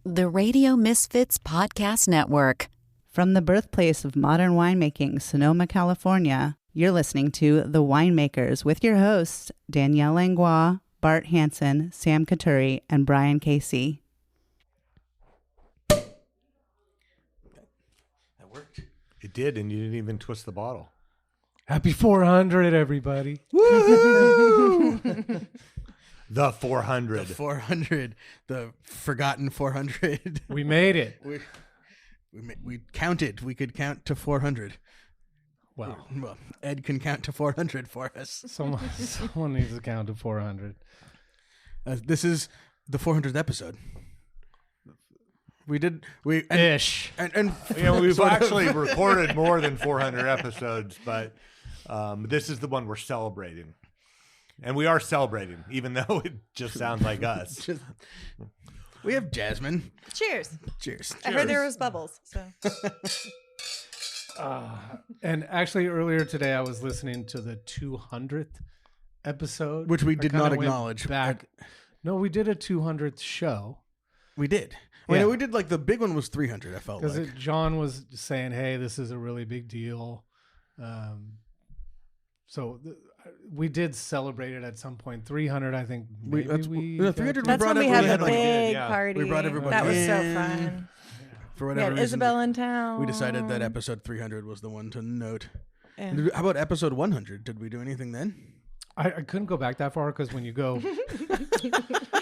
The Radio Misfits Podcast Network. From the birthplace of modern winemaking, Sonoma, California, you're listening to The Winemakers with your hosts, Danielle Langlois, Bart Hansen, Sam Katuri, and Brian Casey. That worked. It did, and you didn't even twist the bottle. Happy 400, everybody. Woo! The 400. The 400. The forgotten 400. We made it. We counted. We could count to 400. Wow. Well, Ed can count to 400 for us. Someone needs to count to 400. This is the 400th episode. Ish. And yeah, we've actually recorded more than 400 episodes, but this is the one we're celebrating. And we are celebrating, even though it just sounds like us. We have Jasmine. Cheers. Cheers. I heard there was bubbles. So. And actually, earlier today, I was listening to the 200th episode. Which we I did kinda not went acknowledge. Back. No, we did a 200th show. We did. Yeah. I mean, we did like the big one was 300, I felt like. Because John was saying, hey, this is a really big deal. We did celebrate it at some point. 300, I think. Maybe we 300. That's when we had the big yeah. party. We brought everybody That was so in. fun. For We whatever had reason, Isabel in town. we decided that episode 300 was the one to note. Yeah. How about episode 100? Did we do anything then? I couldn't go back that far because when you go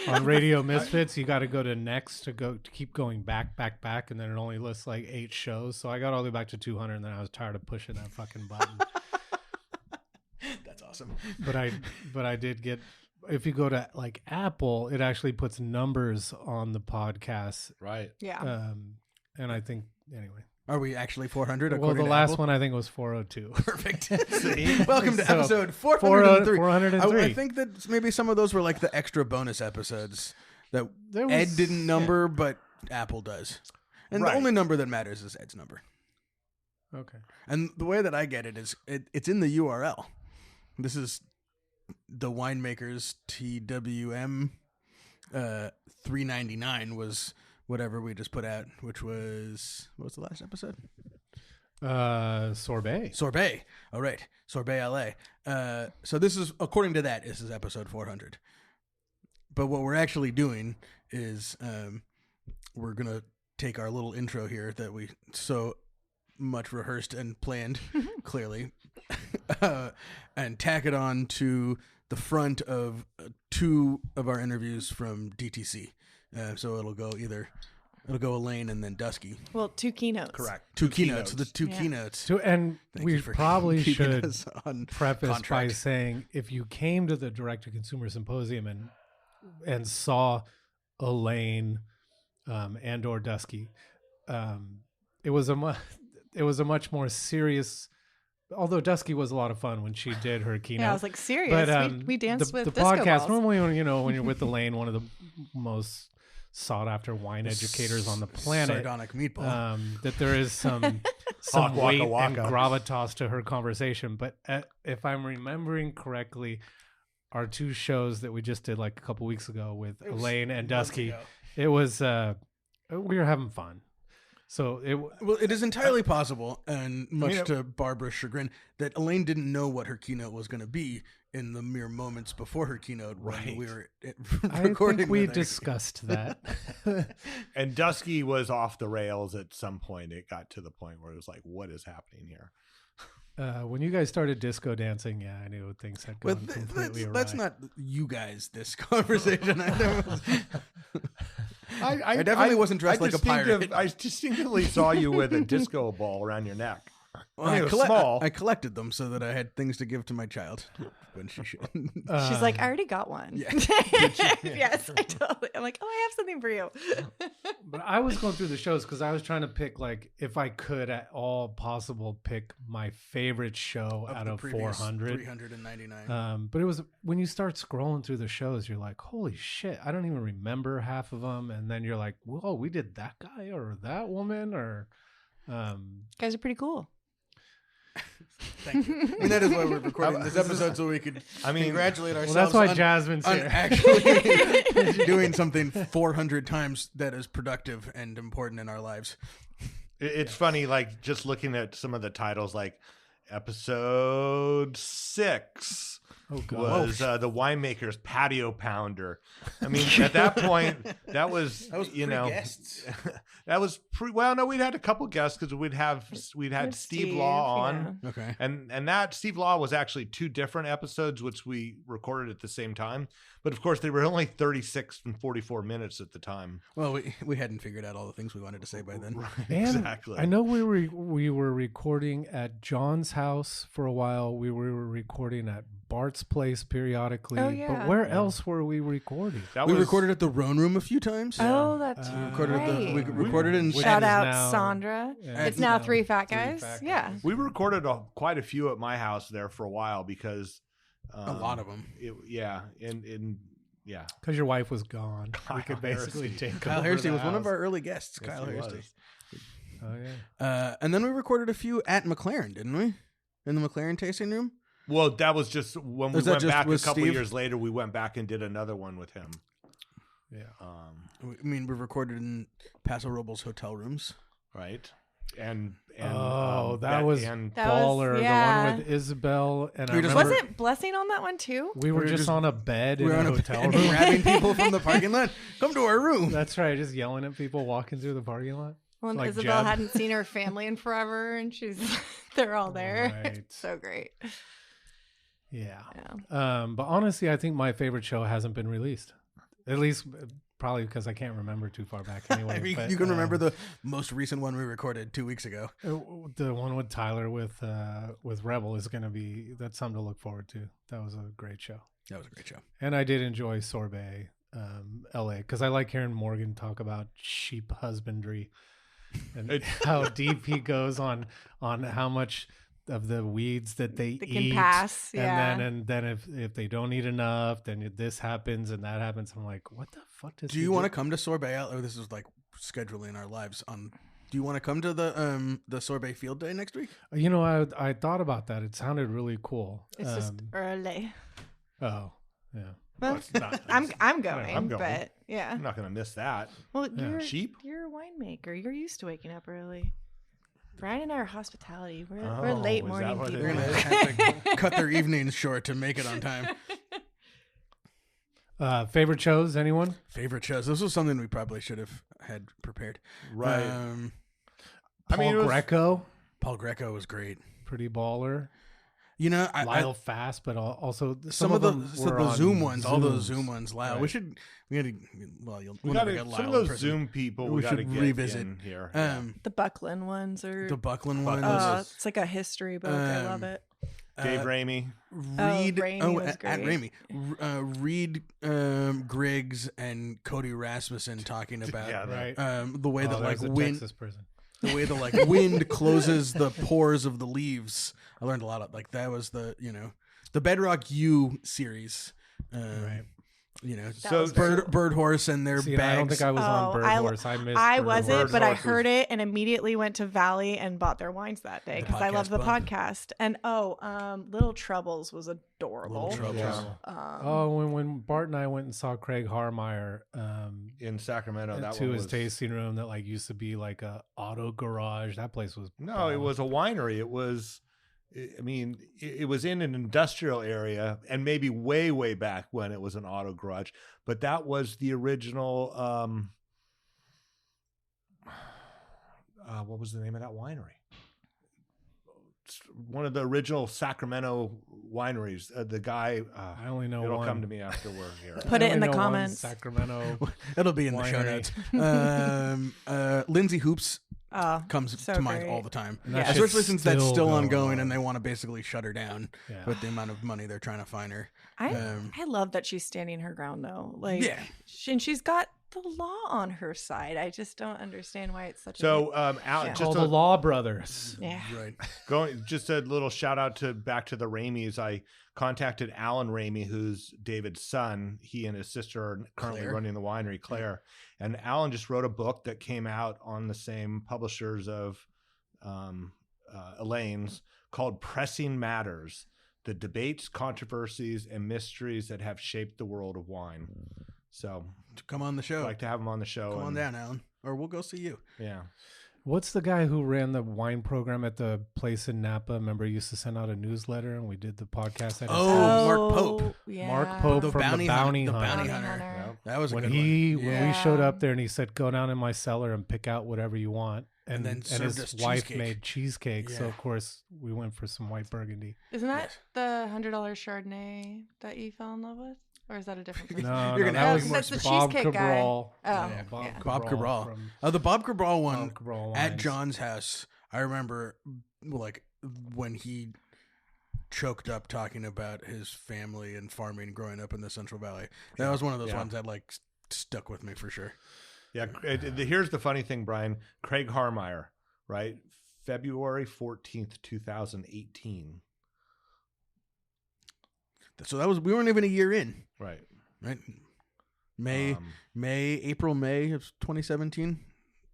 on Radio Misfits, you got to go to next to keep going back, and then it only lists like 8 shows. So I got all the way back to 200, and then I was tired of pushing that fucking button. That's awesome. But I did get. If you go to like Apple, it actually puts numbers on the podcast. Right. Yeah. And I think anyway. Are we actually 400? Well, the to last Apple? one I think was 402. Perfect. Welcome to So, episode 403. 403. I think that maybe some of those were like the extra bonus episodes that There was- Ed didn't number, but Apple does. And Right. the only number that matters is Ed's number. Okay. And the way that I get it is it's in the URL. This is the Winemakers TWM 399 was whatever we just put out, which was, what was the last episode? Sorbet. Sorbet. All right. Sorbet LA. So this is, according to that, this is episode 400. But what we're actually doing is we're going to take our little intro here that we so much rehearsed and planned, clearly, and tack it on to the front of 2 of our interviews from DTC. So it'll go Elaine and then Duskie. Well, 2 keynotes. Correct. 2 keynotes. The 2 Yeah. keynotes. And Thank we you for probably keeping should us on preface by contract. saying if you came to the direct-to-consumer symposium and saw Elaine and or Duskie, it was a much more serious. Although Duskie was a lot of fun when she did her keynote. Yeah, I was like, serious. But we danced with the disco podcast. balls. Normally, when you're with Elaine, one of the most sought after wine educators on the planet, Sardonic meatball. that there is some Waka weight waka. and gravitas to her conversation. But if I'm remembering correctly, our 2 shows that we just did like a couple weeks ago with Elaine and Duskie, it was we were having fun. So it is entirely possible, and much to Barbara's chagrin, that Elaine didn't know what her keynote was going to be in the mere moments before her keynote when we were recording. I think we with her. discussed that. And Duskie was off the rails at some point. It got to the point where it was like, what is happening here? When you guys started disco dancing, I knew things had gone But completely awry. that's not you guys. This conversation. I definitely wasn't dressed like a pirate. I distinctly saw you with a disco ball around your neck. Well, I mean, it was small. I collected them so that I had things to give to my child when she should. She's like, I already got one. Yeah. Yes, I totally. I'm like, oh, I have something for you. But I was going through the shows because I was trying to pick, like, if I could at all possible, pick my favorite show out the of previous 400. 399. But it was when you start scrolling through the shows, you're like, holy shit, I don't even remember half of them. And then you're like, whoa, we did that guy or that woman or. Guys are pretty cool. Thank you. And that is why we're recording this episode, so we could congratulate ourselves. Well, that's why Jasmine's on here. actually doing something 400 times that is productive and important in our lives. It's funny, like just looking at some of the titles, like episode 6 was the winemaker's patio pounder. I mean, at that point, that was guests. That was well, no, we'd had a couple guests because we'd had Steve Law on. Yeah. Okay. And that Steve Law was actually 2 different episodes, which we recorded at the same time. But of course, they were only 36 and 44 minutes at the time. Well, we hadn't figured out all the things we wanted to say by then. And Exactly. I know we were recording at John's house for a while. We were recording at Bart's place periodically. Oh, yeah. But where else were we recording? We recorded at the Roan Room a few times. Oh, that's We recorded right. we recorded in Shout is out now- Sandra. Yeah, It's now Three Fat Guys. Fat Yeah. Guys. We recorded quite a few at my house there for a while because a lot of them. Yeah. Because your wife was gone. We could basically Hersey. take Kyle over Hersey the was one of house. our early guests. Yes, Kyle he Hersey. was. Oh, yeah. And then we recorded a few at McLaren, didn't we? In the McLaren tasting room. Well, that was just when we Was that went just back a with couple Steve? years later. We went back and did another one with him. Yeah. I mean, we recorded in Paso Robles hotel rooms. Right. And Oh, that Bet- was and That was- baller. yeah. The one with Isabel. And I We just- remember Wasn't Blessing on that one too? we were just on a bed in We were a on a hotel bed room. grabbing people from the parking lot. Come to our room. That's right. Just yelling at people walking through the parking lot. Well, Like Isabel Jeb. hadn't seen her family in forever, and they're all there. Right. It's so great. Yeah. Yeah. But honestly, I think my favorite show hasn't been released. At least probably because I can't remember too far back anyway. you but, can remember the most recent one we recorded 2 weeks ago. the one with Tyler with Rebel is going to be, that's something to look forward to. That was a great show. That was a great show. And I did enjoy Sorbet LA because I like hearing Morgan talk about sheep husbandry and how deep he goes on how much of the weeds that they They eat can pass. Yeah. and then if they don't eat enough, then this happens and that happens. I'm like, what the fuck does Do you want to come to Sorbet? Or this is like scheduling our lives on. Do you want to come to the Sorbet Field Day next week? You know, I thought about that. It sounded really cool. It's just early. Oh, yeah. Well, it's not- I'm going, I'm going. but yeah. I'm not going to miss that. Well, Yeah. Sheep? You're a winemaker. You're used to waking up early. Brian and I are hospitality. We're Oh, late is morning that what it people. They're gonna have to cut their evenings short to make it on time. Favorite shows? Anyone? Favorite shows. This was something we probably should have had prepared. Right. Paul mean, it was- Greco, Paul Greco was great. pretty baller. You know, Lyle Fast, but also some of the them were on Zoom ones, all those Zooms. Zoom ones. Lyle, Right. we had to. Well, we'll We never gotta, get Lyle some of in those person. Zoom people We we got to should get revisit. in here. The Buckland ones are. The Buckland one. Oh, it's like a history book. I love it. Dave Ramey. Reed. Ramey was at great. Ramey. Reed Griggs and Cody Rasmussen talking about Yeah, Right. the way that like there's a wind, Texas person. the way the like wind closes the pores of the leaves. I learned a lot of like that was the the Bedrock U series. Right. So Bird Horse and their See, bags. I don't think I was on Bird I Horse. I missed. I Bird wasn't, Horse. but I Horse heard it and immediately went to Valley and bought their wines that day because I love the podcast podcast. And Little Troubles was adorable. Little Troubles. Yeah. Oh, when Bart and I went and saw Craig Harmeyer in Sacramento, that to one his was, tasting room that like used to be like a auto garage. That place was No, it was a winery. It was, I mean, it was in an industrial area and maybe way, way back when it was an auto garage. But that was the original, what was the name of that winery? It's one of the original Sacramento wineries. The guy, I only know it'll one. come to me after we're here. Put I it in only the know one comments. Sacramento. It'll be in the show winery. notes. Lindsay Hoops Oh, comes so to mind great. all the time, And that Yeah. shit's especially since that's still still going ongoing on. and they want to basically shut her down Yeah. with the amount of money they're trying to fine her. I love that she's standing her ground though. Like, Yeah. and she's got the law on her side. I just don't understand why it's such So, a Al, Yeah. just Called a, the Law Brothers. yeah. Right. just a little shout out back to the Ramies. I contacted Alan Ramey, who's David's son. He and his sister are currently Claire. running the winery, Claire. And Alan just wrote a book that came out on the same publishers of Elaine's, called Pressing Matters: The Debates, Controversies, and Mysteries That Have Shaped the World of Wine. So come on the show. I'd like to have him on the show. Come on down, Alan, or we'll go see you. Yeah. What's the guy who ran the wine program at the place in Napa? Remember, he used to send out a newsletter, and we did the podcast at his house. Mark Pope. Yeah. Mark Pope The from bounty the Bounty hunter. Hunter. The bounty hunter. Yep. That was a When good he one. when we showed up there, and he said, "Go down in my cellar and pick out whatever you want," And then served his us wife cheesecake. made cheesecake. So Yeah. of course we went for some white Burgundy. Isn't that the $100 Chardonnay that you fell in love with? Or is that a different person? No, You're no, gonna that have was to be that's the Bob cheesecake guy. Cabral. Oh, Yeah, yeah. Bob Cabral. from The Bob Cabral one Bob Cabral at Wines. John's house. I remember, like, when he choked up talking about his family and farming growing up in the Central Valley. That was one of those ones that like stuck with me for sure. Yeah. Here's the funny thing, Brian. Craig Harmeyer, right? February 14th, 2018. So that was, we weren't even a year in, Right. right? April, May of 2017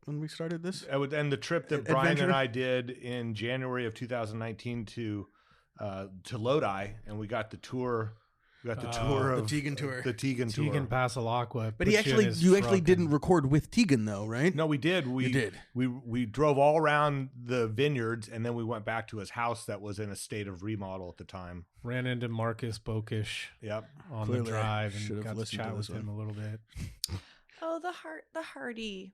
when we started this. And the trip that Adventure? Brian and I did in January of 2019 to Lodi, and we got the tour. We got the tour of the Tegan tour. The Tegan tour. Tegan Pasalacqua. But you actually didn't record with Tegan though, right? No, we did. You did. We drove all around the vineyards, and then we went back to his house that was in a state of remodel at the time. Ran into Marcus Bokish Yep. on Clearly, the drive should and have got to listened to chat with this him one. a little bit. Oh, the Hardy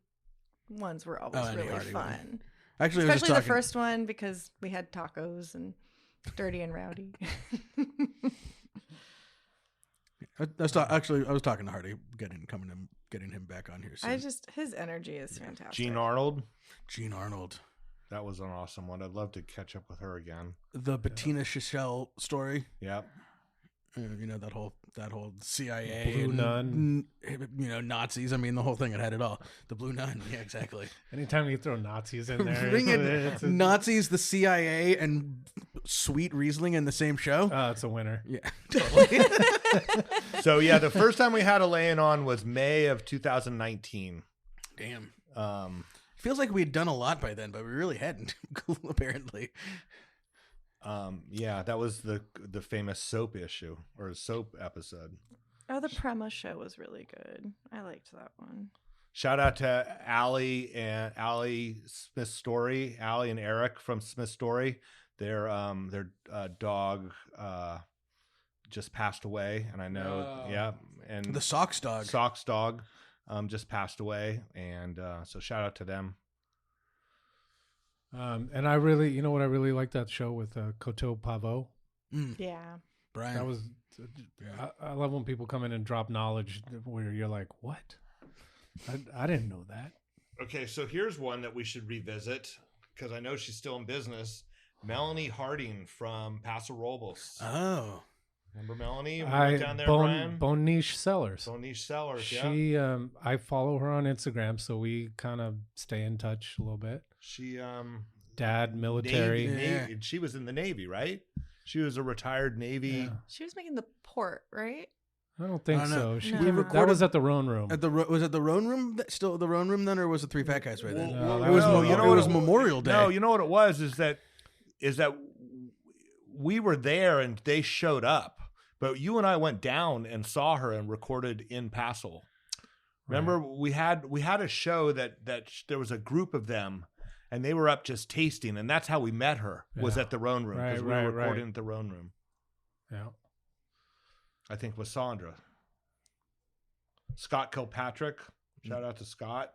ones were always any really Hardy fun. one. Actually, I was Especially just the talking, first one because we had tacos and Dirty and Rowdy. I was talking to Hardy, getting him back on here soon. His energy is fantastic. Jean Arnold. Gene Arnold, That was an awesome one. I'd love to catch up with her again. the Bettina Chichelle story. Yep. You know, that whole CIA Blue and, Nun. you know, Nazis. I mean, the whole thing had it all. The Blue Nun. Yeah, exactly. Anytime you throw Nazis in there, Bring in it's Nazis, the CIA, and sweet Riesling in the same show. it's a winner. Yeah, totally. So yeah, the first time we had Elaine on was May of 2019. Damn. Feels like we had done a lot by then, but we really hadn't. Apparently. Yeah, that was the famous soap issue or soap episode. Oh, the Prema show was really good. I liked that one. Shout out to Allie Smith Story, Allie and Eric from Smith Story. Their dog just passed away, and I know, and The Sox dog. just passed away, and so shout out to them. And I really, you know what, I really like that show with Coteau Pavot. Yeah. Brian. That was, I love when people come in and drop knowledge where you're like, what? I didn't know that. Okay, so here's one that we should revisit because I know she's still in business. Melanie Harding from Paso Robles. Oh. Remember Melanie? We went down there, Brian? Bone Niche Cellars. Bone Niche Cellars, She, I follow her on Instagram, so we kind of stay in touch a little bit. She, Dad, military. Navy, she was in the Navy, right? She was a retired Navy. Yeah. She was making the port, right? I don't think I don't know. so. She No. gave We that recorded- was at the Roan Room. Was it the Roan Room? Still the Roan Room then, or was it Three Fat Guys by then? No, it was. no, You know, it was Memorial Day. No, you know what it was is that we were there and they showed up, but you and I went down and saw her and recorded in Paso. Remember, we had a show that there was a group of them, and they were up just tasting, and that's how we met her. Was Yeah. at the Roan Room because we Right, were right. recording at the Roan Room. Yeah. I think with Sandra. Scott Kilpatrick. Shout out to Scott.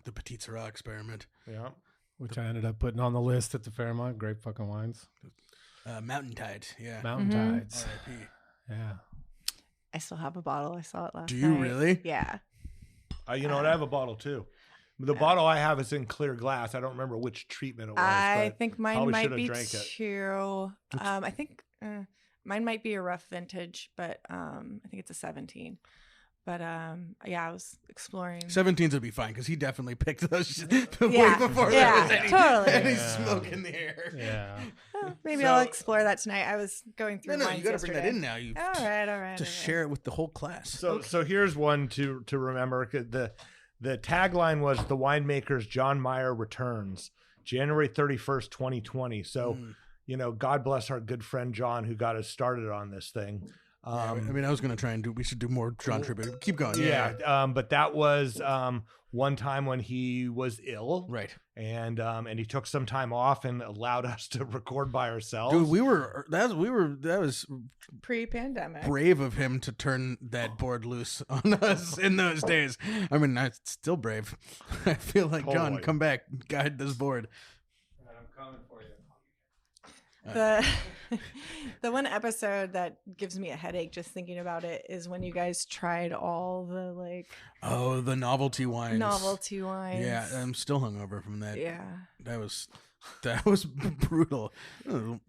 The Petit Syrah experiment. Yeah. Which I ended up putting on the list at the Fairmont. Great fucking wines. Mountain Tide. Yeah. Mountain Mhm. Tides. R.I.P. Yeah. I still have a bottle. I saw it last Do night. you really? Yeah. You know what? I have a bottle too. The bottle I have is in clear glass. I don't remember which treatment it was. I but think mine probably might should've be drank it. too. I think mine might be a rough vintage, but I think it's a 17. But yeah, I was exploring. 17s would be fine because he definitely picked those way Yeah. before Yeah, there was any, totally. any Yeah. smoke in the air. Yeah. Well, maybe So- I'll explore that tonight. I was going through. No, wines you got to bring that yesterday. in now. You All right. to share it with the whole class. So here's one to remember. The tagline was "The Winemaker's John Meyer Returns." January 31st, 2020. So, God bless our good friend John who got us started on this thing. I was going to try and we should do more John tribute. Keep going. Yeah. But that was one time when he was ill. Right. And he took some time off and allowed us to record by ourselves. Dude, that was pre-pandemic. Brave of him to turn that board loose on us in those days. I mean, it's still brave. I feel like, John, come back, guide this board. I'm coming for you. The one episode that gives me a headache just thinking about it is when you guys tried all the the novelty wines. Yeah, I'm still hungover from that. Yeah, that was brutal.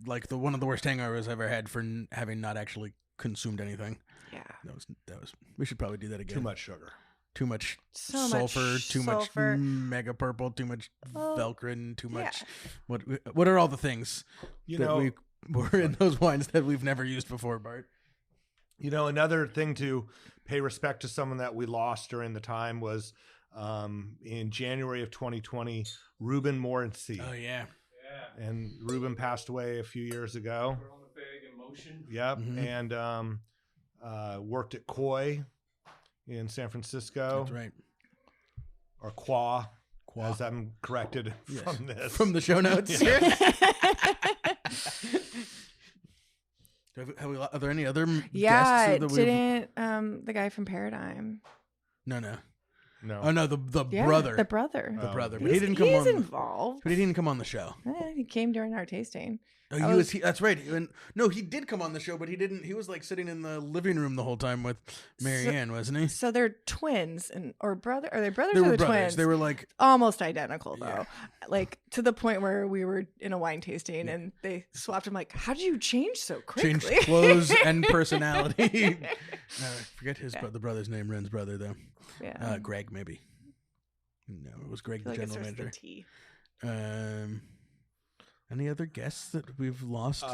Like one of the worst hangovers I've ever had for having not actually consumed anything. Yeah, that was. We should probably do that again. Too much sugar. Too much sulfur, too much mega purple, too much Velcrin, too much. What are all the things we were in those wines that we've never used before, Bart? Another thing to pay respect to someone that we lost during the time was in January of 2020, Ruben Morency. Oh yeah. And Ruben passed away a few years ago. Big emotion. Yep, and worked at Koi in San Francisco. That's right. Or Qua, as I'm corrected from this. From the show notes. Are there any other guests? Didn't the guy from Paradigm? No. No. Oh no, the brother. The brother. The brother. But he didn't come on. He's involved. But he didn't come on the show. He came during our tasting. Oh, that's right. No, he did come on the show, but he didn't. He was like sitting in the living room the whole time with Marianne, wasn't he? So they're twins or brother? Are they brothers? They or were they're brothers. twins? They were like almost identical though, like to the point where we were in a wine tasting and they swapped. I'm like, how did you change so quickly? Changed clothes and personality. I forget the brother's name. Ren's brother though. Yeah. Greg maybe. No, it was Greg, the general manager. Any other guests that we've lost?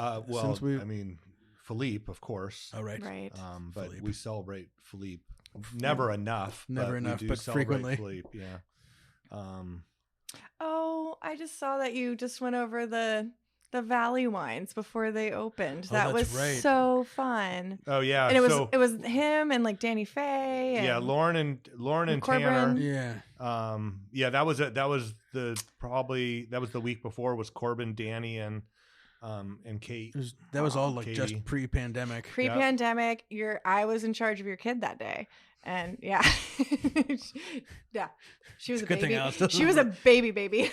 Philippe, of course. Oh, right. But Philippe. we celebrate Philippe. Never enough. But frequently. Philippe, yeah. I just saw that you just went over the Valley wines before they opened. That was so fun. Oh yeah, and it was him and like Danny Faye. And Lauren and Corbin. Tanner. That was the week before was Corbin, Danny, and Kate. That was all like Katie. Just pre-pandemic. I was in charge of your kid that day. And she was a baby. She was a baby.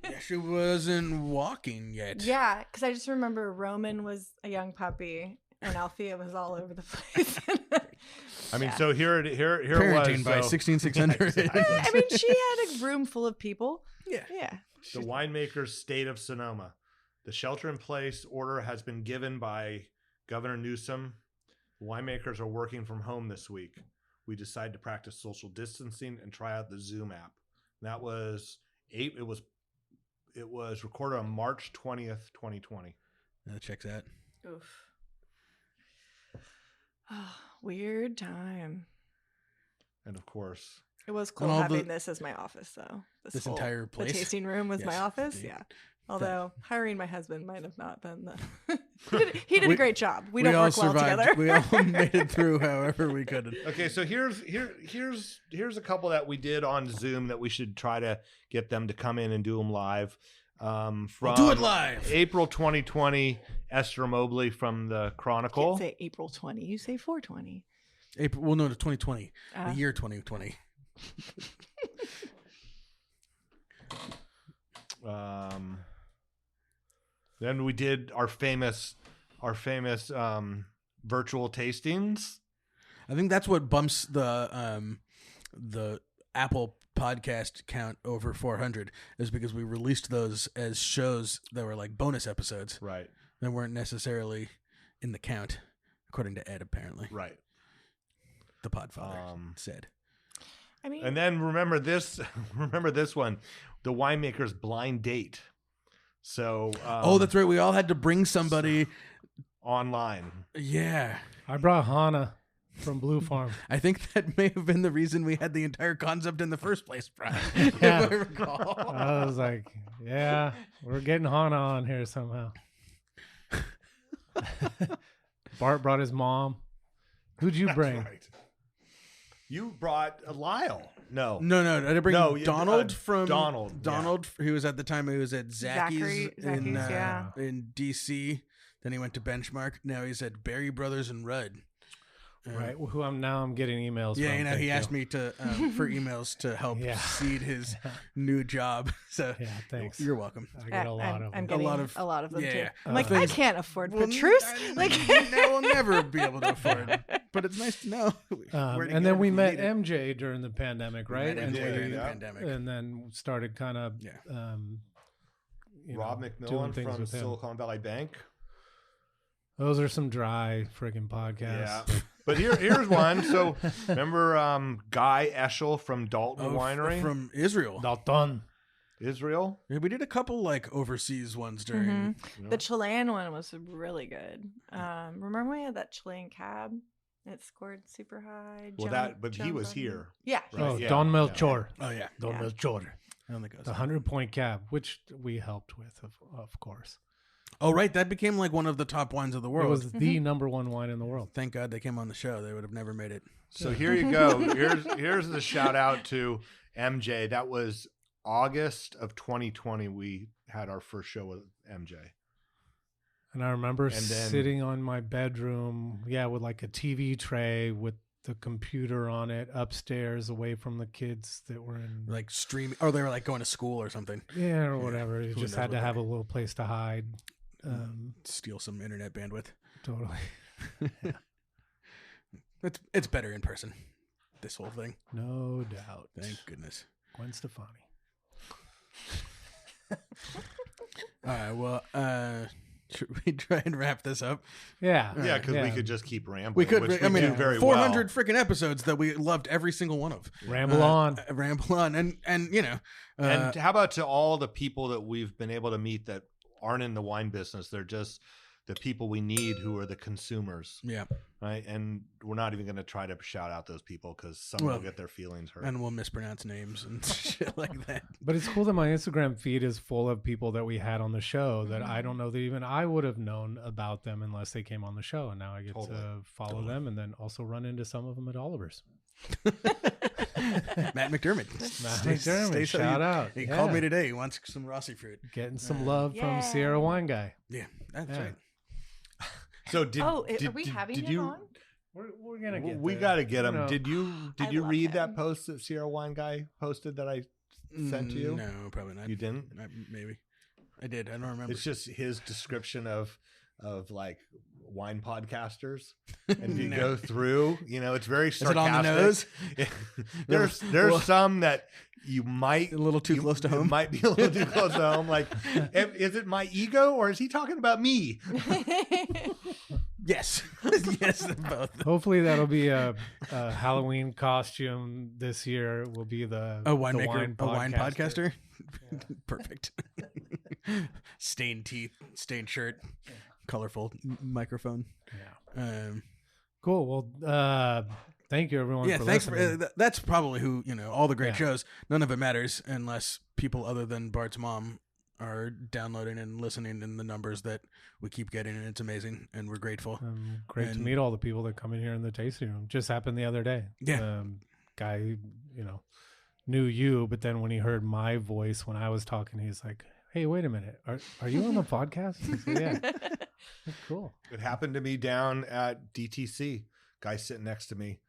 Yeah, she wasn't walking yet. Yeah, because I just remember Roman was a young puppy and Althea was all over the place. So here parenting was by 16600. Exactly. I mean, she had a room full of people. Yeah. The winemaker's state of Sonoma. The shelter-in-place order has been given by Governor Newsom. Winemakers are working from home this week. We decided to practice social distancing and try out the Zoom app. And that was it was recorded on March 20th, 2020. That checks out. Oof. Weird time. And of course, it was cool having this as my office, though. This entire place, the tasting room was my office. Indeed. Yeah. Although hiring my husband might have not been he did a great job. We don't work well together. We all made it through however we could. Okay, so here's a couple that we did on Zoom that we should try to get them to come in and do them live. From do it live. April 2020, Esther Mobley from the Chronicle. You can't say April 20. You say 420. April. Well, no, 2020. The year 2020. Then we did our famous virtual tastings. I think that's what bumps the Apple podcast count over 400 is because we released those as shows that were like bonus episodes. Right. That weren't necessarily in the count, according to Ed, apparently. Right. The Podfather said. I mean, and then remember this one, the winemaker's blind date. So that's right. We all had to bring somebody online. Yeah. I brought Hannah. from Blue Farm. I think that may have been the reason we had the entire concept in the first place, Brian. Yeah. If I recall. I was like, yeah, we're getting Hana on here somehow. Bart brought his mom. Who'd you bring? That's right. You brought Lyle. No. No. I did bring Donald from Donald. Donald, who was at the time he was at Zacky's yeah. in DC. Then he went to Benchmark. Now he's at Berry Brothers and Rudd. Right. Who I'm getting emails. Yeah, from. he asked me to for emails to help seed his new job. So yeah, thanks. You're welcome. I get a lot of them. I'm getting a lot of them too. Yeah. I'm like, I can't afford Petrus. We'll never be able to afford it. But it's nice to know. And then we met MJ during the pandemic, right? During the pandemic. And then started kind of Rob McMillan from Silicon Valley Bank. Those are some dry friggin' podcasts. Yeah. But here's one. So remember Guy Eschel from Dalton Winery? From Israel. Dalton. Israel? Yeah, we did a couple like overseas ones during. The Chilean one was really good. Remember we had that Chilean cab? It scored super high. But he was here. Yeah. Right? Oh, yeah. Don Melchor. Oh, yeah. Don Melchor. I don't think it was the 100-point cab, which we helped with, of course. Oh, right. That became like one of the top wines of the world. It was the number one wine in the world. Thank God they came on the show. They would have never made it. So here you go. Here's the shout out to MJ. That was August of 2020. We had our first show with MJ. And I remember sitting on my bedroom, with like a TV tray with the computer on it upstairs away from the kids that were in like streaming, or they were like going to school or something. Yeah, or whatever. You just had to have a little place to hide. Steal some internet bandwidth. Totally. It's better in person, this whole thing. No doubt. Thank goodness. Gwen Stefani. All right, well, should we try and wrap this up? Yeah, because we could just keep rambling. We could. Which I mean, do very 400 freaking episodes that we loved every single one of. Ramble on, and you know. And how about to all the people that we've been able to meet that aren't in the wine business? They're just the people we need, who are the consumers. Yeah. Right. And we're not even going to try to shout out those people because some will get their feelings hurt. And we'll mispronounce names and shit like that. But it's cool that my Instagram feed is full of people that we had on the show that I don't know that even I would have known about them unless they came on the show. And now I get to follow them and then also run into some of them at Oliver's. Matt McDermott. Shout out. He called me today. He wants some Rossi fruit. Getting some love from Sierra Wine Guy. Yeah, that's right. So are we having him on? We're gonna get. We got to get him. Did you read that post that Sierra Wine Guy posted that I sent to you? No, probably not. You didn't? Maybe. I did. I don't remember. It's just his description of like wine podcasters, and you go through. You know, it's very sarcastic. Is it on the nose? There's some that you might a little too close to home. Might be a little too close to home. Like, is it my ego or is he talking about me? Yes, yes, both. Hopefully that'll be a Halloween costume this year. Will be a wine podcaster. Yeah. Perfect. Stained teeth, stained shirt, colorful microphone. Yeah. Cool. Well, thank you everyone. Yeah, for thanks. listening. That's probably who all the great shows. None of it matters unless people other than Bart's mom are downloading and listening in the numbers that we keep getting, and it's amazing, and we're grateful. Great to meet all the people that come in here in the tasting room. Just happened the other day. Yeah. Guy, knew you, but then when he heard my voice when I was talking, he's like, "Hey, wait a minute, are you on the podcast?" I said, "Yeah." Cool. It happened to me down at DTC. Guy sitting next to me,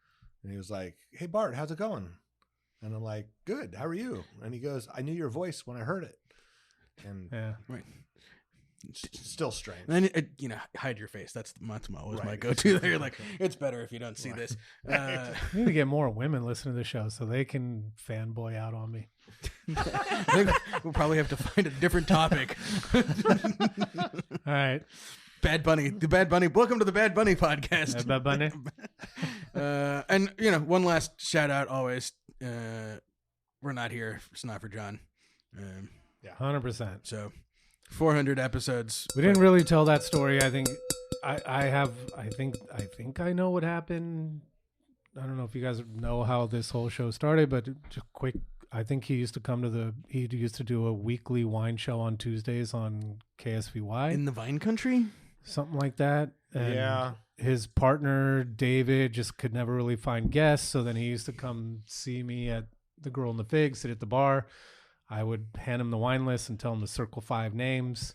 and he was like, "Hey Bart, how's it going?" And I'm like, "Good. How are you?" And he goes, "I knew your voice when I heard it." And right. It's still strange. And then hide your face. That's always my go-to. There, like, it's better if you don't see this. I need to get more women listening to the show so they can fanboy out on me. I think we'll probably have to find a different topic. All right. Bad Bunny. The Bad Bunny. Welcome to the Bad Bunny podcast. Bad Bunny. And, one last shout out always. We're not here. It's not for John. 100%. So 400 episodes. We didn't really tell that story. I think I think I know what happened I don't know if you guys know how this whole show started, but just quick. I think he used to do a weekly wine show on Tuesdays on KSVY In the Vine Country? something like that. And Yeah. his partner David just could never really find guests, so then he used to come see me at the Girl in the Fig, sit at the bar. I would hand him the wine list and tell him to circle 5 names,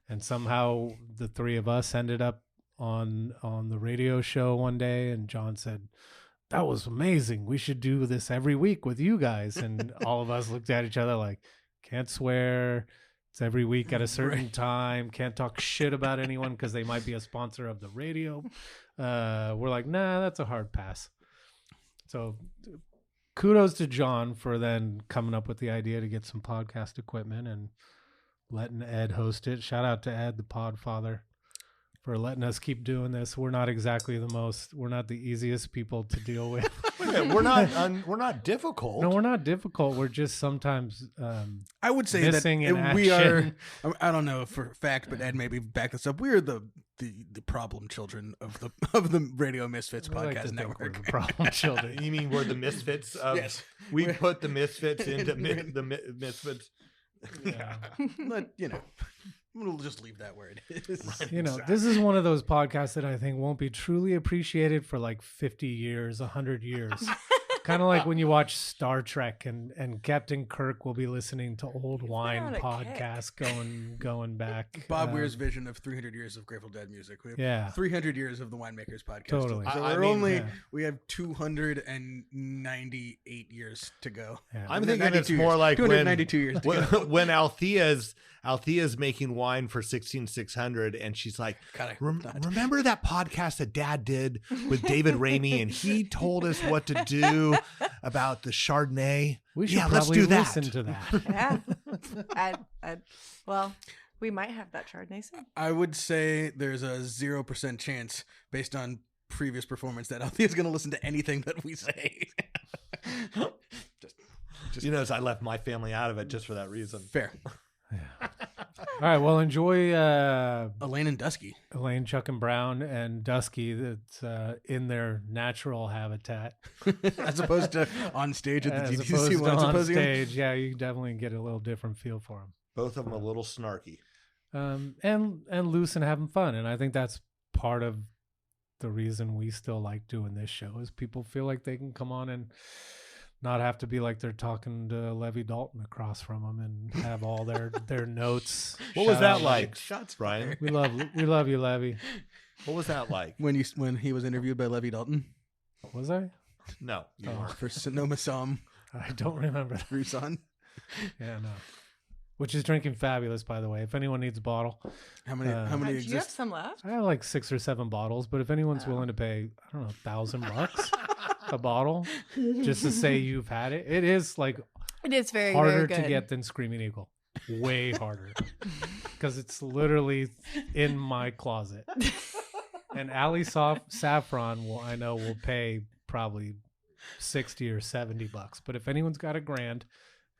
and somehow the 3 of us ended up on the radio show one day, and John said, "That was amazing. We should do this every week with you guys." And all of us looked at each other like, can't swear. It's every week at a certain time. Can't talk shit about anyone because they might be a sponsor of the radio. We're like, nah, that's a hard pass. So kudos to John for then coming up with the idea to get some podcast equipment and letting Ed host it. Shout out to Ed, the Podfather, for letting us keep doing this. We're not the easiest people to deal with. We're not difficult. No, we're not difficult. We're just sometimes I would say missing in that we action. are. I don't know for a fact, but Ed maybe back this up. We are the problem children of the Radio Misfits We like to podcast think we're network. the problem children. You mean we're the misfits? Yes. We put the misfits into the misfits. Yeah. But we'll just leave that where it is. This is one of those podcasts that I think won't be truly appreciated for like 50 years, 100 years. Kind of like when you watch Star Trek and Captain Kirk will be listening to old wine podcasts going back. Bob Weir's vision of 300 years of Grateful Dead music. We have 300 years of the Winemakers podcast. Totally. So we have 298 years to go. Yeah. I'm thinking it's more like 292 years to go. when Althea's making wine for 16600 and she's like, remember that podcast that Dad did with David Ramey and he told us what to do about the Chardonnay? We should let's probably do that. listen to that. Yeah. Well, we might have that Chardonnay soon. I would say there's a 0% chance based on previous performance that Althea's going to listen to anything that we say. I left my family out of it just for that reason. Fair. Yeah. All right. Well, enjoy Elaine and Duskie. Elaine, Chukan Brown, and Duskie. That's in their natural habitat, As opposed to on stage at the as DTC opposed to Wine on Symposium. stage. Yeah, you definitely get a little different feel for them. Both of them a little snarky. And loose and having fun. And I think that's part of the reason we still like doing this show is people feel like they can come on and not have to be like they're talking to Levy Dalton across from them and have all their notes. What was that out. like? Shots Brian? We love you, Levy. What was that like? When he was interviewed by Levy Dalton Was I? No, you weren't. for Sonoma Psalm I don't remember that. Rusan. Yeah, no. Which is drinking fabulous, by the way. If anyone needs a bottle, How many Do you have exist? some left? I have like 6 or 7 bottles. But if anyone's willing to pay, I don't know, $1,000 a bottle, just to say you've had it, it is like It is very, harder very good. to get than Screaming Eagle. Way harder, because it's literally in my closet. And Ali Saffron will pay probably $60 or $70. But if anyone's got $1,000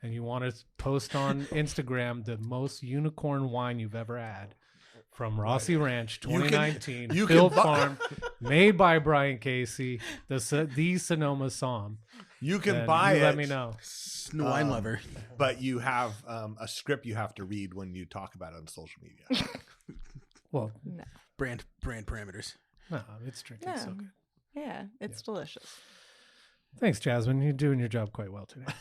and you want to post on Instagram the most unicorn wine you've ever had from Rossi Ranch 2019, you Phil can buy- Farm, made by Brian Casey, the Sonoma Psalm. You can then buy it. Let me know. Wine lover. But you have a script you have to read when you talk about it on social media. Well, Brand parameters. no, it's drinking so good. Yeah, it's delicious. Thanks, Jasmine. You're doing your job quite well today.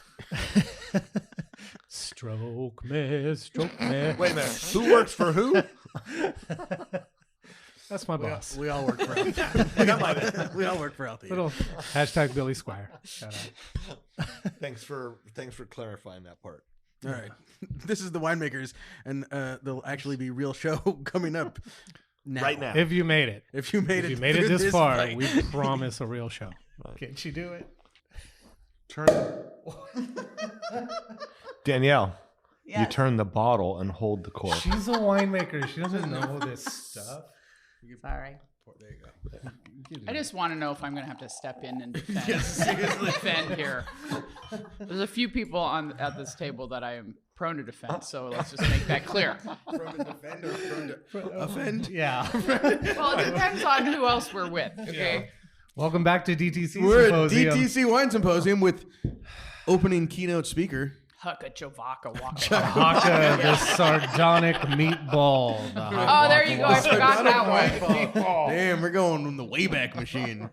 Stroke me. Wait a minute. Who works for who? That's my boss. We all work for We all work for Althea. Little hashtag Billy Squire. Shout out. Thanks for clarifying that part. All right. This is the Winemakers, and there'll actually be real show coming up now. Right now. If you made it. If you made it through this far, point. we promise a real show. Can't you do it? Turn. Danielle, you turn the bottle and hold the cork. She's a winemaker. She doesn't know this stuff. Sorry. There you go. I just want to know if I'm going to have to step in and defend here. There's a few people at this table that I am prone to defend, so let's just make that clear. Prone to defend or prone to offend? Yeah. Well, it depends on who else we're with, okay? Welcome back to DTC We're Symposium. at DTC Wine Symposium with opening keynote speaker. Hucka Chavaka Waka. Haka, the sardonic meatball. Oh, there you go. I forgot that one. Damn, we're going from the Wayback Machine.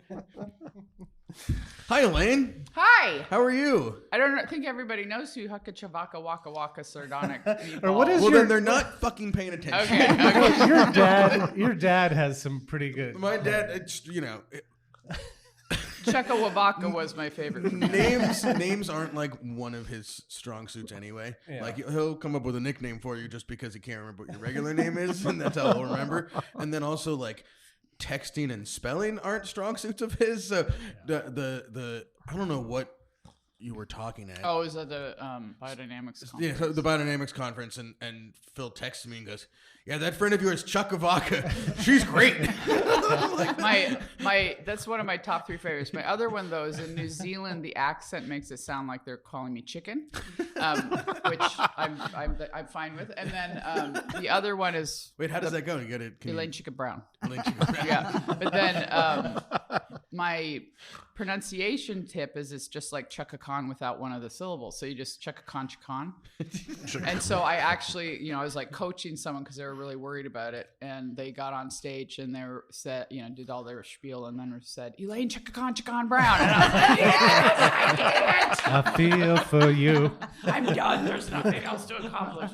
Hi, Elaine. Hi. How are you? I don't think everybody knows who Hucka Chavaka Waka Waka sardonic meatball. Or what is Well, your... then they're not fucking paying attention. Okay. Your dad has some pretty good... My dad, it's, Cheka Wabaka was my favorite. names aren't like one of his strong suits anyway. Yeah. Like he'll come up with a nickname for you just because he can't remember what your regular name is, and that's how he'll remember. And then also like texting and spelling aren't strong suits of his. So the I don't know what you were talking at. Oh, is that the biodynamics conference? Yeah, so the biodynamics conference, and Phil texts me and goes, "Yeah, that friend of yours, Chuckavaka, she's great." my that's one of my top 3 favorites. My other one though is in New Zealand. The accent makes it sound like they're calling me chicken, which I'm fine with. And then the other one is Wait, how does that go? You got it, Elaine Chicken Brown. Elaine Chicken Brown. Yeah, but then my pronunciation tip is it's just like Chukan without one of the syllables. So you just Chukan. And so I actually, I was like coaching someone because they were really worried about it, and they got on stage and they were said, did all their spiel, and then said Elaine Chukan Brown, and I was like, yes, I did it. I feel for you. I'm done. There's nothing else to accomplish.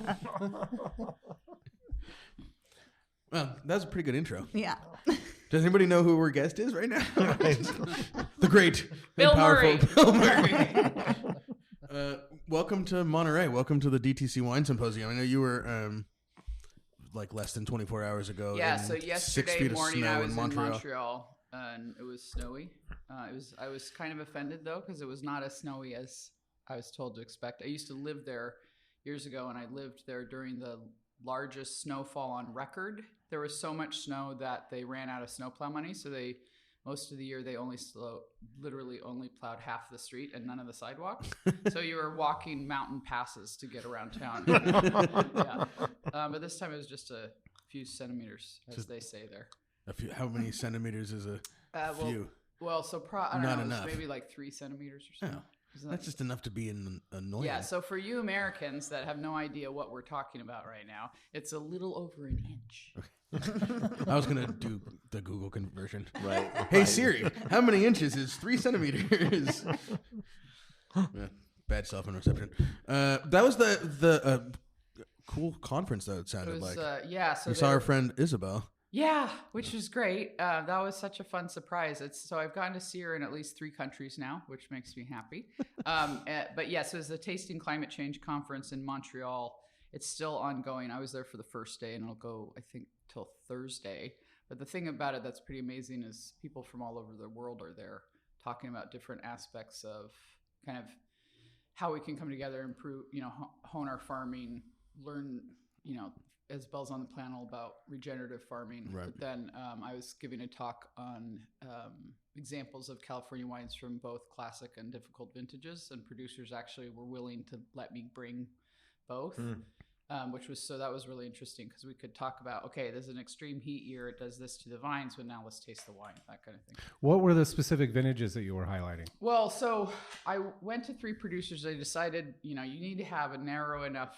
Well, that was a pretty good intro. Yeah. Does anybody know who our guest is right now? The great Bill and powerful Murray. Bill Murray. Welcome to Monterey. Welcome to the DTC Wine Symposium. I know you were like less than 24 hours ago. Yeah, in so 6 yesterday feet of morning snow I was in in Montreal, and it was snowy. I was kind of offended though because it was not as snowy as I was told to expect. I used to live there years ago, and I lived there during the largest snowfall on record. There was so much snow that they ran out of snowplow money, so most of the year they literally only plowed half the street and none of the sidewalks. So you were walking mountain passes to get around town. Yeah. But this time it was just a few centimeters, as they say there. How many centimeters is a few? Well, so I don't Not know, enough. maybe like 3 centimeters or something. Oh, that's just enough to be annoying. Yeah, so for you Americans that have no idea what we're talking about right now, it's a little over an inch. I was going to do the Google conversion. Right. Hey Siri, how many inches is 3 centimeters? Yeah, bad self-interception. That was the cool conference, though, it sounded like. Yeah. So we saw our friend Isabel. Yeah, which was great. That was such a fun surprise. So I've gotten to see her in at least 3 countries now, which makes me happy. But yes, it was the Tasting Climate Change Conference in Montreal. It's still ongoing. I was there for the first day, and it'll go, I think, till Thursday. But the thing about it that's pretty amazing is people from all over the world are there talking about different aspects of kind of how we can come together, improve, hone our farming, learn, as Bell's on the panel about regenerative farming. Right. But then I was giving a talk on examples of California wines from both classic and difficult vintages, and producers actually were willing to let me bring both. That was really interesting because we could talk about, okay, there's an extreme heat year, it does this to the vines, but now let's taste the wine, that kind of thing. What were the specific vintages that you were highlighting? Well, so I went to 3 producers. I decided, you need to have a narrow enough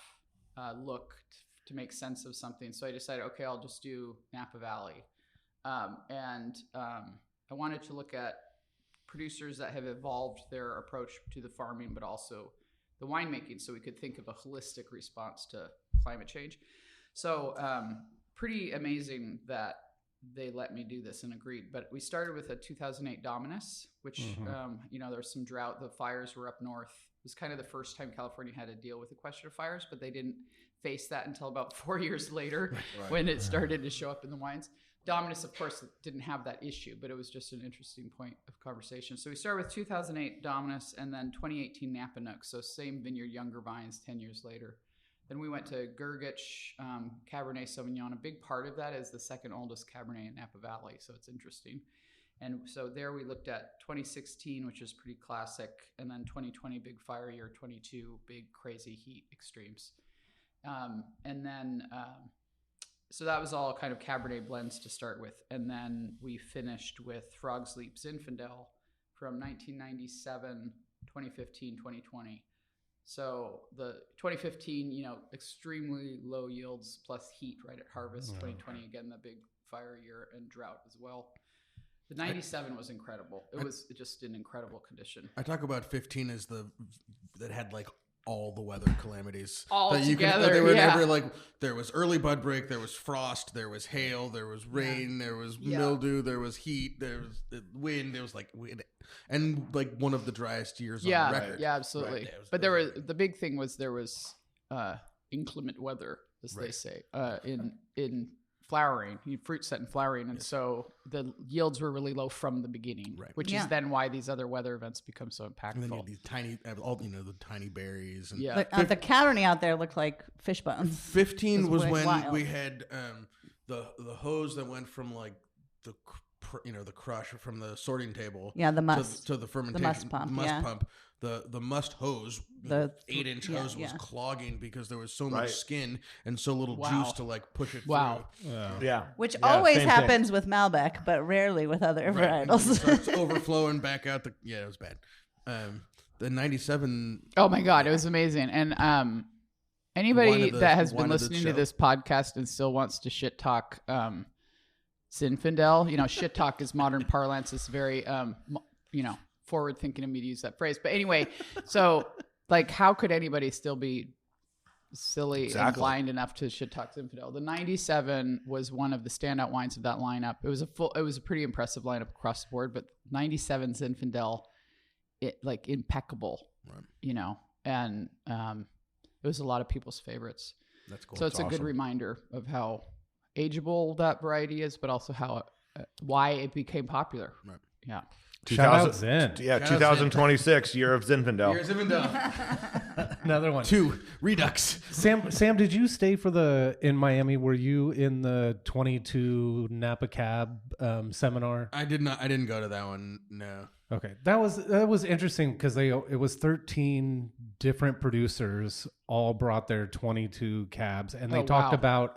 look to make sense of something. So I decided, okay, I'll just do Napa Valley. I wanted to look at producers that have evolved their approach to the farming, but also the winemaking, so we could think of a holistic response to climate change. So pretty amazing that they let me do this and agreed. But we started with a 2008 Dominus, which, there was some drought. The fires were up north. It was kind of the first time California had to deal with the question of fires, but they didn't face that until about 4 years later when it started to show up in the wines. Dominus, of course, didn't have that issue, but it was just an interesting point of conversation. So we started with 2008 Dominus and then 2018 Napa Nook. So same vineyard, younger vines 10 years later. Then we went to Gurgitch, Cabernet Sauvignon. A big part of that is the second oldest Cabernet in Napa Valley, so it's interesting. And so there we looked at 2016, which is pretty classic, and then 2020, big fire year, 22, big crazy heat extremes. So that was all kind of Cabernet blends to start with. And then we finished with Frog's Leap Zinfandel from 1997, 2015, 2020. So the 2015, extremely low yields plus heat right at harvest. 2020, again, the big fire year and drought as well. The 97 was incredible. It was just in incredible condition. I talk about 15 as that had like all the weather calamities all that together. They were never like, there was early bud break, there was frost, there was hail, there was rain, there was mildew, there was heat, there was wind, there was like wind, and like one of the driest years on record. Yeah, absolutely. Right. But the big thing was there was inclement weather, as they say, in flowering, fruit set and flowering, and so the yields were really low from the beginning, which is then why these other weather events become so impactful. And then you had these tiny, the tiny berries. And the Cabernet out there looked like fish bones. 15 was when we had the hose that went from like the crush from the sorting table, the must to the fermentation, the must pump. The must hose, the 8-inch hose was clogging because there was so much skin and so little juice to like push it through. Which always happens with Malbec, but rarely with other varietals. It starts overflowing back out. It was bad. The 97. Oh my God, it was amazing. And anybody that has been listening to this podcast and still wants to shit talk Zinfandel, shit talk is modern parlance. It's very, forward thinking of me to use that phrase. But anyway, so like, how could anybody still be silly and blind enough to shit talk Zinfandel? The 97 was one of the standout wines of that lineup. It was a pretty impressive lineup across the board, but 97 Zinfandel, impeccable, and it was a lot of people's favorites. That's cool. So it's a good reminder of how ageable that variety is, but also how why it became popular. Right. Yeah. 2026, year of Zinfandel. Year of Zinfandel. Another one. 2, Redux. Sam, did you stay in Miami? Were you in the 22 Napa Cab seminar? I did not. I didn't go to that one. No. Okay, that was interesting because it was 13 different producers all brought their 22 cabs, and they talked about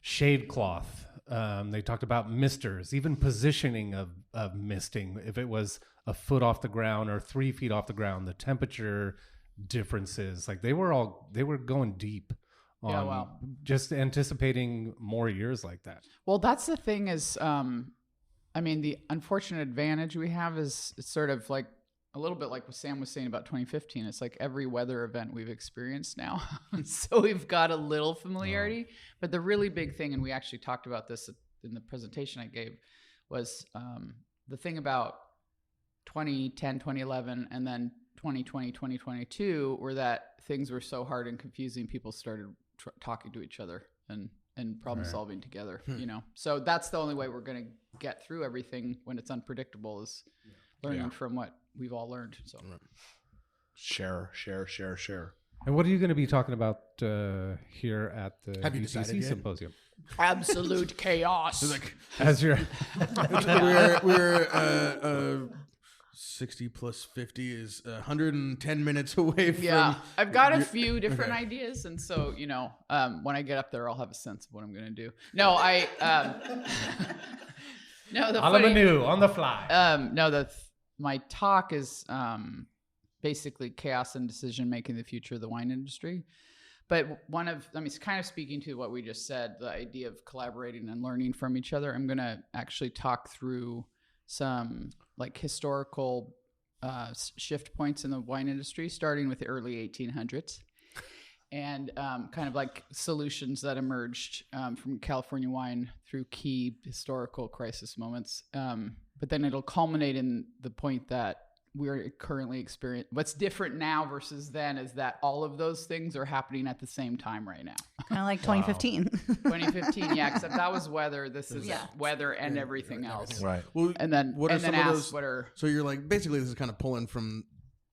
shade cloth. They talked about misters, even positioning of misting. If it was a foot off the ground or 3 feet off the ground, the temperature differences. Like they were going deep on just anticipating more years like that. Well, that's the thing is, the unfortunate advantage we have is it's sort of like a little bit like what Sam was saying about 2015. It's like every weather event we've experienced now. So we've got a little familiarity. But the really big thing, and we actually talked about this in the presentation I gave, was the thing about 2010, 2011, and then 2020, 2022, were that things were so hard and confusing, people started talking to each other and problem solving together, So that's the only way we're going to get through everything when it's unpredictable is learning from what we've all learned. So Share. And what are you going to be talking about here at the DTC Symposium? Absolute chaos. As you're we're 60 plus 50 is 110 minutes away from. Yeah, I've got a few different ideas, and so when I get up there, I'll have a sense of what I'm going to do. No, on the fly. My talk is basically chaos and decision making, the future of the wine industry. But it's kind of speaking to what we just said, the idea of collaborating and learning from each other. I'm going to actually talk through some like historical shift points in the wine industry, starting with the early 1800s. And kind of like solutions that emerged from California wine through key historical crisis moments. But then it'll culminate in the point that we're currently experiencing. What's different now versus then is that all of those things are happening at the same time right now. Kind of like 2015. 2015, yeah, except that was weather. This is weather and everything else. Right. Well, and then what are some of those? So you're like, basically this is kind of pulling from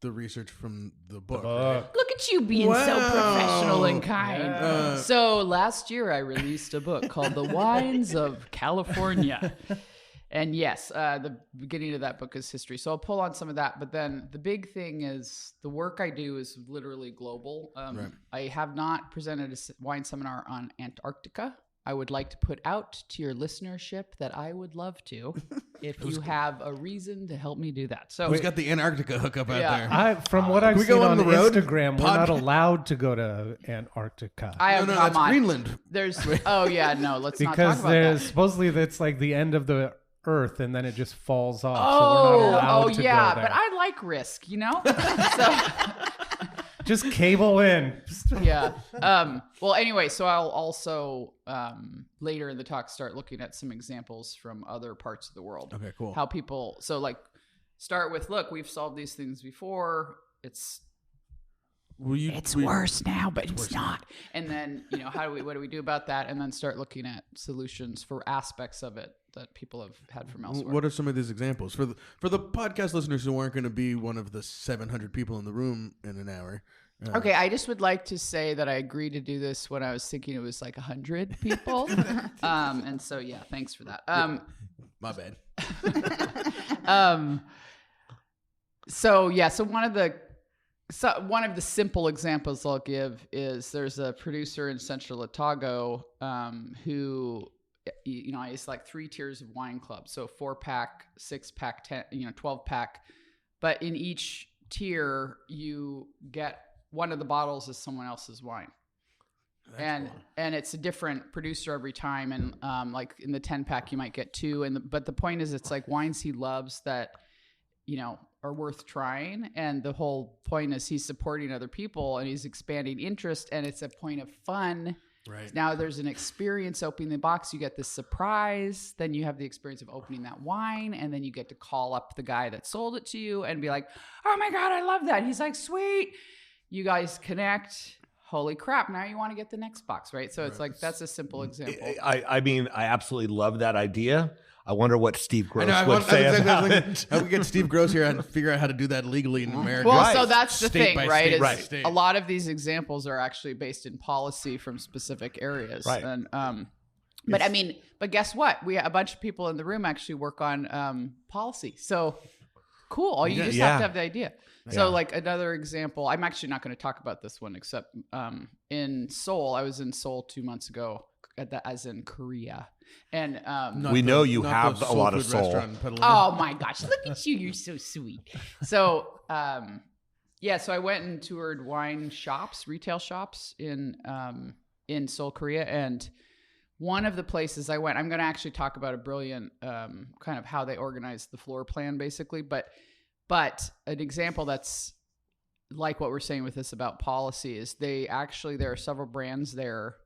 the research from the book. Right? Look at you being so professional and kind. Yeah. So last year I released a book called The Wines of California. And yes, the beginning of that book is history. So I'll pull on some of that. But then the big thing is the work I do is literally global. I have not presented a wine seminar on Antarctica. I would like to put out to your listenership that I would love to, if you have a reason to help me do that. So Who's got the Antarctica hookup out there? From what I've we seen go on on the road? Instagram, we're not allowed to go to Antarctica. I No, come that's on. Greenland. There's let's not talk Because about there's that. supposedly that's like the end of the Earth, and then it just falls off. So we're not allowed to go there. But I like risk, so Just cable in. yeah. Well, anyway, so I'll also later in the talk start looking at some examples from other parts of the world. Okay, cool. How people start with, look, we've solved these things before. It's worse now, but it's not. And then what do we do about that? And then start looking at solutions for aspects of it that people have had from elsewhere. What are some of these examples for the podcast listeners who aren't going to be one of the 700 people in the room in an hour? Okay, I just would like to say that I agreed to do this when I was thinking it was like 100 people. And so, yeah, thanks for that. My bad. So one of the simple examples I'll give is there's a producer in Central Otago who, it's like 3 tiers of wine club. So 4-pack, 6-pack, 10, 12-pack. But in each tier, you get one of the bottles is someone else's wine. That's cool. And it's a different producer every time. And like in the 10-pack, you might get 2. But the point is, it's like wines he loves that, are worth trying. And the whole point is he's supporting other people and he's expanding interest. And it's a point of fun. Right. Now there's an experience opening the box. You get this surprise. Then you have the experience of opening that wine. And then you get to call up the guy that sold it to you and be like, oh my God, I love that. He's like, sweet. You guys connect. Holy crap. Now you want to get the next box, right? So it's like, that's a simple example. I mean, I absolutely love that idea. I wonder what Steve Gross would say about it. How we get Steve Gross here and figure out how to do that legally in America. Well, so that's the thing, right? State. A lot of these examples are actually based in policy from specific areas. Right. And, but guess what? A bunch of people in the room actually work on policy. So cool. You just have to have the idea. So like another example, I'm actually not going to talk about this one, except in Seoul. I was in Seoul 2 months ago, as in Korea. And we know you have a lot of Seoul. Oh my gosh, look at you. You're so sweet. So, so I went and toured wine shops, retail shops in Seoul, Korea. And one of the places I went, I'm going to actually talk about a brilliant kind of how they organize the floor plan, basically. But an example that's like what we're saying with this about policy is there are several brands there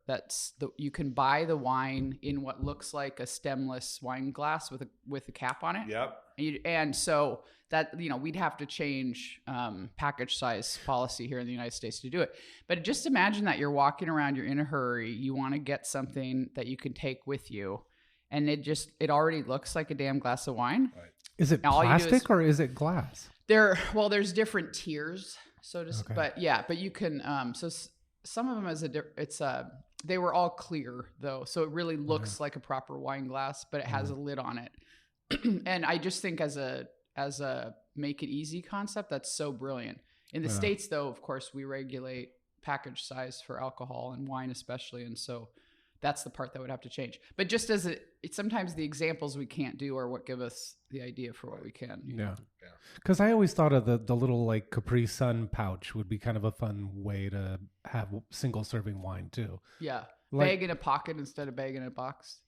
you can buy the wine in what looks like a stemless wine glass with a cap on it. Yep. And so that, we'd have to change package size policy here in the United States to do it. But just imagine that you're walking around, you're in a hurry, you want to get something that you can take with you. And it already looks like a damn glass of wine. Right. Is it plastic or is it glass? There's different tiers. So to, okay. but you can, so some of them they were all clear though. So it really looks like a proper wine glass, but it has a lid on it. And I just think as a make it easy concept, that's so brilliant. In the States though, of course, we regulate package size for alcohol and wine especially. And so that's the part that would have to change. But just as sometimes the examples we can't do are what give us the idea for what we can. Yeah. Because I always thought of the little like Capri Sun pouch would be kind of a fun way to have single serving wine too. Yeah. Like, bag in a pocket instead of bag in a box.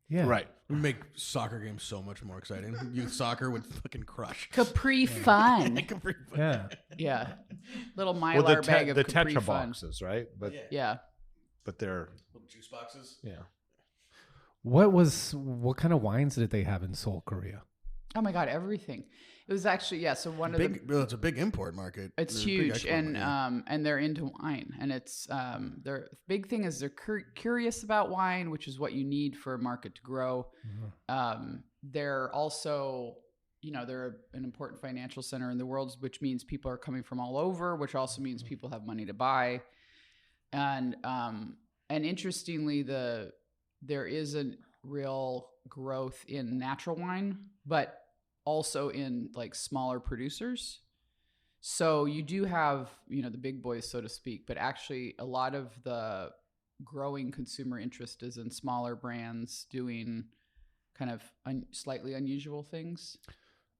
Yeah. Right. We make soccer games so much more exciting. Youth soccer would fucking crush. Capri Fun. Capri Fun. Yeah. Yeah. Little Mylar bag of the Capri Tetra Fun. boxes, right? But yeah. But they're little juice boxes. Yeah. What kind of wines did they have in Seoul, Korea? Oh my God, everything. It was actually so one of it's a big import market. It's huge, and they're into wine, and it's their big thing is they're curious about wine, which is what you need for a market to grow. Mm-hmm. They're also, they're an important financial center in the world, which means people are coming from all over, which also means people have money to buy, and interestingly, there is a real growth in natural wine, but also in like smaller producers. So you do have, the big boys, so to speak, but actually a lot of growing consumer interest is in smaller brands doing kind of slightly unusual things.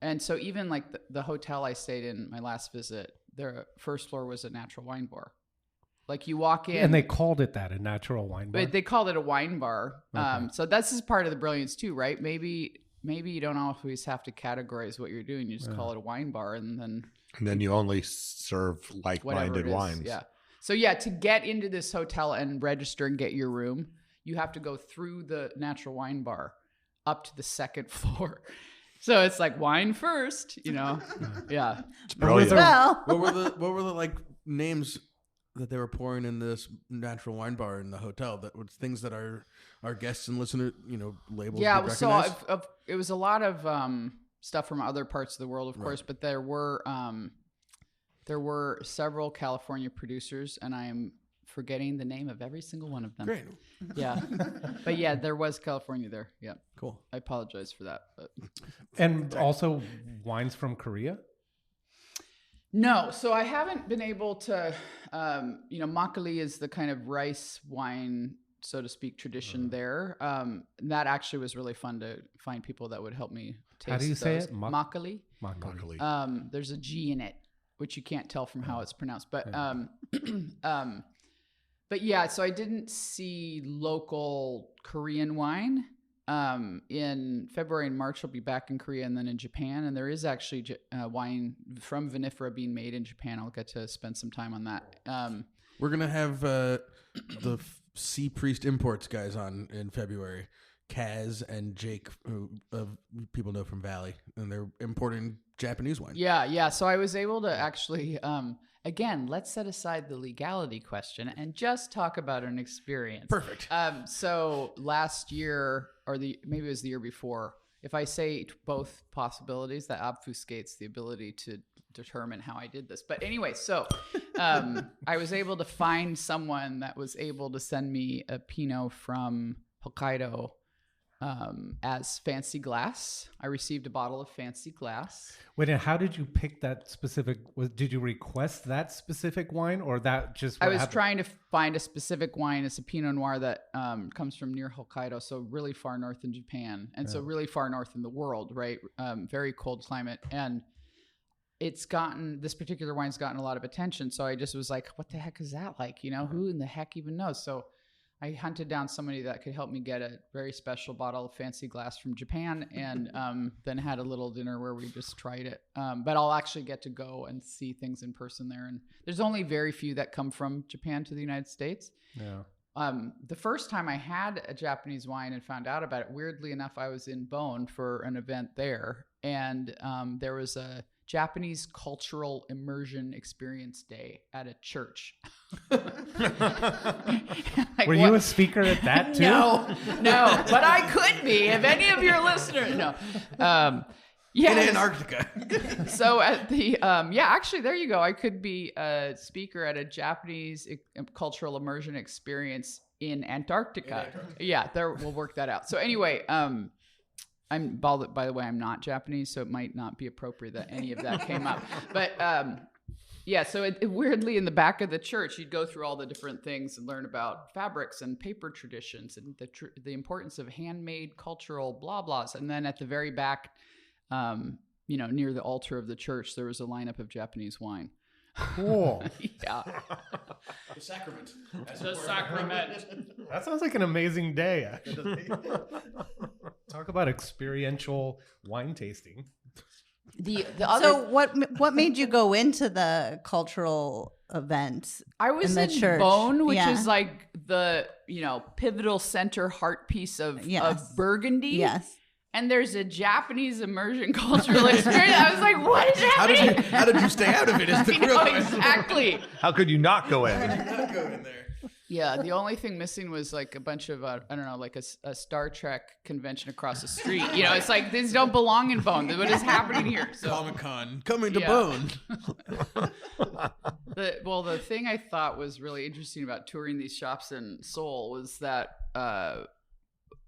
And so even like the hotel I stayed in my last visit, their first floor was a natural wine bar. Like you walk in, and they called it that, a natural wine bar. But they called it a wine bar. Okay. So this is part of the brilliance too, right? Maybe you don't always have to categorize what you're doing. You just call it a wine bar, and then you only serve like-minded wines. Yeah. So yeah, to get into this hotel and register and get your room, you have to go through the natural wine bar up to the second floor. So it's like wine first, you know? Yeah. It's brilliant. Well, What were the like names that they were pouring in this natural wine bar in the hotel? That was things that our guests and listeners, labels. Yeah. would So recognize? it was a lot of stuff from other parts of the world, of course, but there were several California producers, and I am forgetting the name of every single one of them. Great. Yeah. But yeah, there was California there. Yeah. Cool. I apologize for that. But And also wines from Korea? no, so I haven't been able to, makgeolli is the kind of rice wine, so to speak, tradition there. That actually was really fun to find people that would help me taste How do you say those. it? Makgeolli. Broccoli. There's a G in it, which you can't tell from how it's pronounced. But but yeah, so I didn't see local Korean wine. In February and March, I'll be back in Korea and then in Japan. And there is actually wine from vinifera being made in Japan. I'll get to spend some time on that. We're gonna have the Sea Priest Imports guys on in February. Kaz and Jake, who people know from Valley, and they're importing Japanese wine. Yeah. So I was able to actually, again, let's set aside the legality question and just talk about an experience. Perfect. So last year, or maybe it was the year before, if I say both possibilities, that obfuscates the ability to determine how I did this. But anyway, so I was able to find someone that was able to send me a Pinot from Hokkaido as fancy glass. I received a bottle of fancy glass. Wait, and how did you pick that specific? Did you request that specific wine, or that just? I was trying to find a specific wine. It's a Pinot Noir that comes from near Hokkaido, so really far north in Japan, and so really far north in the world, right? Very cold climate, and this particular wine's gotten a lot of attention. So I just was like, what the heck is that like? Who in the heck even knows? So I hunted down somebody that could help me get a very special bottle of fancy glass from Japan, and then had a little dinner where we just tried it. But I'll actually get to go and see things in person there. And there's only very few that come from Japan to the United States. Yeah. The first time I had a Japanese wine and found out about it, weirdly enough, I was in Bonn for an event there, and there was a Japanese cultural immersion experience day at a church. Were you a speaker at that too? No, but I could be if any of your listeners. No, In Antarctica. So at the actually, there you go. I could be a speaker at a Japanese cultural immersion experience in Antarctica. Yeah, there we'll work that out. So anyway, by the way, I'm not Japanese, so it might not be appropriate that any of that came up. But so it weirdly in the back of the church, you'd go through all the different things and learn about fabrics and paper traditions and the importance of handmade cultural blah blahs. And then at the very back, near the altar of the church, there was a lineup of Japanese wine. Cool. Yeah. The sacrament. The sacrament. That sounds like an amazing day, actually. Talk about experiential wine tasting. The other. So what made you go into the cultural event? I was in the church? Bonn, which Yeah. is like the pivotal center heart piece of Burgundy. Yes. And there's a Japanese immersion cultural experience. I was like, what is happening? How did you stay out of it? Is the real question. Exactly. How could you not go in? Go in there. Yeah, the only thing missing was like a bunch of like a Star Trek convention across the street. It's like these don't belong in Bonn. What is happening here? So, Comic-Con coming to Yeah. Bonn. the thing I thought was really interesting about touring these shops in Seoul was that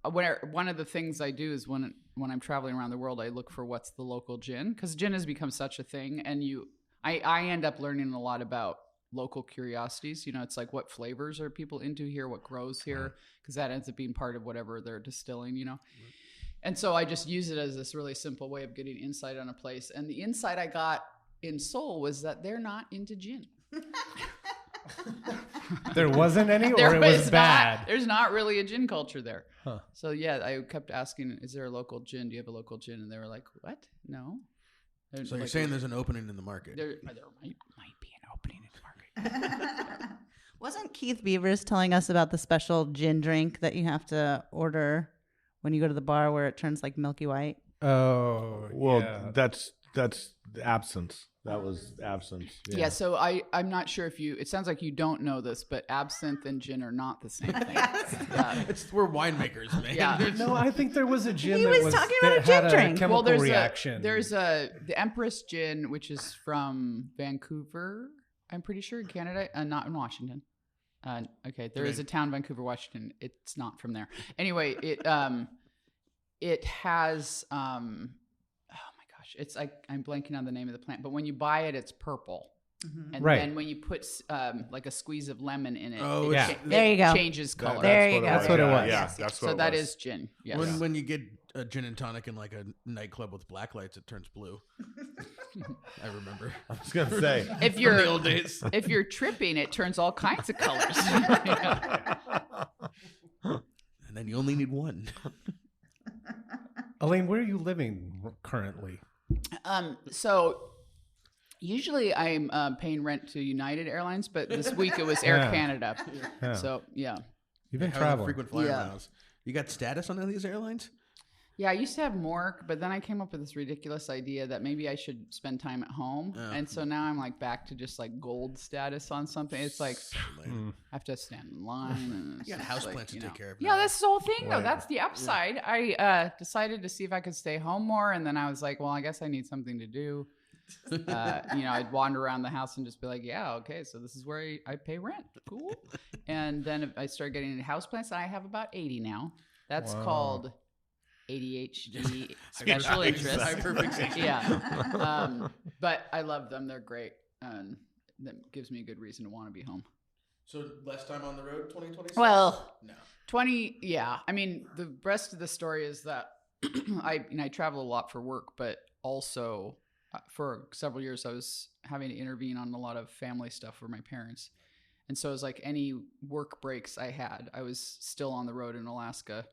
one of the things I do is when I'm traveling around the world, I look for what's the local gin, because gin has become such a thing, and I end up learning a lot about local curiosities. It's like, what flavors are people into here? What grows here? Because that ends up being part of whatever they're distilling, And so I just use it as this really simple way of getting insight on a place. And the insight I got in Seoul was that they're not into gin. There wasn't any, or There it was was bad? There's not really a gin culture there. Huh. So yeah, I kept asking, is there a local gin? Do you have a local gin? And they were like, what? No. So you're saying there's an opening in the market? There might be an opening in the market. Wasn't Keith Beavers telling us about the special gin drink that you have to order when you go to the bar where it turns like milky white? Oh, Well, yeah. that's absinthe. That was absinthe. Yeah, so I'm not sure if it sounds like you don't know this, but absinthe and gin are not the same thing. Yeah. We're winemakers, man. Yeah. No, I think there was a gin He that was talking about a that gin had drink. a chemical Well, reaction. there's the Empress gin, which is from Vancouver, I'm pretty sure, in Canada, not in Washington. Okay, there is a town, Vancouver, Washington. It's not from there. Anyway, it has oh my gosh, it's like, I'm blanking on the name of the plant, but when you buy it, it's purple. Mm-hmm. And Right. then when you put like a squeeze of lemon in it, Oh, it, yeah. cha- There you it go. changes color. There you go. That's what it was. Yeah, that's what So it that was. is gin. Yes. When you get a gin and tonic in like a nightclub with black lights, it turns blue. I remember. I was gonna say. If From you're the old days. if you're tripping, it turns all kinds of colors. And then you only need one. Elaine, where are you living currently? So usually I'm paying rent to United Airlines, but this week it was Air Yeah. Canada. Yeah. So yeah. You've been How are the traveling. frequent flyer Yeah. miles? You got status on any of these airlines? Yeah, I used to have more, but then I came up with this ridiculous idea that maybe I should spend time at home. Oh. And so now I'm like back to just like gold status on something. It's like Like, I have to stand in line. And it's you got just house like, plants to you take know. care of. Yeah, now. that's the whole thing, though. Right. That's the upside. I decided to see if I could stay home more, and then I was like, well, I guess I need something to do. I'd wander around the house and just be like, yeah, okay, so this is where I pay rent. Cool. And then I started getting into houseplants, and I have about 80 now. That's Wow. called ADHD special Nice. interest. Hyperfixation. Yeah. But I love them. They're great. And that gives me a good reason to want to be home. So less time on the road, 2026? Well, no. 20, yeah. I mean, the rest of the story is that I travel a lot for work, but also for several years I was having to intervene on a lot of family stuff for my parents. And so it was like any work breaks I had, I was still on the road in Alaska.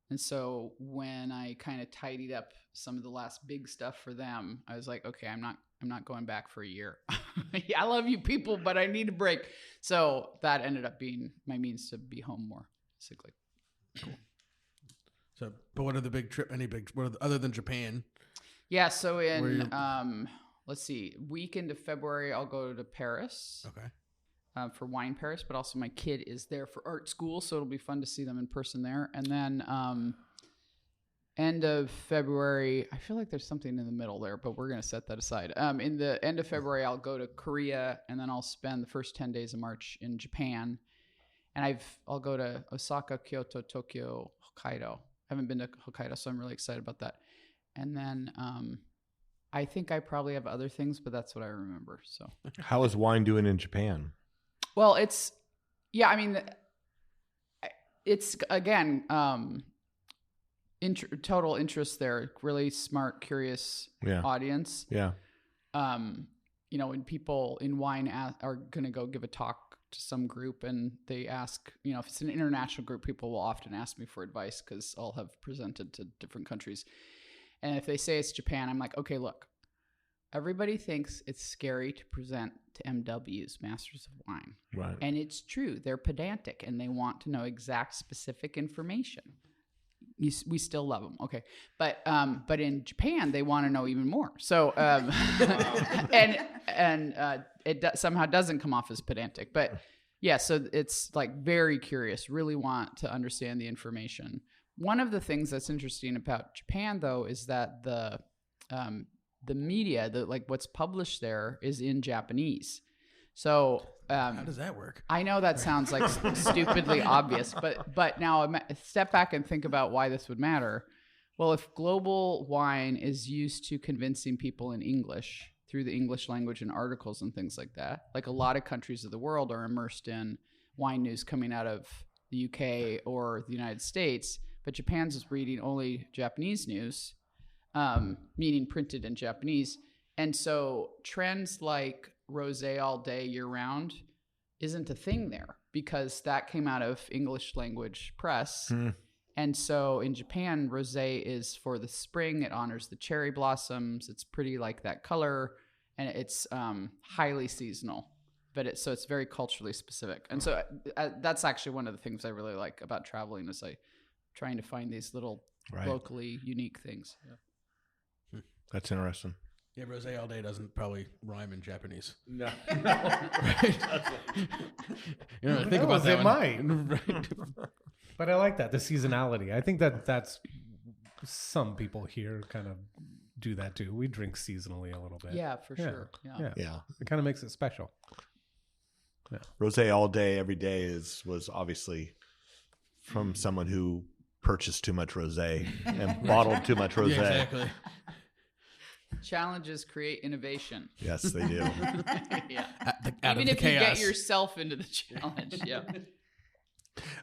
And so when I kind of tidied up some of the last big stuff for them, I was like, okay, I'm not going back for a year. I love you people, but I need a break. So that ended up being my means to be home more, basically. So, but what are the big other than Japan? Yeah, so Where in you- let's see, week into February I'll go to Paris Okay. for Wine Paris, but also my kid is there for art school, so it'll be fun to see them in person there. And then end of February, I feel like there's something in the middle there, but we're gonna set that aside. In the end of February I'll go to Korea, and then I'll spend the first 10 days of March in Japan. And I'll go to Osaka, Kyoto, Tokyo, Hokkaido. I haven't been to Hokkaido, so I'm really excited about that. And then I think I probably have other things, but that's what I remember. So, How is wine doing in Japan? well, it's again total interest there. Really smart, curious Yeah. audience. Yeah. When people in wine are going to go give a talk to some group and they ask, if it's an international group, people will often ask me for advice because I'll have presented to different countries. And if they say it's Japan, I'm like, okay, look, everybody thinks it's scary to present to MWs, Masters of Wine. Right. And it's true. They're pedantic and they want to know exact specific information. We still love them. Okay. But in Japan, they want to know even more. So, it somehow doesn't come off as pedantic, but yeah, so it's like very curious, really want to understand the information. One of the things that's interesting about Japan though, is that the media, what's published there is in Japanese. So, How does that work? I know that sounds like stupidly obvious, but now step back and think about why this would matter. Well, if global wine is used to convincing people in English, through the English language and articles and things like that. Like a lot of countries of the world are immersed in wine news coming out of the UK or the United States, but Japan's is reading only Japanese news, meaning printed in Japanese. And so trends like rosé all day year round isn't a thing there because that came out of English language press. And so in Japan, rosé is for the spring. It honors the cherry blossoms. It's pretty like that color, and it's highly seasonal. But it's very culturally specific. And so that's actually one of the things I really like about traveling is trying to find these little locally unique things. Yeah. That's interesting. Yeah, rosé all day doesn't probably rhyme in Japanese. No. Right? You know, think about that. It might. But I like that, the seasonality. I think that's some people here kind of do that too. We drink seasonally a little bit. Yeah, for sure. Yeah. It kind of makes it special. Yeah. Rosé all day, every day was obviously from someone who purchased too much rosé and bottled too much rosé. Yeah, exactly. Challenges create innovation. Yes, they do. Yeah. Even if you you get yourself into the challenge. Yeah.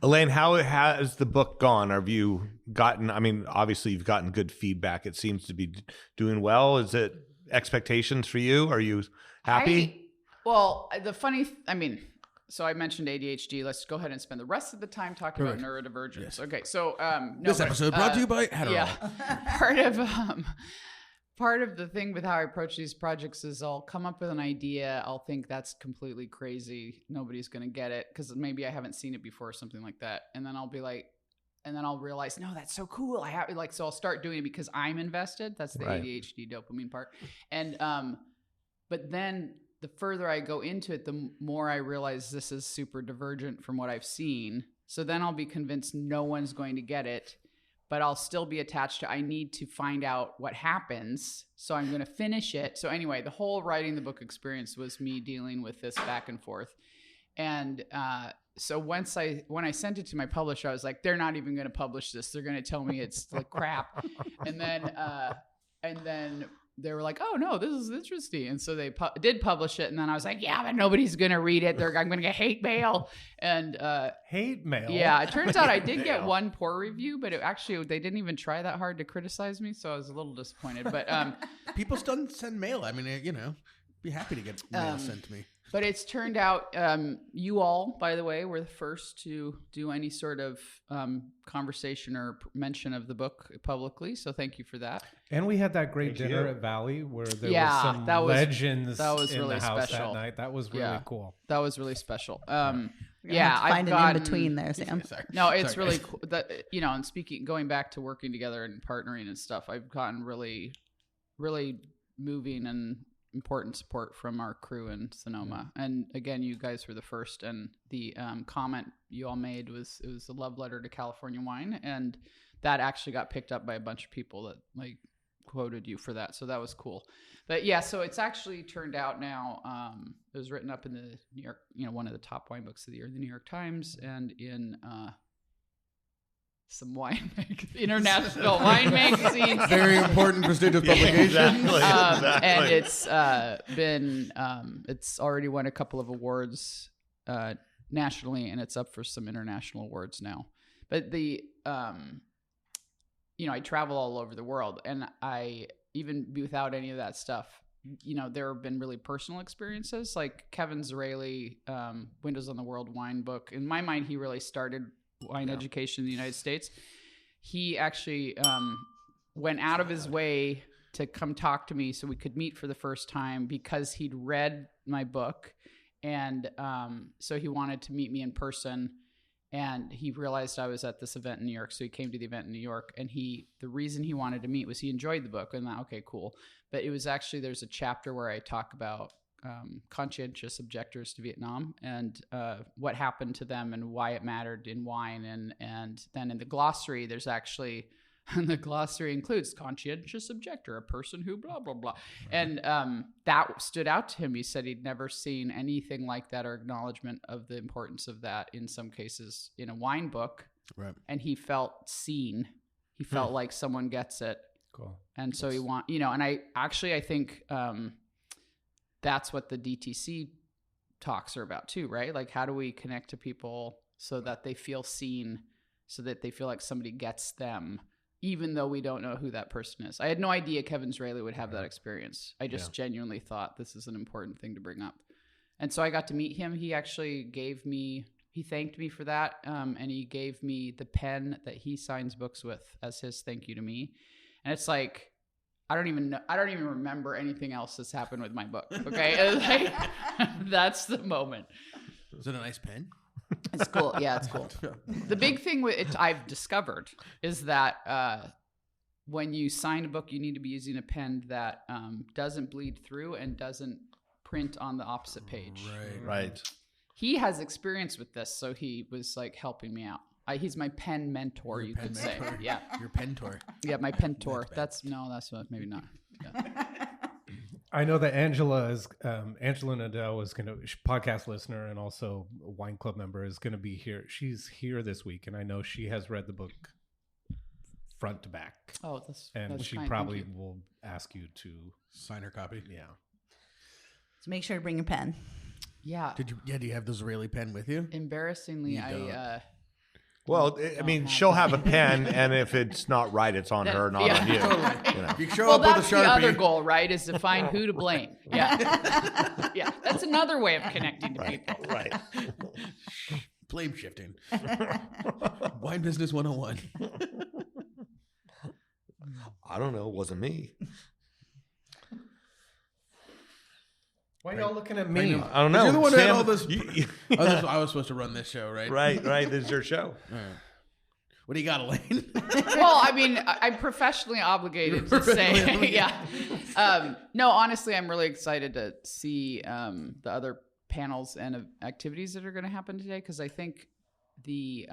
Elaine, how has the book gone? Have you gotten, obviously you've gotten good feedback. It seems to be doing well. Is it expectations for you? Are you happy? So I mentioned ADHD. Let's go ahead and spend the rest of the time talking about neurodivergence. Yes. Okay. So this episode brought to you by Adderall. Yeah. Part of the thing with how I approach these projects is I'll come up with an idea. I'll think that's completely crazy. Nobody's going to get it because maybe I haven't seen it before or something like that. And then I'll be like, and then I'll realize, no, that's so cool. So I'll start doing it because I'm invested. That's the ADHD dopamine part. And, but then the further I go into it, the more I realize this is super divergent from what I've seen. So then I'll be convinced no one's going to get it. But I'll still be attached to, I need to find out what happens. So I'm going to finish it. So anyway, the whole writing the book experience was me dealing with this back and forth. And so when I sent it to my publisher, I was like, they're not even going to publish this. They're going to tell me it's like crap. And then they were like, oh no, this is interesting. And so they did publish it. And then I was like, yeah, but nobody's going to read it. I'm going to get hate mail. And hate mail? Yeah, it turns out I did get one poor review, but they didn't even try that hard to criticize me. So I was a little disappointed. But people still send mail. Be happy to get mail sent to me. But it's turned out you all, by the way, were the first to do any sort of conversation or mention of the book publicly. So thank you for that. And we had that great dinner at Valley where there was some legends in really the house special. that night. That was really cool. That was really special. I've find an in between there, Sam. No, it's really cool. And going back to working together and partnering and stuff, I've gotten really, really moving and important support from our crew in Sonoma. And again, you guys were the first, and the comment you all made was a love letter to California wine, and that actually got picked up by a bunch of people that quoted you for that. So that was cool. But yeah, so it's actually turned out now, it was written up in the New York, one of the top wine books of the year, the New York Times, and in some international wine magazines. Very important prestigious publications. Exactly. And it's already won a couple of awards nationally, and it's up for some international awards now. But I travel all over the world, and even without any of that stuff, there have been really personal experiences, like Kevin Zarelli, Windows on the World wine book. In my mind, he really started wine education in the United States. He actually went out of his way to come talk to me so we could meet for the first time because he'd read my book. And so he wanted to meet me in person. And he realized I was at this event in New York. So he came to the event in New York. And the reason he wanted to meet was he enjoyed the book. And okay, cool. But it was actually, there's a chapter where I talk about conscientious objectors to Vietnam and what happened to them and why it mattered in wine. And then in the glossary, there's actually, the glossary includes conscientious objector, a person who blah, blah, blah. And that stood out to him. He said he'd never seen anything like that or acknowledgement of the importance of that in some cases in a wine book. Right. And he felt seen. He felt like someone gets it. Cool. And so and I think that's what the DTC talks are about too, right? Like, how do we connect to people so that they feel seen, so that they feel like somebody gets them, even though we don't know who that person is. I had no idea Kevin Israeli would have that experience. I just genuinely thought this is an important thing to bring up. And so I got to meet him. He actually he thanked me for that. And he gave me the pen that he signs books with as his thank you to me. And it's like, I don't even remember anything else that's happened with my book. Okay. Like, that's the moment. Is it a nice pen? It's cool. Yeah, it's cool. The big thing with it I've discovered is that when you sign a book, you need to be using a pen that doesn't bleed through and doesn't print on the opposite page. Right. He has experience with this, so he was like helping me out. He's my pen mentor, you could say. Yeah. Your pentor. Yeah, my pentor. That's what, maybe not. Yeah. I know that Angela Nadell is going to, podcast listener and also a wine club member, is going to be here. She's here this week, and I know she has read the book front to back. Oh, that's she kind. probably will ask you to Sign her copy. Yeah. So make sure to bring your pen. Yeah. Do you have the Israeli pen with you? Embarrassingly, Well, I mean, she'll have a pen, and if it's not right, it's on her, not on you. Totally. You know. If you show Well, up with that's a Sharpie. the other goal, right? Is to find who to blame. Yeah. Yeah. That's another way of connecting to people. Right. Blame shifting. Wine business 101. I don't know. It wasn't me. Why are y'all looking at me? I don't know. You're the one who had Sam, all this. I was supposed to run this show, right? Right. This is your show. All right. What do you got, Elaine? Well, I mean, I'm professionally obligated to say, yeah. No, honestly, I'm really excited to see the other panels and activities that are going to happen today, because I think the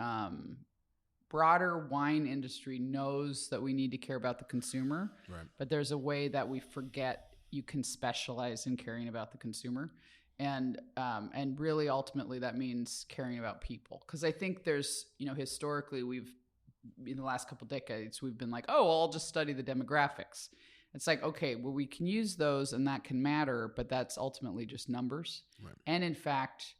broader wine industry knows that we need to care about the consumer, Right. but there's a way that we forget you can specialize in caring about the consumer. And really ultimately that means caring about people. Because I think there's, historically in the last couple decades, we've been like, oh, well, I'll just study the demographics. It's like, okay, well, we can use those and that can matter, but that's ultimately just numbers. Right. And in fact,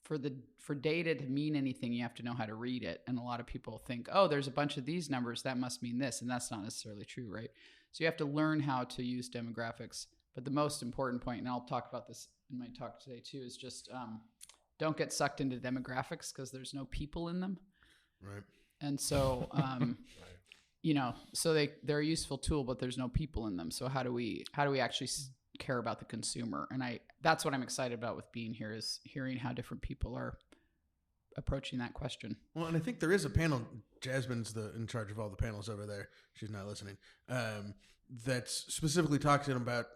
for data to mean anything, you have to know how to read it. And a lot of people think, oh, there's a bunch of these numbers, that must mean this. And that's not necessarily true, right? So you have to learn how to use demographics. But the most important point, and I'll talk about this in my talk today too, is just don't get sucked into demographics, because there's no people in them. Right. And so, so they're a useful tool, but there's no people in them. So how do we actually care about the consumer? And that's what I'm excited about with being here, is hearing how different people are approaching that question. Well, and I think there is a panel. Jasmine's in charge of all the panels over there. She's not listening. That's specifically talking about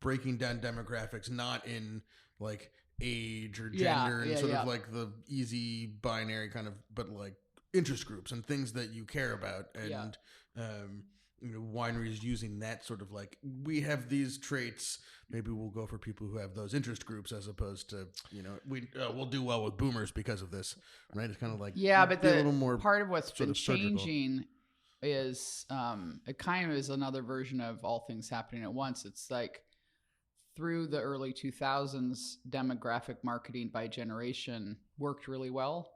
breaking down demographics, not in like age or gender and sort of like the easy binary kind of, but like interest groups and things that you care about. And wineries using that sort of like, we have these traits, maybe we'll go for people who have those interest groups, as opposed to we'll do well with boomers because of this, right? It's kind of like but a little more part of what's been surgical. changing is it kind of is another version of all things happening at once. It's like through the early 2000s, demographic marketing by generation worked really well.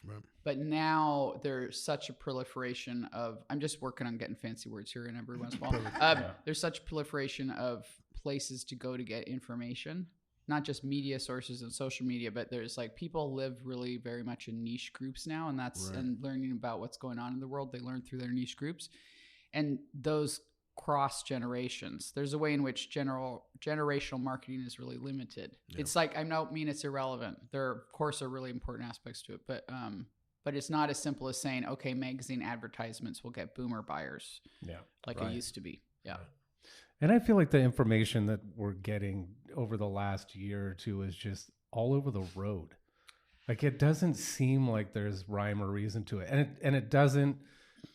Right. But now there's such a proliferation of, I'm just working on getting fancy words here and every once in a while. There's such proliferation of places to go to get information, not just media sources and social media, but there's like people live really very much in niche groups now. And that's, and learning about what's going on in the world, they learn through their niche groups. And those cross generations, there's a way in which generational marketing is really limited. Yeah. It's like, I don't mean it's irrelevant. There of course are really important aspects to it, but it's not as simple as saying, okay, magazine advertisements will get boomer buyers. Yeah. Like it used to be. Yeah. Right. And I feel like the information that we're getting over the last year or two is just all over the road. Like it doesn't seem like there's rhyme or reason to it. And it doesn't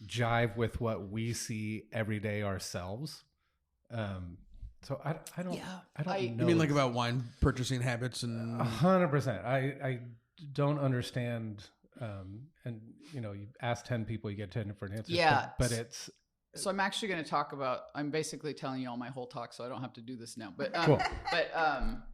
jive with what we see every day ourselves. So I don't know. You mean like about wine purchasing habits and 100%. I don't understand. And you ask 10 people, you get 10 different answers. Yeah. But it's So I'm actually going to talk about. I'm basically telling you all my whole talk, so I don't have to do this now. But Cool. But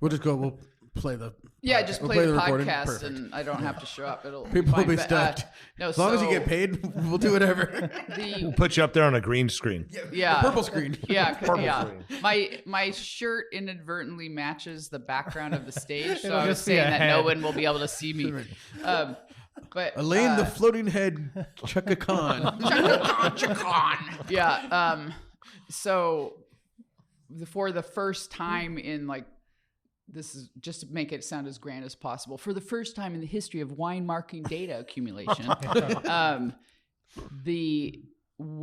We'll just go. We'll play the. yeah, podcast. just We'll play the recording. podcast, Perfect. and I don't have to show up. It'll People will fine. be But, stoked. no, As long as you get paid, we'll do whatever. We'll put you up there on a green screen. Yeah, Purple screen. Yeah, Purple yeah. screen. My shirt inadvertently matches the background of the stage, so It'll I was just be saying a that no head. one will be able to see me. But Elaine, the floating head, Chukan. Chukan. Yeah. So for the first time in like, this is just to make it sound as grand as possible. For the first time in the history of wine marketing data accumulation,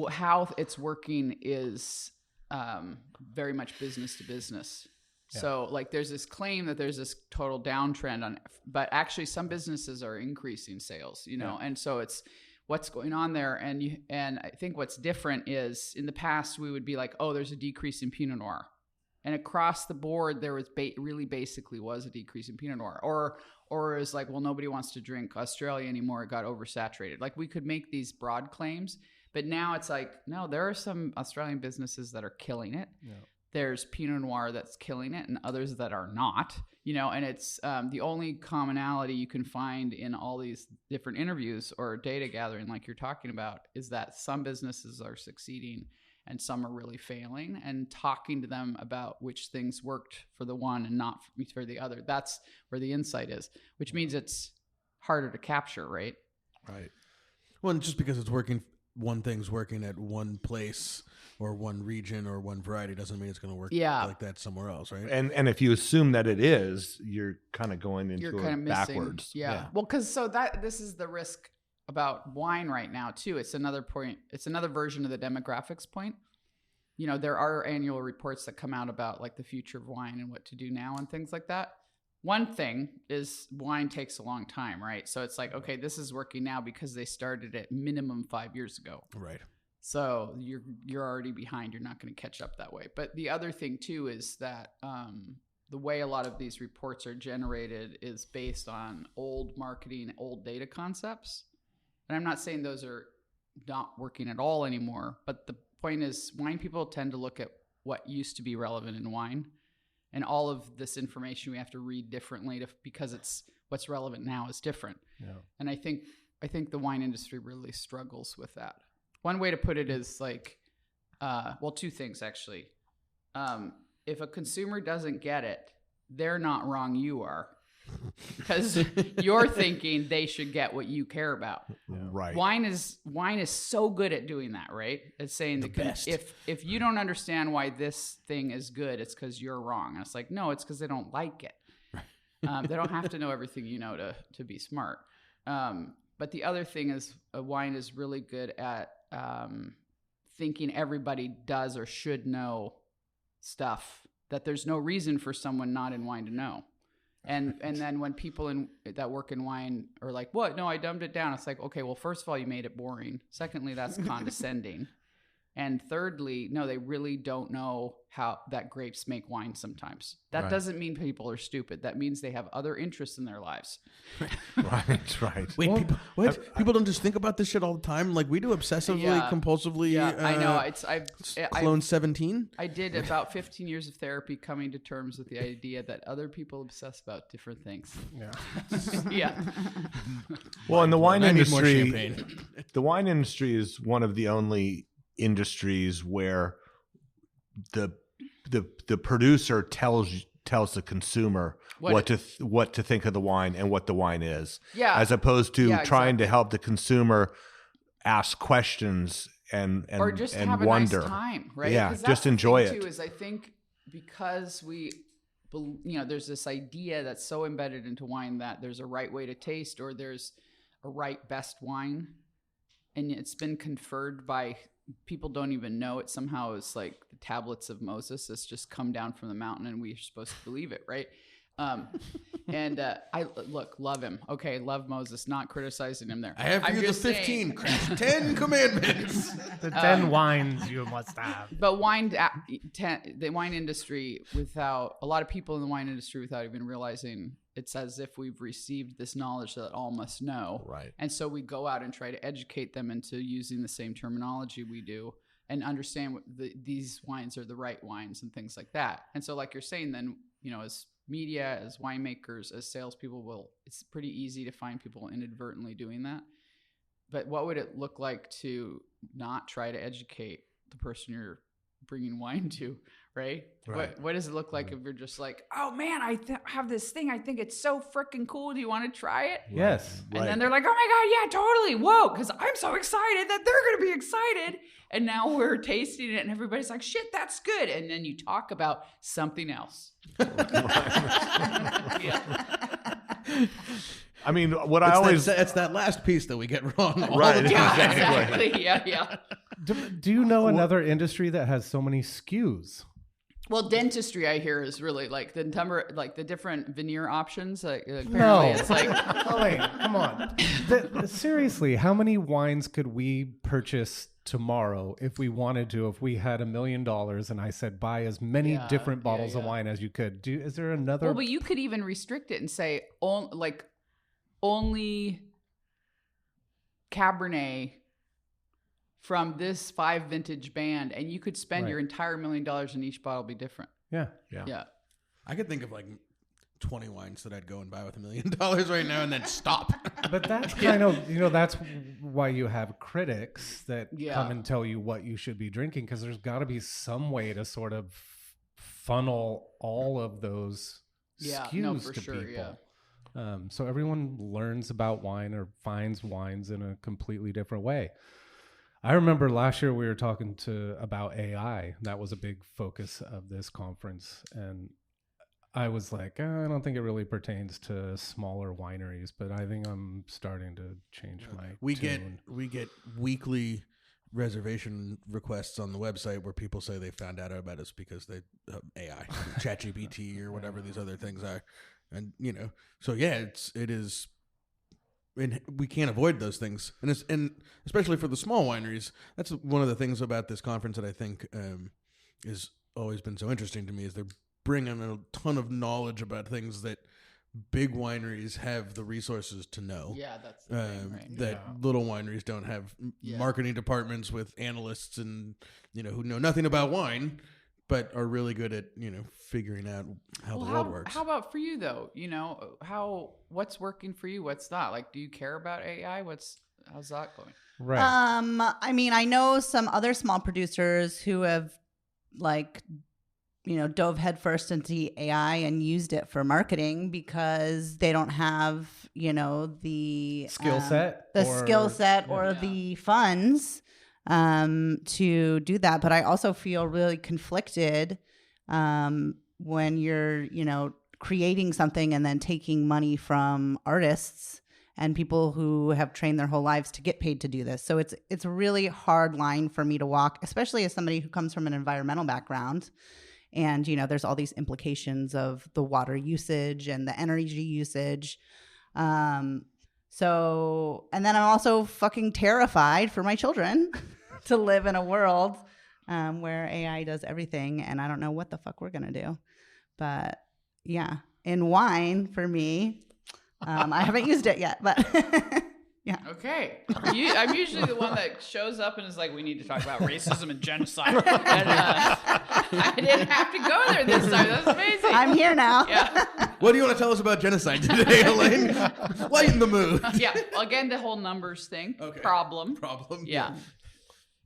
how it's working is very much business to business. Yeah. So like there's this claim that there's this total downtrend on, but actually some businesses are increasing sales, you know, and so it's what's going on there. And I think what's different is in the past we would be like, oh, there's a decrease in Pinot Noir. And across the board, there was really basically was a decrease in Pinot Noir. Or it's like, well, nobody wants to drink Australia anymore. It got oversaturated. Like we could make these broad claims, but now it's like, no, there are some Australian businesses that are killing it. Yeah. There's Pinot Noir that's killing it and others that are not, you know, and it's the only commonality you can find in all these different interviews or data gathering like you're talking about is that some businesses are succeeding and some are really failing, and talking to them about which things worked for the one and not for the other. That's where the insight is, which means it's harder to capture, right? Right. Well, and just because it's working, one thing's working at one place or one region or one variety doesn't mean it's going to work like that somewhere else, right? And if you assume that it is, you're kind of going into You're kind of missing, backwards. Yeah. Well, because this is the risk about wine right now too. It's another point. It's another version of the demographics point. You know, there are annual reports that come out about like the future of wine and what to do now and things like that. One thing is wine takes a long time, right? So it's like, okay, this is working now because they started it minimum 5 years ago. Right. So you're already behind. You're not going to catch up that way. But the other thing too is that the way a lot of these reports are generated is based on old marketing, old data concepts. And I'm not saying those are not working at all anymore, but the point is wine people tend to look at what used to be relevant in wine, and all of this information we have to read differently because it's what's relevant now is different. Yeah. And I think the wine industry really struggles with that. One way to put it is like, two things actually. If a consumer doesn't get it, they're not wrong, you are. Because you're thinking they should get what you care about. Yeah. Right. Wine is so good at doing that, right? It's saying the best. If you don't understand why this thing is good, it's because you're wrong. And it's like, no, it's because they don't like it. They don't have to know everything you know to be smart. But the other thing is wine is really good at thinking everybody does or should know stuff that there's no reason for someone not in wine to know. And then when people that work in wine are like, what? No, I dumbed it down. It's like, okay, well, first of all, you made it boring. Secondly, that's condescending. And thirdly, no, they really don't know how that grapes make wine sometimes. That doesn't mean people are stupid. That means they have other interests in their lives. Right. Wait, people don't just think about this shit all the time? Like we do obsessively, compulsively. Yeah, I know. Clone 17? I did about 15 years of therapy coming to terms with the idea that other people obsess about different things. Yeah. Yeah. Well, in the wine I need more industry, champagne. the wine industry is one of the only industries where the producer tells the consumer what to think of the wine and what the wine is, as opposed to trying to help the consumer ask questions and or just and have wonder. A nice time, right? Yeah, just enjoy it. Too, is I think because there's this idea that's so embedded into wine that there's a right way to taste or there's a right best wine, and it's been conferred by people don't even know it. Somehow it's like the tablets of Moses. It's just come down from the mountain and we're supposed to believe it, right? And I love him. Okay, love Moses, not criticizing him there. I have for you the 15, crash 10 commandments. The 10 wines you must have. But the wine industry, without a lot of people in the wine industry, without even realizing, it's as if we've received this knowledge that all must know. Right. And so we go out and try to educate them into using the same terminology we do. and understand these wines are the right wines and things like that. And so like you're saying, then, as media, as winemakers, as salespeople, it's pretty easy to find people inadvertently doing that. But what would it look like to not try to educate the person you're bringing wine to, right? What does it look like if you're just like, oh man, I have this thing. I think it's so freaking cool. Do you want to try it? Yes. And then they're like, oh my God, yeah, totally. Whoa. Because I'm so excited that they're going to be excited. And now we're tasting it and everybody's like, shit, that's good. And then you talk about something else. I mean, what I always... It's that last piece that we get wrong. Right. Exactly. Yeah. Do you know another industry that has so many SKUs? Well, dentistry, I hear, is really like the number, like the different veneer options. Apparently No. it's like... Elaine, come on. Seriously, how many wines could we purchase tomorrow if we wanted to, if we had $1 million and I said buy as many different bottles of wine as you could? Is there another... Well, but you could even restrict it and say, only Cabernet from this 5 vintage band, and you could spend your entire $1 million and each bottle be different. Yeah. I could think of like 20 wines that I'd go and buy with $1 million right now and then stop. But that's kind of, that's why you have critics that come and tell you what you should be drinking, because there's got to be some way to sort of funnel all of those SKUs to people. So everyone learns about wine or finds wines in a completely different way. I remember last year we were talking about AI. That was a big focus of this conference. And I was like, I don't think it really pertains to smaller wineries, but I think I'm starting to change my tune. We get weekly reservation requests on the website where people say they found out about us because they AI, ChatGPT or whatever these other things are. And, so it is, and we can't avoid those things. And especially for the small wineries, that's one of the things about this conference that I think is always been so interesting to me, is they're bringing a ton of knowledge about things that big wineries have the resources to know. Yeah, that's the thing, right? That little wineries don't have marketing departments with analysts and, who know nothing about wine, but are really good at, figuring out how the world works. How about for you though? What's working for you? What's not? Like, do you care about AI? How's that going? Right. I mean, I know some other small producers who have dove headfirst into AI and used it for marketing because they don't have, the skill set, or the funds to do that. But I also feel really conflicted when you're, creating something and then taking money from artists and people who have trained their whole lives to get paid to do this. So it's a really hard line for me to walk, especially as somebody who comes from an environmental background. And, there's all these implications of the water usage and the energy usage. And then I'm also fucking terrified for my children to live in a world where AI does everything, and I don't know what the fuck we're going to do. But yeah, in wine, for me, I haven't used it yet, but yeah. Okay. I'm usually the one that shows up and is like, we need to talk about racism and genocide. And, I didn't have to go there this time. That's amazing. I'm here now. Yeah. What do you want to tell us about genocide today, Elaine? Lighten the mood. Yeah. Well, again, the whole numbers thing. Okay. Problem. Yeah.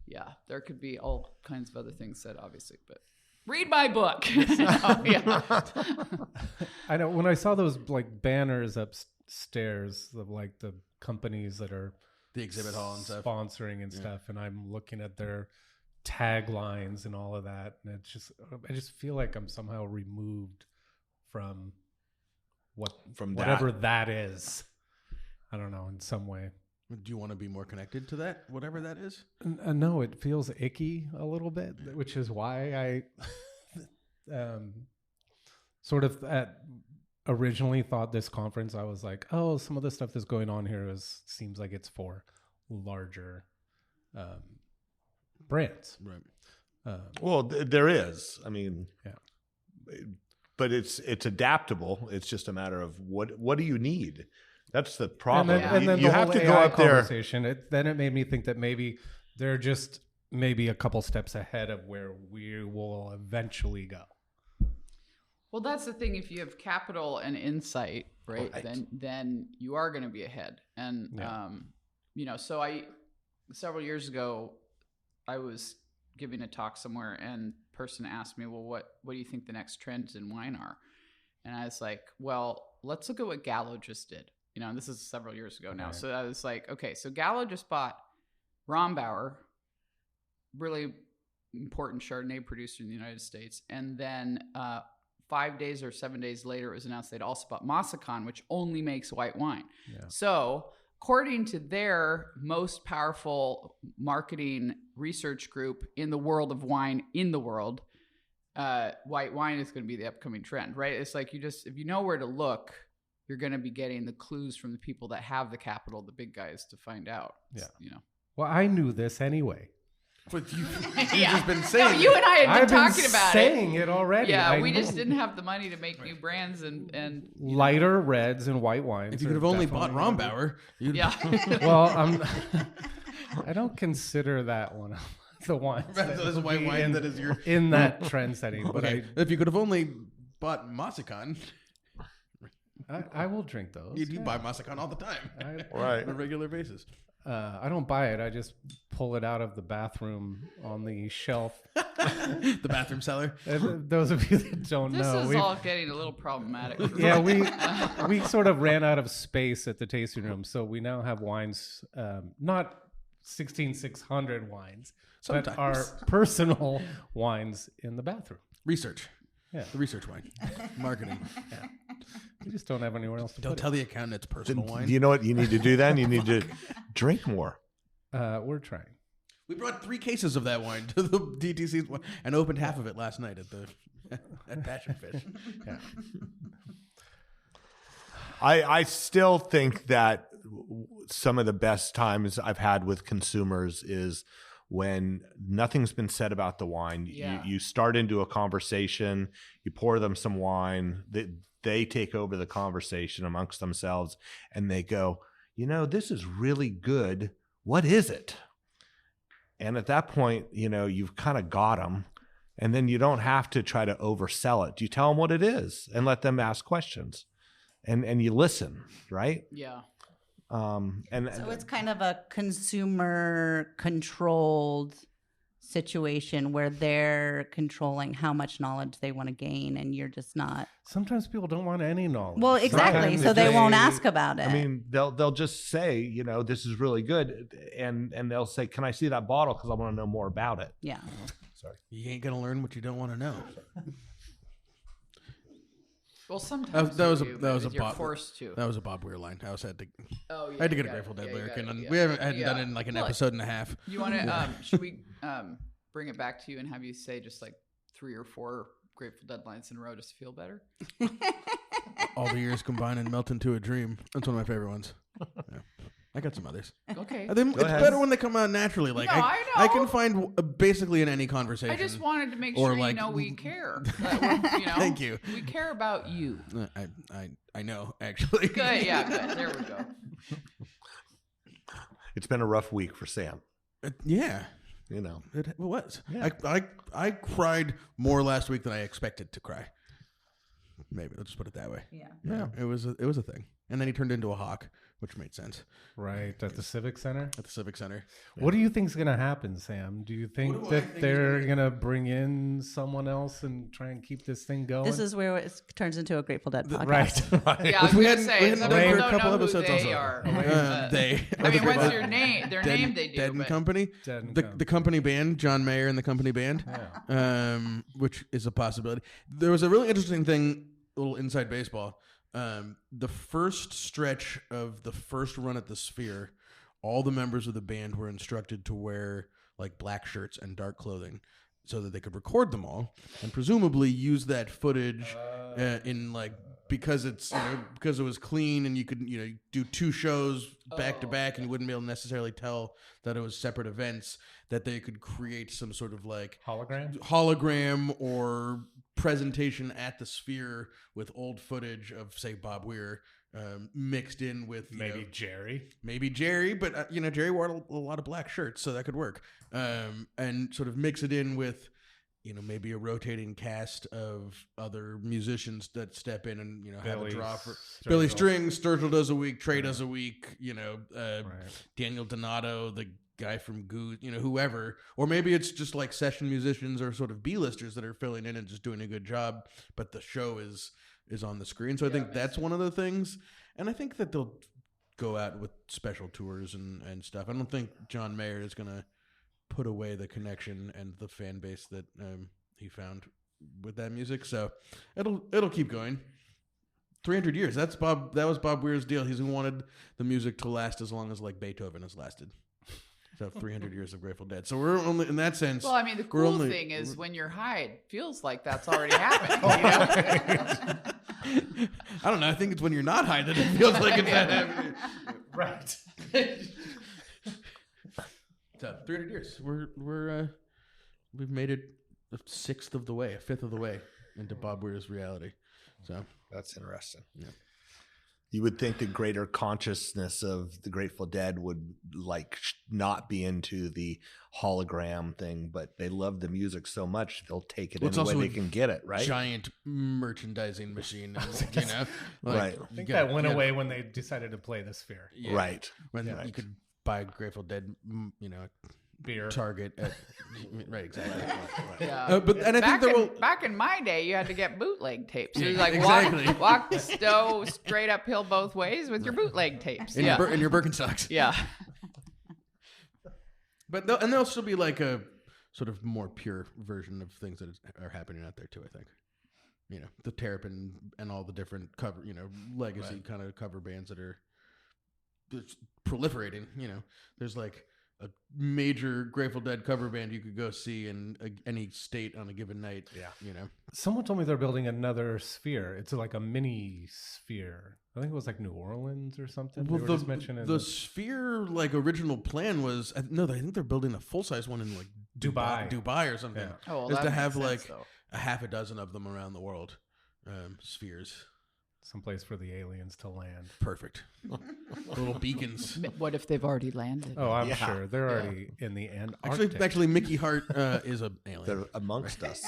Yeah. There could be all kinds of other things said, obviously, but read my book. Yeah. I know when I saw those banners upstairs of the companies that are the exhibit hall and stuff sponsoring and stuff, and I'm looking at their taglines and all of that, and I just feel like I'm somehow removed from whatever that is. I don't know, in some way. Do you want to be more connected to that, whatever that is? No, it feels icky a little bit, which is why I sort of originally thought this conference, I was like, oh, some of the stuff that's going on here seems like it's for larger brands. Right. Well, there is. I mean, but it's adaptable. It's just a matter of what do you need? That's the problem. And then you the have whole to AI go up there. Then it made me think that maybe they're just maybe a couple steps ahead of where we will eventually go. Well, that's the thing. If you have capital and insight, right. then you are going to be ahead. And so several years ago, I was giving a talk somewhere, and a person asked me, "Well, what do you think the next trends in wine are?" And I was like, "Well, let's look at what Gallo just did." And this is several years ago now. Right. So I was like, "Okay, so Gallo just bought Rombauer, really important Chardonnay producer in the United States, and then." 5 days or 7 days later, it was announced they'd also bought Masakan, which only makes white wine. Yeah. So, according to their most powerful marketing research group in the world of wine in the world, white wine is going to be the upcoming trend, right? It's like if you know where to look, you're going to be getting the clues from the people that have the capital, the big guys, to find out. Yeah. Well, I knew this anyway. But you've just been saying no, you and I had been talking about it. Saying it already. Yeah, we just didn't have the money to make new brands and lighter reds and white wines. If you could have only bought Rombauer, well, I don't consider that one the wine. That's a white wine that is your in that trend setting. But if you could have only bought Masakan, I will drink those. You buy Masakan all the time, right, on a regular basis. I don't buy it. I just pull it out of the bathroom on the shelf. The bathroom cellar. Those of you that don't know. This is all getting a little problematic. Yeah, we sort of ran out of space at the tasting room. So we now have wines, not 16600 wines, but our personal wines in the bathroom. Research. Yeah. The research wine. Marketing. Yeah. We just don't have anywhere else to Don't put tell the accountant it's personal wine. You know what you need to do then? You need to drink more. We're trying. We brought 3 cases of that wine to the DTC and opened half of it last night at Passion Fish. Yeah. I still think that some of the best times I've had with consumers is when nothing's been said about the wine. Yeah. You start into a conversation, you pour them some wine, they take over the conversation amongst themselves, and they go, this is really good. What is it? And at that point, you've kind of got them, and then you don't have to try to oversell it. You tell them what it is and let them ask questions, and you listen, right? Yeah. So it's kind of a consumer controlled situation where they're controlling how much knowledge they want to gain, and you're just not. Sometimes people don't want any knowledge. Well, exactly. Sometimes so they won't ask about it. I mean, they'll just say, this is really good, and they'll say, "Can I see that bottle? Because I want to know more about it." Yeah. Sorry. You ain't gonna learn what you don't want to know. Well, sometimes you're forced to. That was a Bob Weir line. I had to get a Grateful Dead lyric, and we hadn't done it in like an episode and a half. You want to? Should we bring it back to you and have you say just like 3 or 4 Grateful Dead lines in a row just to feel better? All the years combine and melt into a dream. That's one of my favorite ones. Yeah. I got some others. Okay. It's better when they come out naturally. Like I know. I can find basically in any conversation. I just wanted to make sure we care. Thank you. We care about you. I know, actually. Good. Yeah. Good. There we go. It's been a rough week for Sam. Yeah. It was. Yeah. I cried more last week than I expected to cry. Maybe let's just put it that way. Yeah. It was a thing. And then he turned into a hawk, which made sense. Right, at the Civic Center? At the Civic Center. Yeah. What do you think's going to happen, Sam? Do you think that they're going to bring in someone else and try and keep this thing going? This is where it turns into a Grateful Dead podcast. Right. Yeah, I was going to say, some people a couple don't know episodes who they also. are. They. I mean, what's your name? Their name they do. Dead and Company. The company band, John Mayer and the company band, which is a possibility. There was a really interesting thing, a little inside baseball. The first stretch of the first run at the Sphere, all the members of the band were instructed to wear like black shirts and dark clothing so that they could record them all and presumably use that footage in like because it's because it was clean and you could do 2 shows back to back and you wouldn't be able to necessarily tell that it was separate events, that they could create some sort of like hologram or presentation at the Sphere with old footage of say Bob Weir mixed in with maybe Jerry, but Jerry wore a lot of black shirts, so that could work. And sort of mix it in with maybe a rotating cast of other musicians that step in and have a draw for Billy Strings. Sturgill does a week, Trey does a week. Daniel Donato, the guy from Goo, whoever, or maybe it's just like session musicians or sort of B-listers that are filling in and just doing a good job, but the show is on the screen. So I think that's one of the things, and I think that they'll go out with special tours and stuff. I don't think John Mayer is going to put away the connection and the fan base that he found with that music. So it'll keep going. 300 years. That was Bob Weir's deal. He wanted the music to last as long as like Beethoven has lasted. So 300 years of Grateful Dead. So we're only in that sense. Well, I mean, the cool thing is when you're high, it feels like that's already happening. I don't know. I think it's when you're not high that it feels like it's not happening. Right. So 300 years. We've made it a fifth of the way into Bob Weir's reality. So that's interesting. Yeah. You would think the greater consciousness of the Grateful Dead would not be into the hologram thing, but they love the music so much they'll take it any way they can get it. Right? Giant merchandising machine, right? I think that went away when they decided to play the Sphere. Yeah. Right. When you could buy Grateful Dead, beer Target at right, exactly. Yeah. And I think back in my day, you had to get bootleg tapes. You Yeah, like walk the stove straight uphill both ways with your bootleg tapes. In your Birkenstocks. Yeah. But there'll still be like a sort of more pure version of things that are happening out there too. I think, the Terrapin and all the different cover, legacy kind of cover bands that are proliferating. There's like a major Grateful Dead cover band you could go see in any state on a given night. Yeah. Someone told me they're building another Sphere. It's like a mini Sphere. I think it was like New Orleans or something. Well, they were just mentioning the Sphere original plan was I think they're building a full size one in like Dubai or something. Yeah. Oh, well, is to have sense, a half a dozen of them around the world. Spheres. Someplace for the aliens to land. Perfect. Little beacons. What if they've already landed? Oh, I'm sure they're already in the Antarctic. Actually, Mickey Hart is an alien. They're amongst us.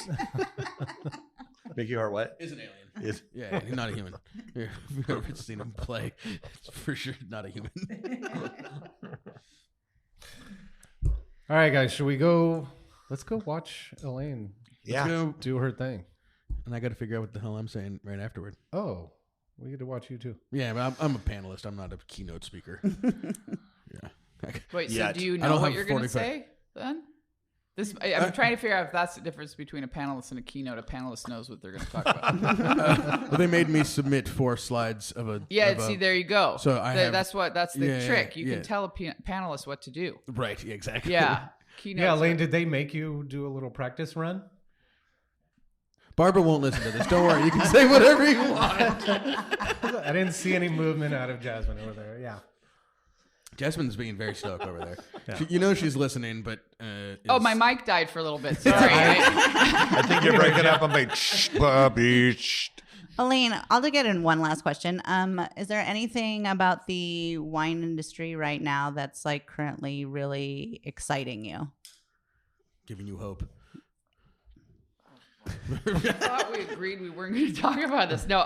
Mickey Hart, what? Is an alien. Yeah, he's not a human. If you've ever seen him play, it's for sure not a human. All right, guys, should we go? Let's go watch Elaine. Yeah. Let's go Do her thing. And I got to figure out what the hell I'm saying right afterward. Oh, we get to watch you too. Yeah, but I'm a panelist. I'm not a keynote speaker. Yeah. Wait, so Yet. do you I know don't what have you're going to 45. say then? I'm trying to figure out if that's the difference between a panelist and a keynote. A panelist knows what they're going to talk about. Well, they made me submit 4 slides of a. Yeah, of a- see, there you go. So that's the Yeah, trick. You yeah. can tell a panelist what to do. Right. Yeah, exactly. Yeah. Keynote. Yeah, Elaine, did they make you do a little practice run? Barbara won't listen to this. Don't worry. You can say whatever you want. I didn't see any movement out of Jasmine over there. Yeah. Jasmine's being very stoic over there. Yeah. She's listening, but. Oh, my mic died for a little bit. Sorry. I think you're breaking up. I'm like, shh, Bobby, shh. Elaine, I'll get in one last question. Is there anything about the wine industry right now that's like currently really exciting you? Giving you hope. I thought we agreed we weren't going to talk about this. No,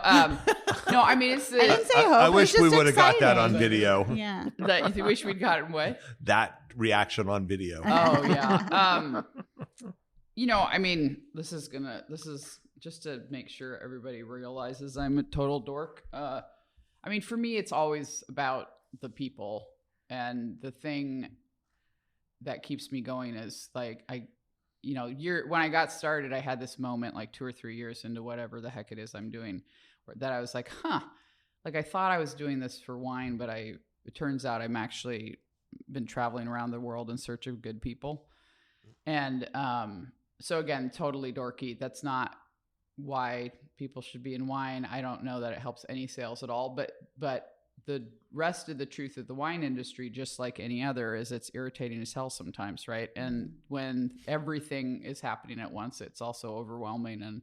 no. I mean, it's. I didn't say hope. I it's wish we just would have got that on exciting. video. Yeah. That you wish we'd gotten what? That reaction on video. Oh yeah. I mean, this is just to make sure everybody realizes I'm a total dork. I mean, for me, it's always about the people, and the thing that keeps me going is like when I got started, I had this moment like 2 or 3 years into whatever the heck it is I'm doing, that I was like, like I thought I was doing this for wine, but it turns out I'm actually been traveling around the world in search of good people. And so again, totally dorky. That's not why people should be in wine. I don't know that it helps any sales at all, but the rest of the truth of the wine industry, just like any other, is it's irritating as hell sometimes, right? And when everything is happening at once, it's also overwhelming.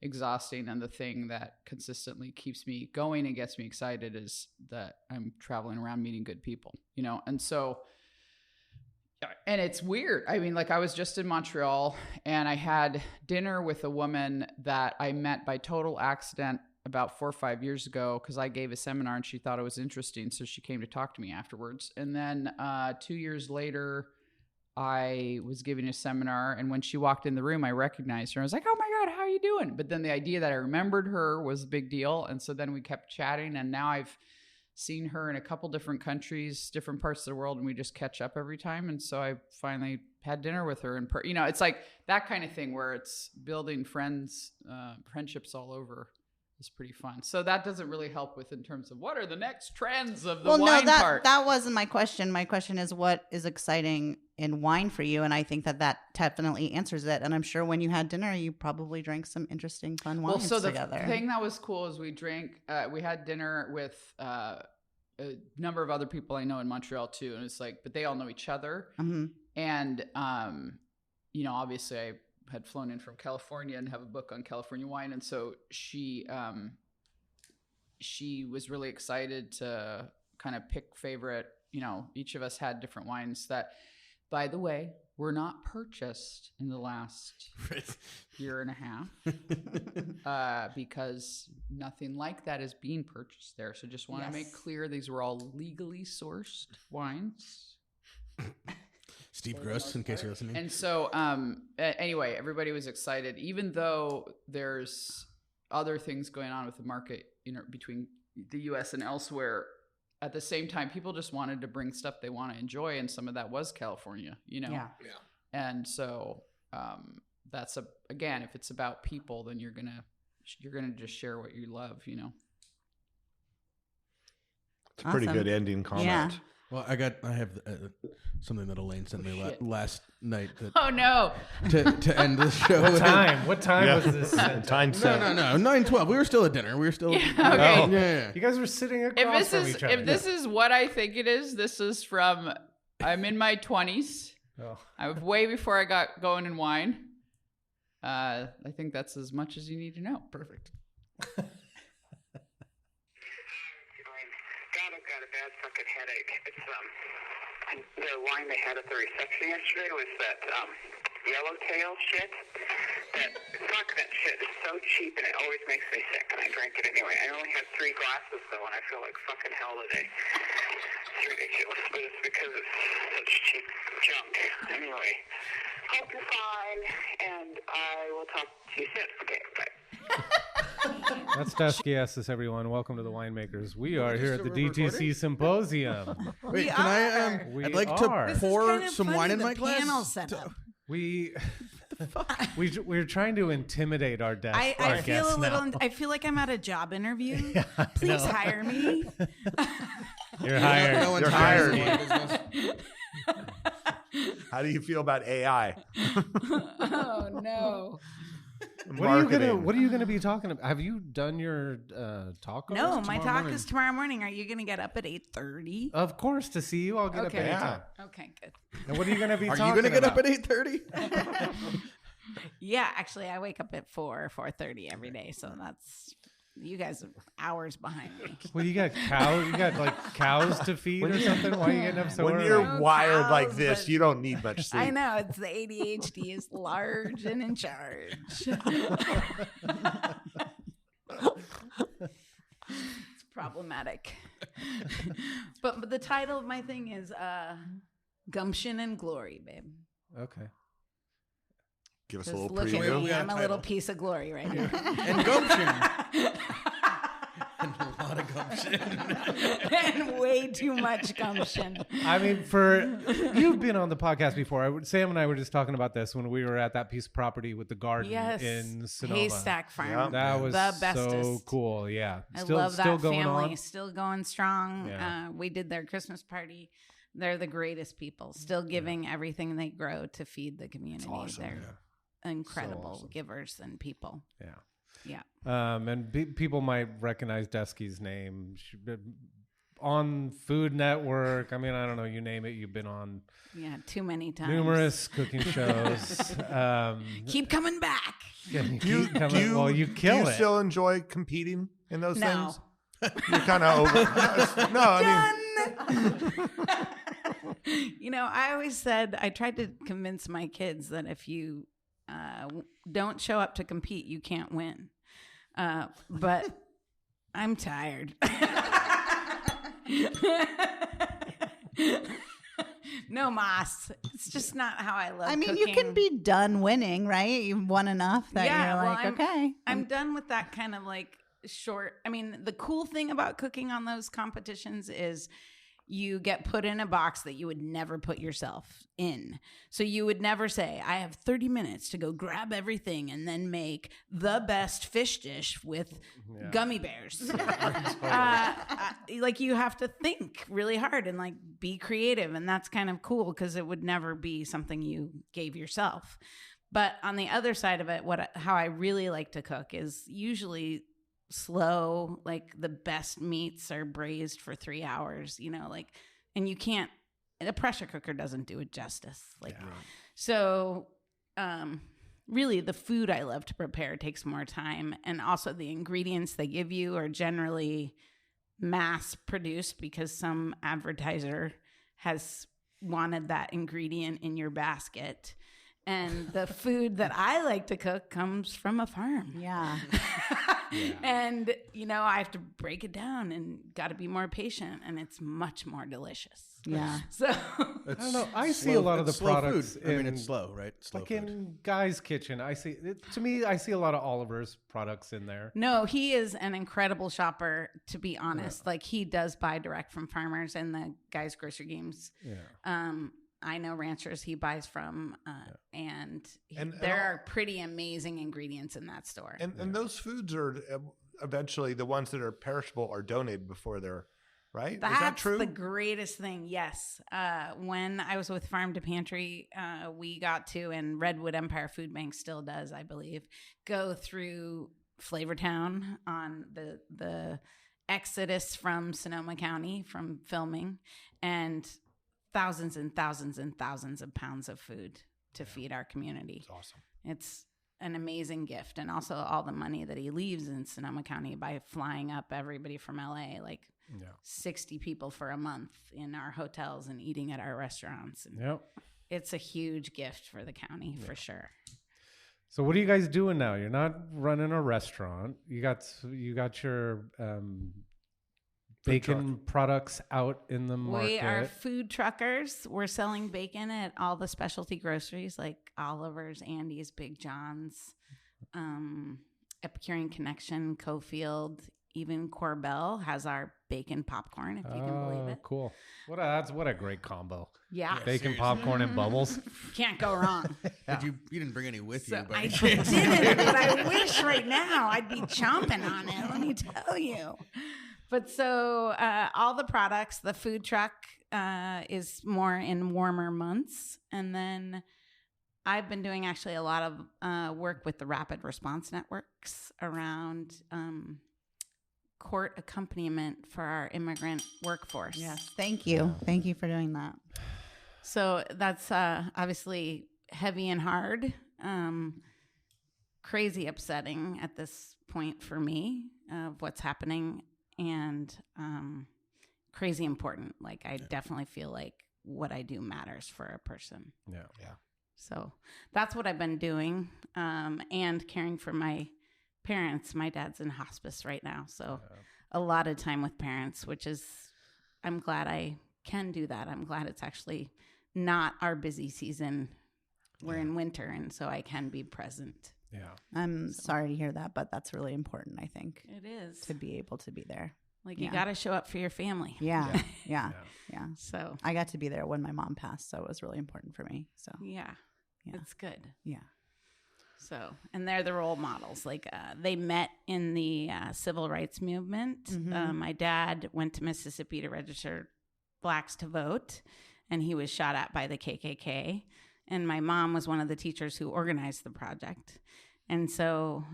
exhausting. And the thing that consistently keeps me going and gets me excited is that I'm traveling around meeting good people, you know? And so, and it's weird. I mean, like I was just in Montreal and I had dinner with a woman that I met by total accident about 4 or 5 years ago because I gave a seminar and she thought it was interesting. So she came to talk to me afterwards. And then 2 years later, I was giving a seminar, and when she walked in the room, I recognized her. I was like, "Oh my God, how are you doing?" But then the idea that I remembered her was a big deal. And so then we kept chatting, and now I've seen her in a couple different countries, different parts of the world, and we just catch up every time. And so I finally had dinner with her. And, you know, it's like that kind of thing where it's building friendships all over. Is pretty fun. So that doesn't really help with in terms of what are the next trends of the wine part. That wasn't my question. My question is what is exciting in wine for you? And I think that definitely answers it. And I'm sure when you had dinner, you probably drank some interesting, fun wines together. The thing that was cool is we had dinner with a number of other people I know in Montreal too. And it's like, but they all know each other. Mm-hmm. And, you know, obviously I had flown in from California and have a book on California wine. And so she was really excited to kind of pick favorite, you know, each of us had different wines that, by the way, were not purchased in the last year and a half because nothing like that is being purchased there. So just want to make clear these were all legally sourced wines. Steve Gross, in case you're listening. And so, anyway, everybody was excited, even though there's other things going on with the market, you know, between the U.S. and elsewhere. At the same time, people just wanted to bring stuff they want to enjoy, and some of that was California, you know. Yeah. And so, again, if it's about people, then you're gonna just share what you love, you know. It's a pretty good ending comment. Yeah. Well, I have something that Elaine sent me last night. Oh no! To end the show. What time was this? Time set. No, 9:12. We were still at dinner. We were still. Okay. Yeah. You guys were sitting across from each other. If this is what I think it is, this is from. I'm in my 20s. Oh. I was way before I got going in wine. I think that's as much as you need to know. Perfect. God, I've got a bad fucking headache. It's the wine they had at the reception yesterday was that yellowtail shit. Fuck that shit. It's so cheap and it always makes me sick, and I drank it anyway. I only had 3 glasses though, and I feel like fucking hell today. It's ridiculous, but it's because it's such cheap junk. Anyway, hope you're fine, and I will talk to you soon. Okay, bye. That's Duskie, Estes, everyone. Welcome to the Winemakers. We are here at the DTC Symposium. Wait, can I? I'd like to pour some wine in my glass. We're trying to intimidate our guests. I feel a little. I feel like I'm at a job interview. Yeah, please hire me. You're hired. No one's You're hired. hired. How do you feel about AI? Oh no. What are you gonna be talking about? Have you done your talk? No, my talk is tomorrow morning. Are you gonna get up at 8:30? Of course, to see you. I'll get up Okay. anytime. Okay, good. And what are you gonna be? Are talking you gonna get about? up at 8:30? Yeah, actually, I wake up at 4:30 every day, so that's you guys are hours behind me. Well, you got cows. You got like cows to feed or something. Why are you getting up so When early? you're wired cows, like this, but- you don't need much sleep. I know it's the ADHD is large and in charge. It's problematic. But the title of my thing is Gumption and Glory, babe. Okay. Give us Just a little look at preview. me. I'm a little piece of glory right now. And gumption. And a lot of gumption. And way too much gumption. I mean, you've been on the podcast before. Sam and I were just talking about this when we were at that piece of property with the garden in Sonoma. Haystack Farm. Yeah. That was the bestest. so cool. Yeah. I love that going family. on. Still going strong. Yeah. We did their Christmas party. They're the greatest people. Still giving everything they grow to feed the community. awesome. They're incredible So awesome. givers and people. Yeah. Yeah. And people might recognize Duskie's name. on Food Network. I mean, I don't know, you name it, you've been on too many times. numerous cooking shows. Keep coming back. Do you you kill it. Do you still enjoy competing in those No. things? You're kind of over. No, I mean, I always said, I tried to convince my kids that if you don't show up to compete, you can't win. But I'm tired. No, Mas. It's just not how I love cooking. You can be done winning, right? You've won enough that you're like, okay. I'm done with that kind of like short. I mean, the cool thing about cooking on those competitions is you get put in a box that you would never put yourself in. So you would never say, I have 30 minutes to go grab everything and then make the best fish dish with gummy bears. Like you have to think really hard and like be creative. And that's kind of cool because it would never be something you gave yourself. But on the other side of it, how I really like to cook is usually slow. Like the best meats are braised for 3 hours, and you can't, a pressure cooker doesn't do it justice. So really the food I love to prepare takes more time, and also the ingredients they give you are generally mass produced because some advertiser has wanted that ingredient in your basket. And the food that I like to cook comes from a farm. Yeah. And, I have to break it down and got to be more patient, and it's much more delicious. Yeah. So I don't know. I see a lot of the products. Food. It's slow, right? Slow like food. in Guy's Kitchen, I see a lot of Oliver's products in there. No, he is an incredible shopper, to be honest. Yeah. Like he does buy direct from farmers and the Guy's Grocery Games. Yeah. I know ranchers he buys from, and there are pretty amazing ingredients in that store. And those foods are eventually the ones that are perishable are donated before they're, right? That's is that true? The greatest thing, yes. When I was with Farm to Pantry, we got to, and Redwood Empire Food Bank still does, I believe, go through Flavortown on the exodus from Sonoma County from filming, and thousands and thousands and thousands of pounds of food to feed our community. It's awesome. It's an amazing gift. And also all the money that he leaves in Sonoma County by flying up everybody from LA, 60 people for a month in our hotels and eating at our restaurants. And it's a huge gift for the county for sure. So what are you guys doing now? You're not running a restaurant. You got your bacon products out in the market. We are food truckers. We're selling bacon at all the specialty groceries like Oliver's, Andy's, Big John's, Epicurean Connection, Cofield, even Corbell has our bacon popcorn, if you can believe it. Cool. What a great combo. Yeah. Bacon, popcorn, and bubbles. Can't go wrong. You didn't bring any with you. I didn't, but I wish right now I'd be chomping on it, let me tell you. But so all the products, the food truck is more in warmer months. And then I've been doing actually a lot of work with the rapid response networks around court accompaniment for our immigrant workforce. Yes, thank you. Thank you for doing that. So that's obviously heavy and hard, crazy upsetting at this point for me of what's happening. And crazy important. Like I definitely feel like what I do matters for a person. Yeah. So that's what I've been doing, and caring for my parents. My dad's in hospice right now, so a lot of time with parents, which is, I'm glad I can do that. I'm glad it's actually not our busy season. We're in winter, and so I can be present. Yeah. I'm sorry to hear that, but that's really important, I think. It is. To be able to be there. Like you got to show up for your family. Yeah. So I got to be there when my mom passed, so it was really important for me. So yeah. It's good. Yeah. So, and they're the role models. Like they met in the civil rights movement. Mm-hmm. My dad went to Mississippi to register blacks to vote, and he was shot at by the KKK. And my mom was one of the teachers who organized the project. And so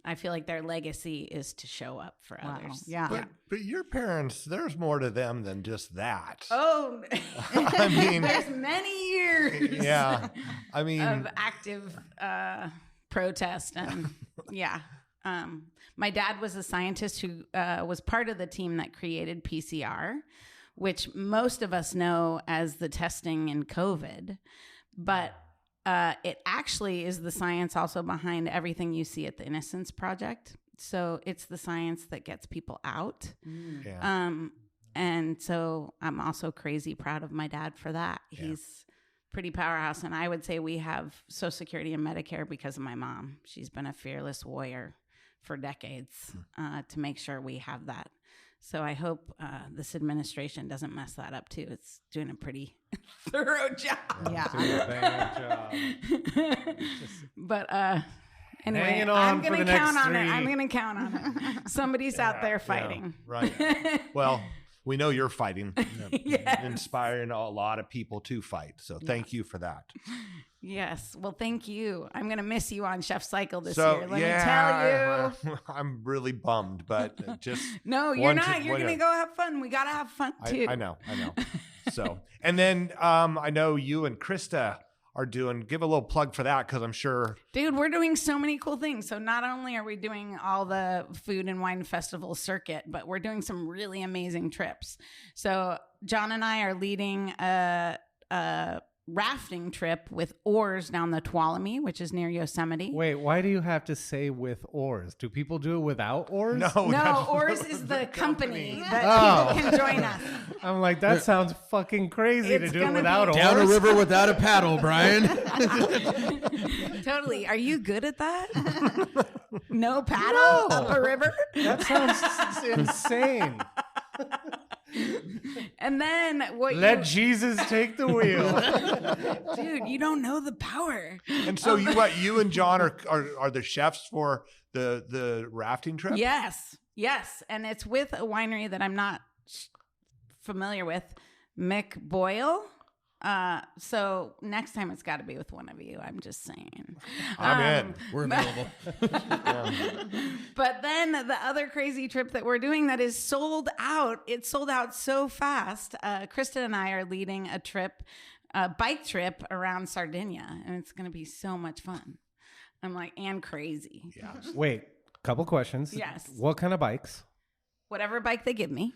I feel like their legacy is to show up for others. Yeah. But your parents, there's more to them than just that. Oh, I mean, there's many years. Yeah. I mean, of active protest and my dad was a scientist who was part of the team that created PCR, which most of us know as the testing in COVID, but it actually is the science also behind everything you see at the Innocence Project. So it's the science that gets people out. yeah. And so I'm also crazy proud of my dad for that. Yeah. He's pretty powerhouse. And I would say we have Social Security and Medicare because of my mom. She's been a fearless warrior for decades to make sure we have that. So I hope this administration doesn't mess that up too. It's doing a pretty thorough job. Yeah. But anyway, Hanging on I'm for going the to count next on it. 3. I'm going to count on it. Somebody's out there fighting. Right. Well, we know you're fighting, Yes. inspiring a lot of people to fight. So thank you for that. Yes. Well, thank you. I'm going to miss you on Chef Cycle this So year. Let me tell you. I'm really bummed, but just No, you're not. You're going to go have fun. We got to have fun too. I know. So, and then I know you and Krista are give a little plug for that, because I'm sure. Dude, we're doing so many cool things. So not only are we doing all the food and wine festival circuit, but we're doing some really amazing trips. So John and I are leading a rafting trip with oars down the Tuolumne, which is near Yosemite. Wait, why do you have to say with oars? Do people do it without oars? No, Oars is the company that people can join us. I'm like, that sounds fucking crazy to do it without oars. Down a river without a paddle, Brian. Totally. Are you good at that? No paddle up a river? That sounds insane. And then Let Jesus take the wheel. Dude, you don't know the power. And so you and John are the chefs for the rafting trip? Yes. And it's with a winery that I'm not familiar with, Mick Boyle. So next time it's got to be with one of you. I'm just saying. I'm in. We're available. But then the other crazy trip that we're doing that is sold out. It sold out so fast. Krista and I are leading a bike trip around Sardinia, and it's going to be so much fun. I'm like, and crazy. Yeah. Wait, couple questions. Yes. What kind of bikes? Whatever bike they give me.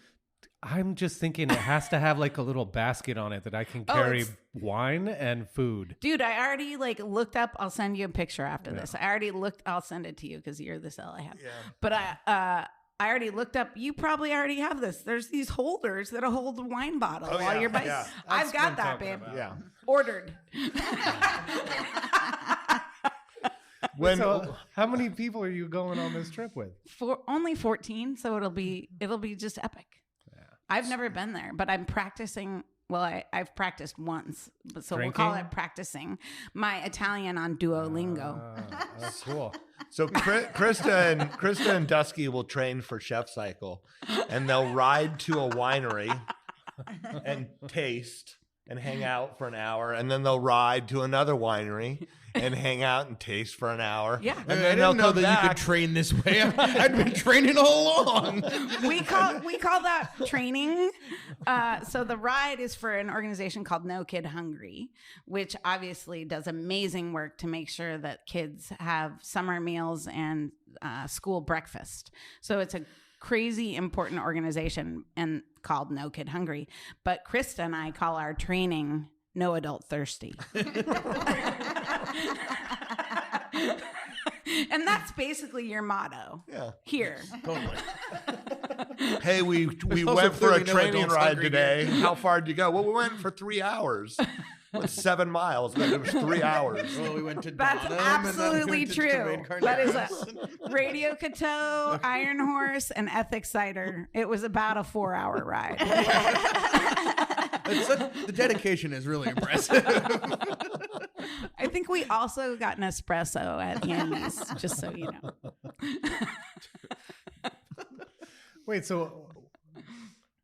I'm just thinking it has to have like a little basket on it that I can carry wine and food. Dude, I already looked up. I'll send you a picture after this. I already looked. I'll send it to you because you're the cell I have. Yeah. But I already looked up. You probably already have this. There's these holders that hold the wine bottle while yeah, you're biking. yeah. I've got that, babe. Yeah. Ordered. So how many people are you going on this trip with? Only 14, so it'll be just epic. Yeah. I've never been there, but I'm practicing. Well, I've practiced once, but so Drinking? we'll call it practicing my Italian on Duolingo. That's cool. So Krista and Duskie will train for Chef Cycle, and they'll ride to a winery and taste and hang out for an hour, and then they'll ride to another winery and hang out and taste for an hour. Yeah. And I then didn't know they'll come that you back. could train this way. I'd been training all along. We call that training. So the ride is for an organization called No Kid Hungry, which obviously does amazing work to make sure that kids have summer meals and school breakfast. So it's a crazy important organization and called No Kid Hungry. But Krista and I call our training No Adult Thirsty. And that's basically your motto. Yeah. Here. Totally. Hey, we also went for a clearly no training adults ride hungry today. here. How far did you go? Well, we went for 3 hours. It's 7 miles, but it was 3 hours. Well, we went to That's Donham, and then we absolutely went to true. Terrain That is Carnitas. Radio Coteau, Iron Horse, and Ethic Cider. It was about a 4-hour ride. The dedication is really impressive. I think we also got an espresso at Andy's, just so you know. Wait, so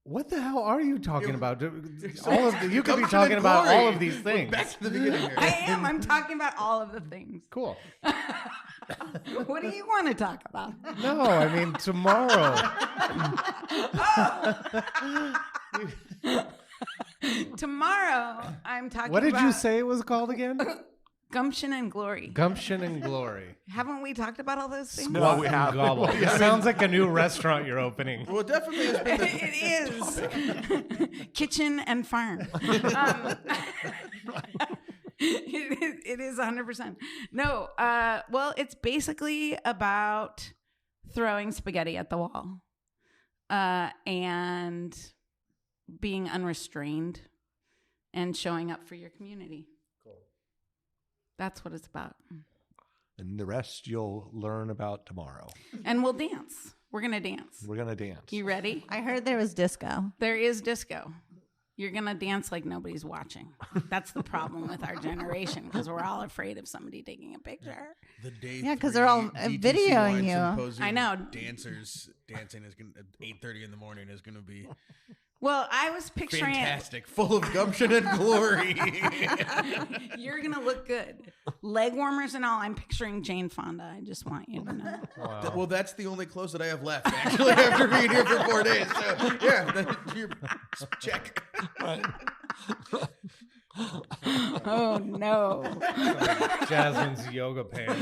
What the hell are you talking about? You could be Gumption talking and about glory. all of these things. Back to the beginning here. I am. I'm talking about all of the things. Cool. What do you want to talk about? No, I mean tomorrow. Tomorrow, I'm talking What did about you say it was called again? gumption and glory. Gumption and glory. Haven't we talked about all those things? No, we have. Gobble. It sounds like a new restaurant you're opening. Well, it definitely has been It is. Kitchen and farm. It is 100%. No, well, it's basically about throwing spaghetti at the wall and being unrestrained and showing up for your community. Cool. That's what it's about. And the rest you'll learn about tomorrow. And we'll dance. We're going to dance. We're going to dance. You ready? I heard there was disco. There is disco. You're going to dance like nobody's watching. That's the problem with our generation because we're all afraid of somebody taking a picture. the day. Yeah, 'cause they're all DTC videoing Wine you. Symposium I know. Dancers dancing is going at 8:30 in the morning is going to be Well, I was picturing fantastic, full of gumption and glory. it. You're going to look good. Leg warmers and all. I'm picturing Jane Fonda. I just want you to know. Well, that's the only clothes that I have left, actually, after being here for 4 days. So, yeah, check. Oh, no. Jasmine's yoga pants.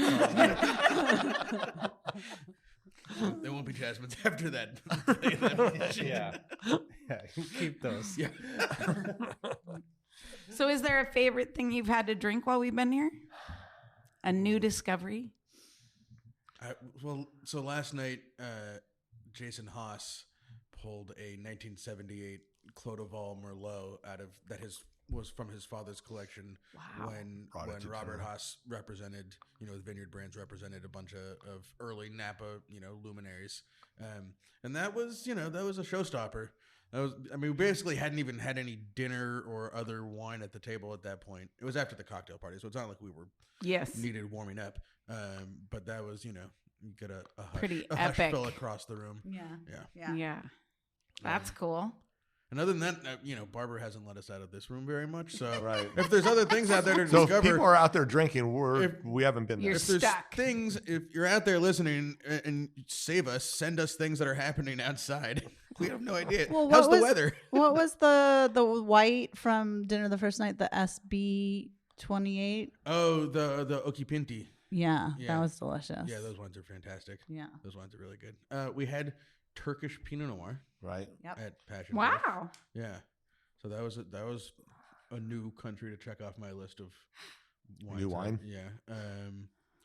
There won't be Jasmine's after that. Yeah. Yeah, you keep those. Yeah. So is there a favorite thing you've had to drink while we've been here? A new discovery? So last night, Jason Haas pulled a 1978 Clos-de-Val Merlot was from his father's collection. Wow. When Robert Haas represented, the Vineyard Brands represented a bunch of early Napa, luminaries. And that was a showstopper. We basically hadn't even had any dinner or other wine at the table at that point. It was after the cocktail party, so it's not like we were needed warming up. But that was, you get a hush, Pretty a hush epic. fell across the room. Yeah. That's cool. And other than that, Barbara hasn't let us out of this room very much. So Right. if there's other things out there to So discover, if people are out there drinking, we haven't been there. You're if there's stuck. things, if you're out there listening and save us, send us things that are happening outside. We have no idea. Well, How's the weather? What was the white from dinner the first night? The SB28. Oh, the Okipinti. Yeah, Yeah. that was delicious. Yeah, those wines are fantastic. Yeah. Those wines are really good. We had Turkish Pinot Noir Right. at Passion. Wow. Yeah. So that was a new country to check off my list of wines. New wine? Yeah.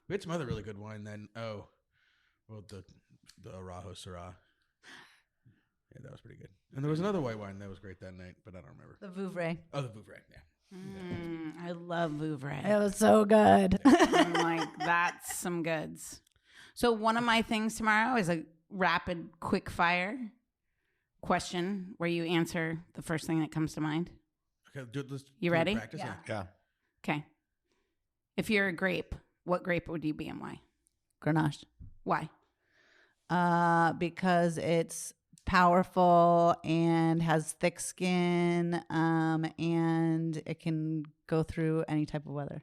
We had some other really good wine then. Oh, well, the Arajo Syrah. Yeah, that was pretty good. And there was another white wine that was great that night, but I don't remember. The Vouvray. Oh, the Vouvray. Yeah. I love Vouvray. It was so good. I'm like, that's some goods. So one of my things tomorrow is a rapid quick fire question where you answer the first thing that comes to mind. Okay, let's You do a ready? practice? Yeah. Yeah. Okay. If you're a grape, what grape would you be and why? Grenache. Why? Because it's powerful and has thick skin, and it can go through any type of weather.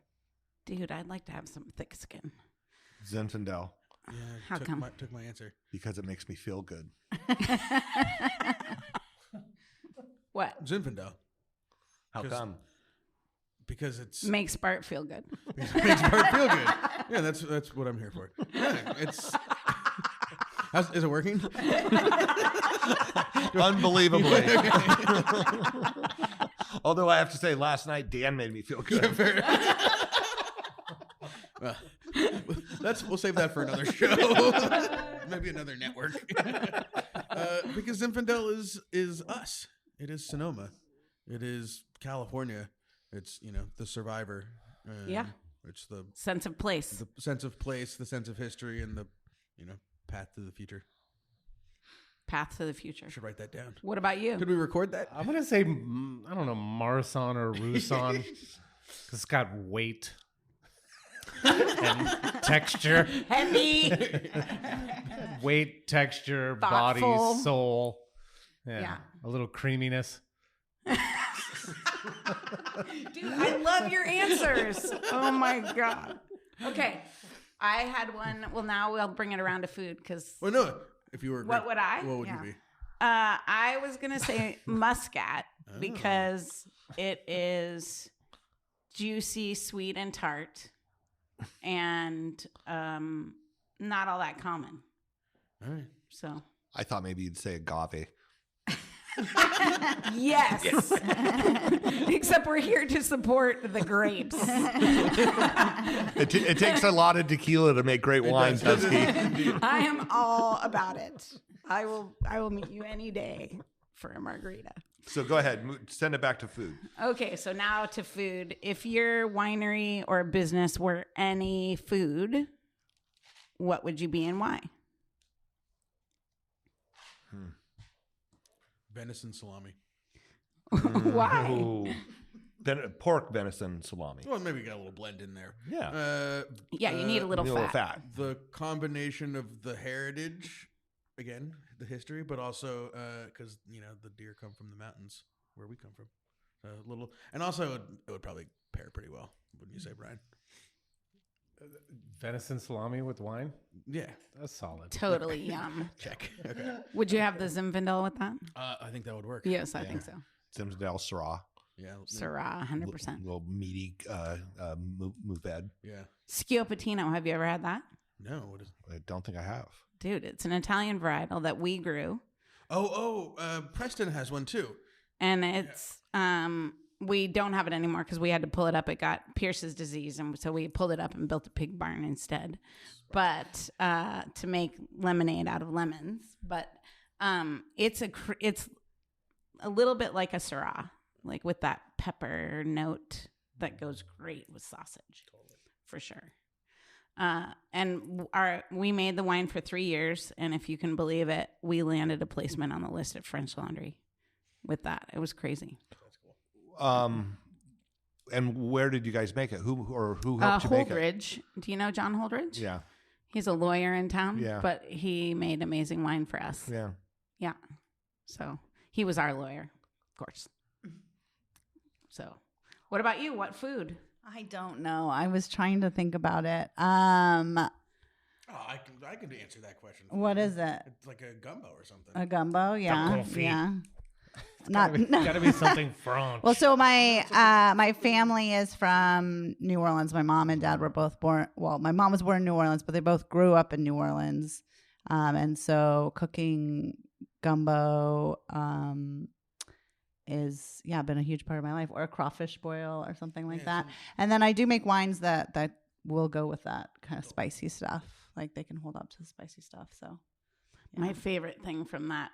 Dude, I'd like to have some thick skin. Zinfandel, Yeah, How took come? took my answer. because it makes me feel good. What? Zinfandel. How 'Cause- come? Because it's Makes Bart feel good. makes Bart feel good. Yeah, that's what I'm here for. Yeah, is it working? Unbelievably. Although I have to say, last night Dan made me feel good. Well, we'll save that for another show. Maybe another network. Because Zinfandel is us. It is Sonoma. It is California. It's the survivor. Yeah. It's the Sense of place. sense of place, the sense of history, and the path to the future. Path to the future. I should write that down. What about you? Could we record that? I'm going to say, I don't know, Marsan or Rusan. Because it's got weight and texture. Heavy. Weight, texture, Thoughtful. body, soul. Yeah. A little creaminess. Dude, I love your answers. Oh my God. Okay. I had one. Well, now we'll bring it around to food because. Well, no. If you were. What would I? What would you be? I was going to say muscat because it is juicy, sweet, and tart, and not all that common. All right. So. I thought maybe you'd say agave. Yes. Except we're here to support the grapes. It takes a lot of tequila to make great wine, Dusky. I am all about it. I will meet you any day for a margarita. So go ahead, send it back to food. Okay, so now to food. If your winery or business were any food, what would you be and why? Venison salami. Why? Ooh. Pork venison salami. Well, maybe you got a little blend in there. Yeah. Yeah, you need a little fat. The combination of the heritage, again, the history, but also because the deer come from the mountains where we come from. A little, and also it would probably pair pretty well. Wouldn't you say, Brian? Venison salami with wine? Yeah. That's solid. Totally yum. Check. Okay. Would you have the Zinfandel with that? I think that would work. Yes, I think so. Zinfandel Syrah. Yeah. Syrah, 100%. Little meaty mouved. Yeah. Schioppettino, have you ever had that? No. What is? I don't think I have. Dude, it's an Italian varietal that we grew. Preston has one too. And it's we don't have it anymore because we had to pull it up. It got Pierce's disease, and so we pulled it up and built a pig barn instead. But to make lemonade out of lemons. But it's a little bit like a Syrah, like with that pepper note that goes great with sausage, for sure. And we made the wine for 3 years, and if you can believe it, we landed a placement on the list at French Laundry with that. It was crazy. And where did you guys make it? Who helped you make it? Holdridge. Do you know John Holdridge? Yeah. He's a lawyer in town, Yeah. but he made amazing wine for us. Yeah. Yeah. So he was our lawyer, of course. So what about you? What food? I don't know. I was trying to think about it. I can answer that question. What is it? It's like a gumbo or something. A gumbo? Yeah. Yeah. Gotta be something French. Well, so my family is from New Orleans. My mom and dad were both born. Well, my mom was born in New Orleans, but they both grew up in New Orleans. And so cooking gumbo is been a huge part of my life, or a crawfish boil or something like that. And then I do make wines that will go with that kind of spicy stuff. Like they can hold up to the spicy stuff. So My favorite thing from that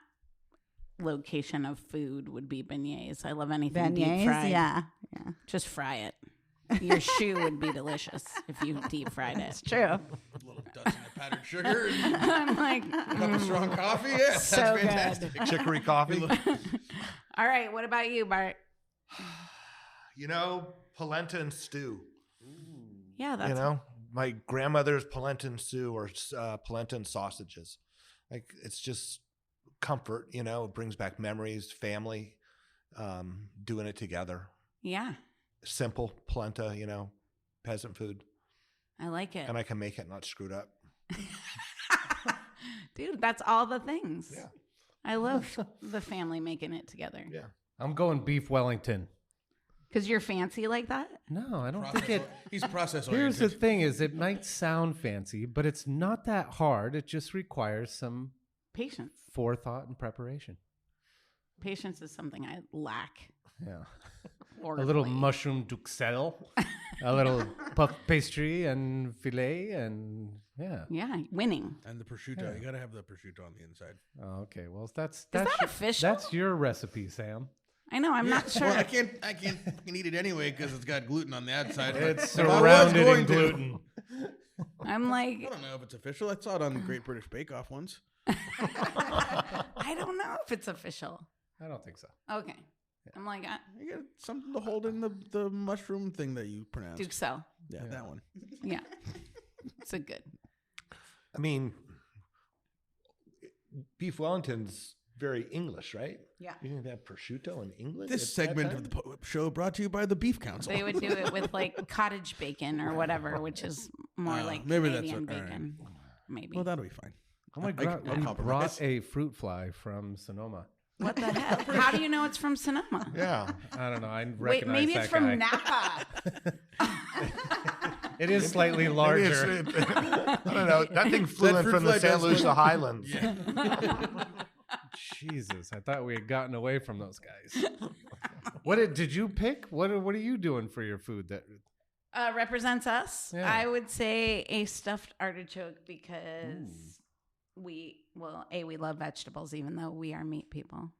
location of food would be beignets. I love anything deep fried. Yeah. Just fry it. Your shoe would be delicious if you deep fried it. It's true. A little dusting of powdered sugar and I'm like, a cup of strong coffee. Yeah, so that's fantastic. good. Chicory coffee. All right, what about you, Bart? Polenta and stew. Yeah, that's My grandmother's polenta and stew, or polenta and sausages. Like, it's just comfort, it brings back memories, family, doing it together. Yeah. Simple polenta, peasant food. I like it. And I can make it not screwed up. Dude, that's all the things. Yeah. I love the family making it together. Yeah. I'm going beef Wellington. Because you're fancy like that? No, I don't think it. He's process Here's oriented. the thing: is it might sound fancy, but it's not that hard. It just requires some Patience. forethought and preparation. Patience is something I lack. Yeah. Horribly. A little mushroom duxelle, a little puff pastry and filet, and Yeah, winning. And the prosciutto. You got to have the prosciutto on the inside. Oh, okay. Well, that's that your, official? That's your recipe, Sam. I know, I'm not sure. Well, I can't fucking eat it anyway because it's got gluten on the outside. but It's if I was surrounded going in to- gluten. I'm like, I don't know if it's official. I saw it on the Great British Bake Off once. I don't know if it's official. I don't think so. Okay. I'm like, You got something to hold in the mushroom thing that you pronounced. Duxelle. Yeah, that one. Yeah. It's a good. I mean, beef Wellington's very English, right? Yeah. You think they have prosciutto in England? This at that segment time? of the show brought to you by the Beef Council. They would do it with like cottage bacon or whatever, which is more like maybe that's Canadian what- all bacon. Maybe. Well, that'll be fine. Oh my I- God, I'll we compromise. brought a fruit fly from Sonoma. What the hell? How do you know it's from Sonoma? Yeah. I don't know. I recognize Wait, maybe that it's from guy. Napa. It is slightly Maybe larger. I don't know. That thing flew That in fruit from the fly San does Lucia look- Highlands. Jesus, I thought we had gotten away from those guys. What did you pick? What are you doing for your food? That Represents us. Yeah. I would say a stuffed artichoke because we love vegetables, even though we are meat people.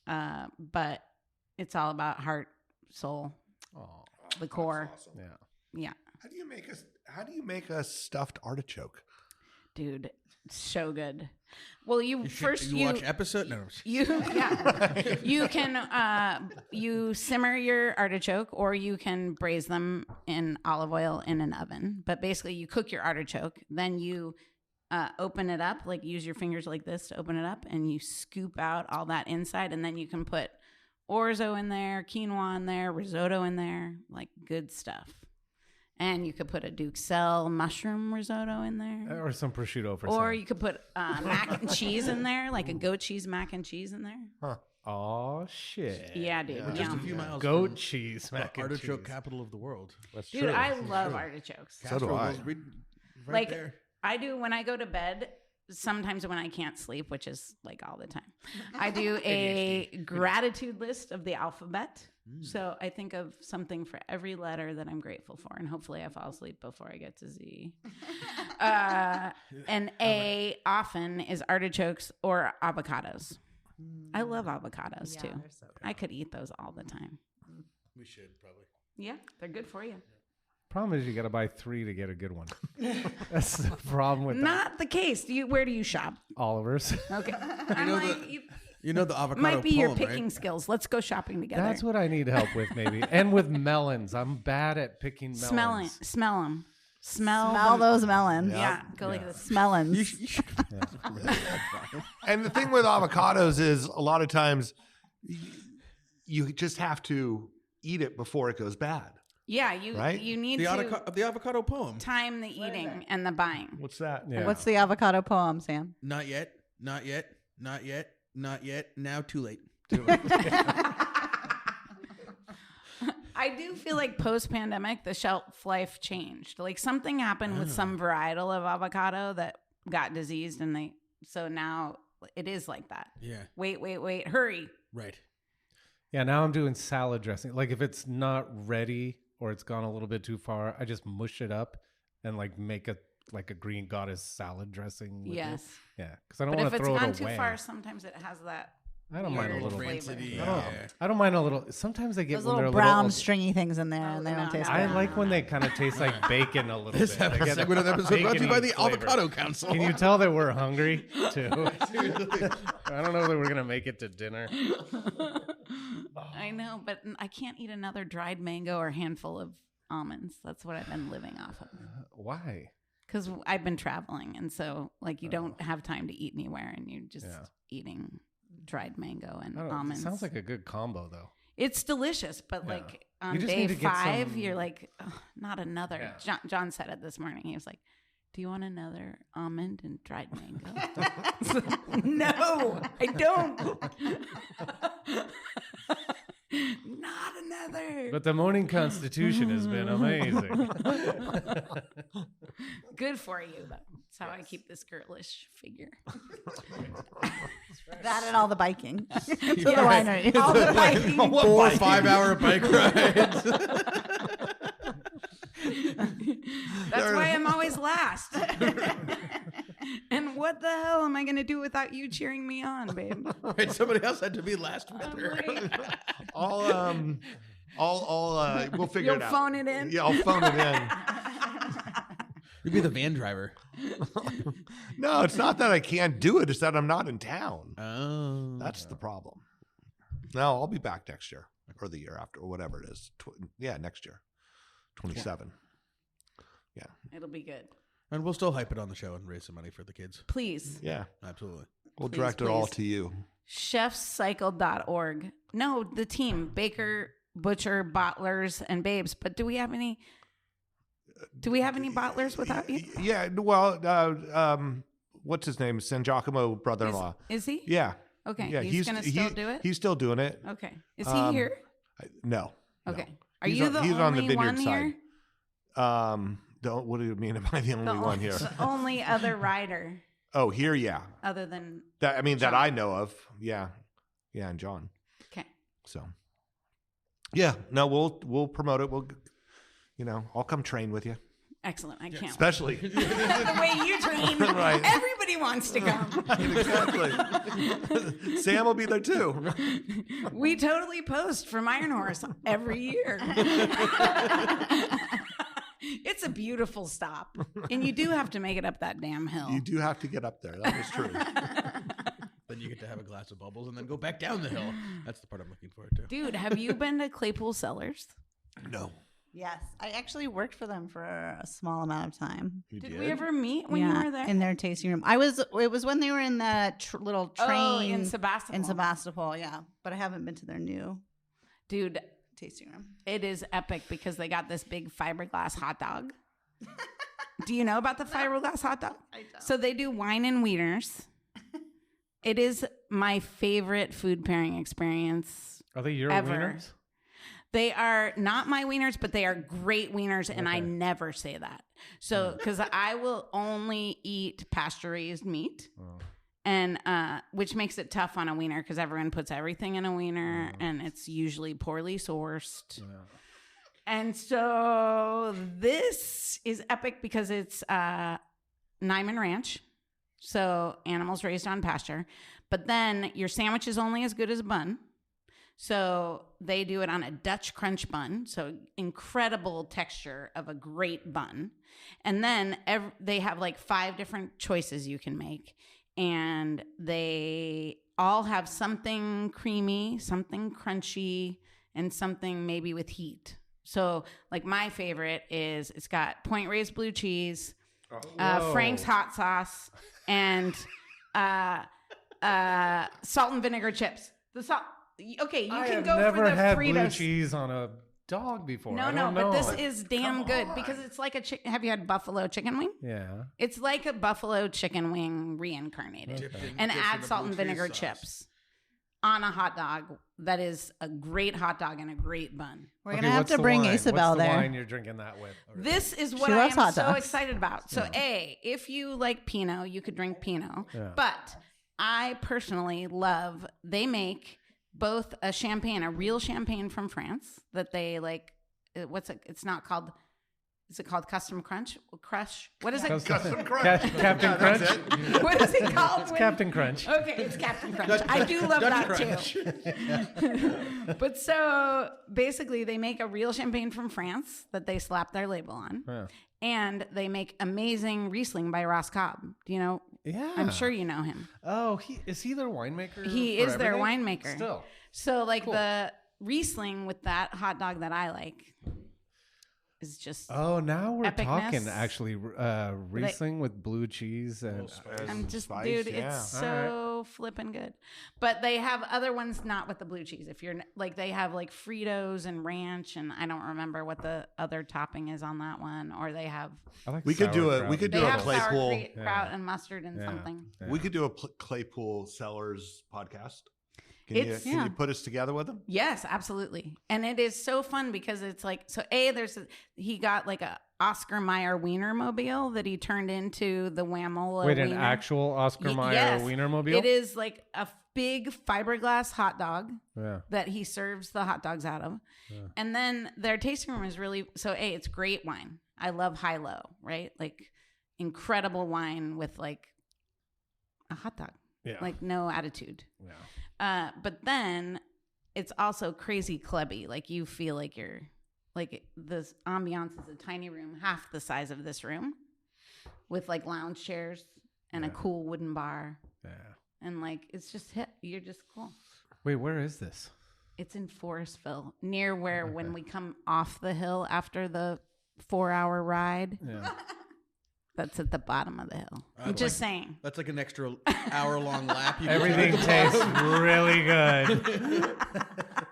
But it's all about heart, soul, the core. Awesome. yeah. Yeah, How do you make a stuffed artichoke? dude, so good. Well, you watch episode? No. You can you simmer your artichoke, or you can braise them in olive oil in an oven. But basically, you cook your artichoke, then you open it up, like use your fingers like this to open it up, and you scoop out all that inside, and then you can put orzo in there, quinoa in there, risotto in there, like good stuff. And you could put a Duxelles mushroom risotto in there. Or some prosciutto for Or Sam. you could put mac and cheese in there, like a goat cheese mac and cheese in there. Oh shit. Yeah, dude. We're just a yum. few miles Goat from cheese, the mac and artichoke cheese. capital of the world. That's Dude, true. I love artichokes. So do I. Right Like, there. I do when I go to bed. Sometimes when I can't sleep, which is like all the time, I do a gratitude list of the alphabet. So I think of something for every letter that I'm grateful for, and hopefully I fall asleep before I get to Z. And A often is artichokes or avocados. I love avocados too. they're so good. I could eat those all the time. We should probably. Yeah, they're good for you. Problem is you got to buy 3 to get a good one. That's the problem with that. Not the case. Where do you shop? Oliver's. Okay. I'm know like, You know the avocado might be your poem, picking right? skills. Let's go shopping together. That's what I need help with, maybe. And with melons. I'm bad at picking melons. Smell them. Smell Smell them. those melons. Yeah, go like this. Smellins. You should. And the thing with avocados is a lot of times you just have to eat it before it goes bad. Yeah, you Right? you need The to avocado poem. time the eating and the buying. What's that? Yeah. What's the avocado poem, Sam? Not yet. Not yet. Not yet. Not yet. Now too late. I do feel like post-pandemic, the shelf life changed. Like something happened with some varietal of avocado that got diseased, and so now it is like that. Yeah. Wait, hurry. Right. Yeah, now I'm doing salad dressing. Like if it's not ready or it's gone a little bit too far, I just mush it up and like make a green goddess salad dressing. With Yes. It. Yeah, because I don't But want if to it's throw gone it too away. far, sometimes it has that. I don't mind a weird little. flavor. Rancid-y, I don't mind a little. Sometimes they get Those when they're little a brown little. stringy things in there, and they no, don't taste no. I good. like when they kind of taste like bacon a little This bit. They get segment of the episode brought to you by the bacony flavor. Avocado Council. Can you tell that we're hungry too? I don't know that we're gonna make it to dinner. I know, but I can't eat another dried mango or handful of almonds. That's what I've been living off of. Why? Because I've been traveling, and so like you don't have time to eat anywhere, and you're just Yeah. eating dried mango and I don't know. It almonds. sounds like a good combo though. It's delicious, but Yeah. like You on just day need to get 5, some- you're like, "Ugh, not another. Yeah. John said it this morning. He was like, "Do you want another almond and dried mango?" No, I don't. Not another. But the morning constitution has been amazing. Good for you, though. That's how I keep this girlish figure. That and all the biking to the Yeah. winery. All the biking. 4 5-hour bike rides. That's why I'm always last. And what the hell am I going to do without you cheering me on, babe? Right, somebody else had to be last with I'm her. I'll we'll figure You'll it out. phone it in? Yeah, I'll phone it in. You'd be the van driver. No, it's not that I can't do it. It's that I'm not in town. Oh. That's the problem. No, I'll be back next year or the year after or whatever it is. Next year. 27. Yeah. It'll be good. And we'll still hype it on the show and raise some money for the kids. Please. Yeah. Absolutely. We'll Please, direct it all please. to you. chefscycle.org. No, the team, baker, butcher, bottlers, and babes. But do we have any bottlers without you? Yeah, well, what's his name? San Giacomo brother-in-law. Is he? Yeah. Okay. Yeah, he's going to still do it? He's still doing it. Okay. Is he here? No. Okay. No. Are He's you on, the he's only on the vineyard one side. here? What do you mean? Am I the only one here? The only other rider Oh, here, yeah. other than That John. I know of. Yeah. Yeah, and John. Okay. So, yeah, no, we'll promote it. I'll come train with you. Excellent. I can't. Especially The way you train, Right. everybody wants to come. Exactly. Sam will be there too. We totally post from Iron Horse every year. It's a beautiful stop. And you do have to make it up that damn hill. You do have to get up there. That is true. Then you get to have a glass of bubbles and then go back down the hill. That's the part I'm looking forward to. Dude, have you been to Claypool Cellars? No. Yes, I actually worked for them for a small amount of time. You Did we ever meet when you were there? in their tasting room. It was when they were in that little train Oh, in Sebastopol. In Sebastopol, yeah. But I haven't been to their new Dude, tasting room. it is epic because they got this big fiberglass hot dog. Do you know about the fiberglass hot dog? I don't. So they do wine and wieners. It is my favorite food pairing experience. Are they your ever. wieners? They are not my wieners, but they are great wieners, and I Okay. never say that. So, because I will only eat pasture-raised meat, and which makes it tough on a wiener because everyone puts everything in a wiener, and it's usually poorly sourced. And so this is epic because it's Nyman Ranch, so animals raised on pasture. But then your sandwich is only as good as a bun. So they do it on a Dutch crunch bun. So incredible texture of a great bun. And then they have like 5 different choices you can make. And they all have something creamy, something crunchy, and something maybe with heat. So like my favorite is it's got point raised blue cheese, Frank's hot sauce, and salt and vinegar chips. The salt. Okay, you can go for never the had Fritos. blue cheese on a dog before. I don't know. But this is damn good because it's like a have you had buffalo chicken wing? Yeah. It's like a buffalo chicken wing reincarnated. And add salt and vinegar chips on a hot dog that is a great hot dog and a great bun. We're going to have to bring Isabel what's the there. wine you're drinking that with? This is what She I loves am hot so dogs. excited about. So if you like Pinot, you could drink Pinot. Yeah. But I personally love, they make both a champagne, a real champagne from France that they like, it's not called, is it called Custom Crush? What is it? Custom Crunch. Captain Crunch. What is it called? It's Captain Crunch. Okay, it's Captain Crunch. I do love that too. But so basically, they make a real champagne from France that they slap their label on. Yeah. And they make amazing Riesling by Ross Cobb. Do you know? Yeah. I'm sure you know him. Oh, is he their winemaker? He for is their everything? winemaker. Still. So like Cool. the Riesling with that hot dog that I like is just Oh, now we're epicness. talking actually Riesling with blue cheese and I'm just Spice, dude, yeah. it's so flipping good. But they have other ones not with the blue cheese. If you're like they have like Fritos and ranch and I don't remember what the other topping is on that one or they have I like We could do a- sauerkraut. we could they do a have Claypool. sauerkraut and mustard and Yeah. something. Yeah. We could do a Claypool Cellars podcast. Can It's- you yeah. put us together with them? Yes, absolutely. And it is so fun because it's like so he got like a Oscar Mayer Wienermobile that he turned into the Whamola Wait, an Wiener. actual Oscar Mayer Yes. Wienermobile? It is like a big fiberglass hot dog Yeah. that he serves the hot dogs out of. And then their tasting room is really so it's great wine. I love high-low, right? Like incredible wine with like a hot dog. Yeah. Like no attitude. Yeah. But then it's also crazy clubby. Like you feel like you're like this ambiance is a tiny room, half the size of this room, with like lounge chairs and a cool wooden bar. Yeah. And like it's just hit. You're just cool. Wait, where is this? It's in Forestville, near where when we come off the hill after the 4-hour ride, Yeah. that's at the bottom of the hill. I'm just saying. That's like an extra hour-long lap. Everything tastes really good.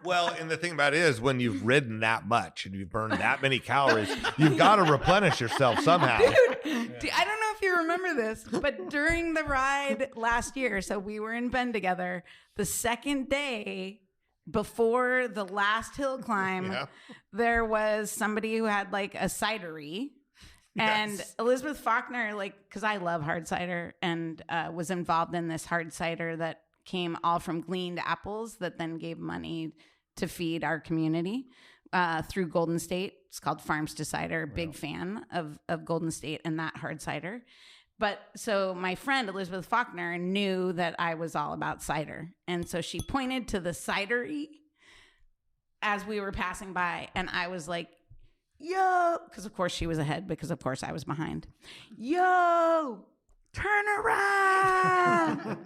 Well, and the thing about it is when you've ridden that much and you've burned that many calories, you've got to replenish yourself somehow. Dude, I don't know if you remember this, but during the ride last year, so we were in Bend together, the second day before the last hill climb, there was somebody who had like a cidery. And Elizabeth Faulkner, like, because I love hard cider, and was involved in this hard cider that came all from gleaned apples that then gave money to feed our community through Golden State. It's called Farms to Cider. Big fan of Golden State and that hard cider. But so my friend Elizabeth Faulkner knew that I was all about cider. And so she pointed to the cidery as we were passing by. And I was like, yo, because of course she was ahead, because of course I was behind. Yo, turn around.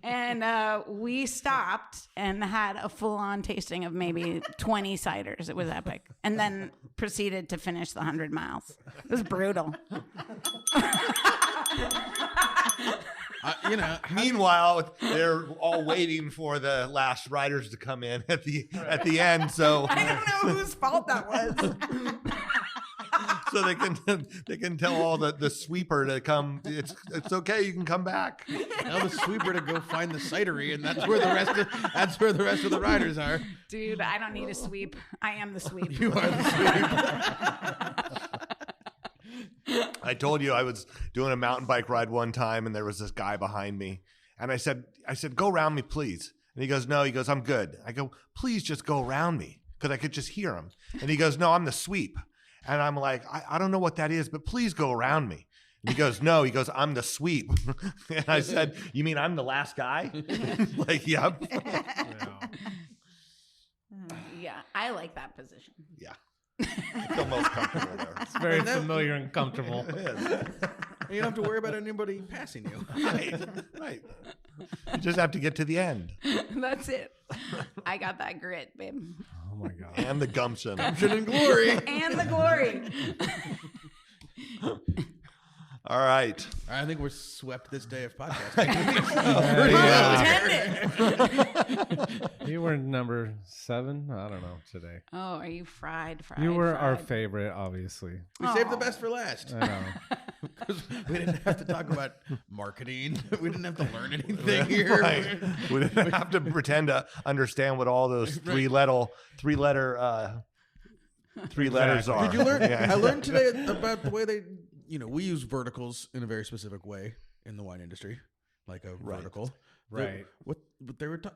And we stopped and had a full-on tasting of maybe 20 ciders. It was epic. And then proceeded to finish the 100 miles. It was brutal. Meanwhile, they're all waiting for the last riders to come in at the end. So I don't know whose fault that was. so they can tell all the sweeper to come. It's okay. You can come back. Tell the sweeper to go find the cidery, and that's where the rest of the riders are. Dude, I don't need a sweep. I am the sweep. You are the sweep. I told you I was doing a mountain bike ride one time, and there was this guy behind me, and I said, go around me, please. And he goes, no. He goes, I'm good. I go, please just go around me, because I could just hear him. And he goes, no, I'm the sweep. And I'm like, I don't know what that is, but please go around me. And he goes, no. He goes, I'm the sweep. And I said, you mean I'm the last guy? Like, yep. Yeah, I like that position. Yeah. I feel most comfortable there. It's very familiar and comfortable. It is. You don't have to worry about anybody passing you. Right. You just have to get to the end. That's it. I got that grit, babe. Oh my God. And the gumption. Gumption and glory. And the glory. All right. I think we're swept this day of podcasting. You were number 7? I don't know today. Oh, are you fried? You were our favorite, obviously. We saved the best for last. I know. Because we didn't have to talk about marketing. We didn't have to learn anything here. Right. We didn't have to pretend to understand what all those three letters are. Did you learn? Yeah. I learned today about the way they, we use verticals in a very specific way in the wine industry, like a vertical. Right. What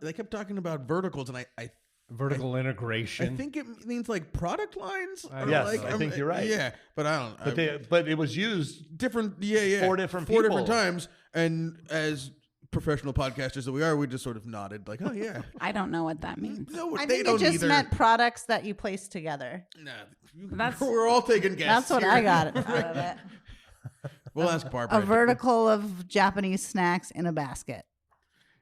they kept talking about verticals, and I vertical integration. I think it means like product lines. Yes, I think you're right. Yeah, but I don't. But it was used different. Yeah. Four different times, and as professional podcasters that we are, we just sort of nodded like, oh yeah. I don't know what that means. No, I they think don't it just either. meant products that you place together. Nah, we're all taking guesses. That's what here. I got out of it. We'll ask Barbara. A vertical of Japanese snacks in a basket.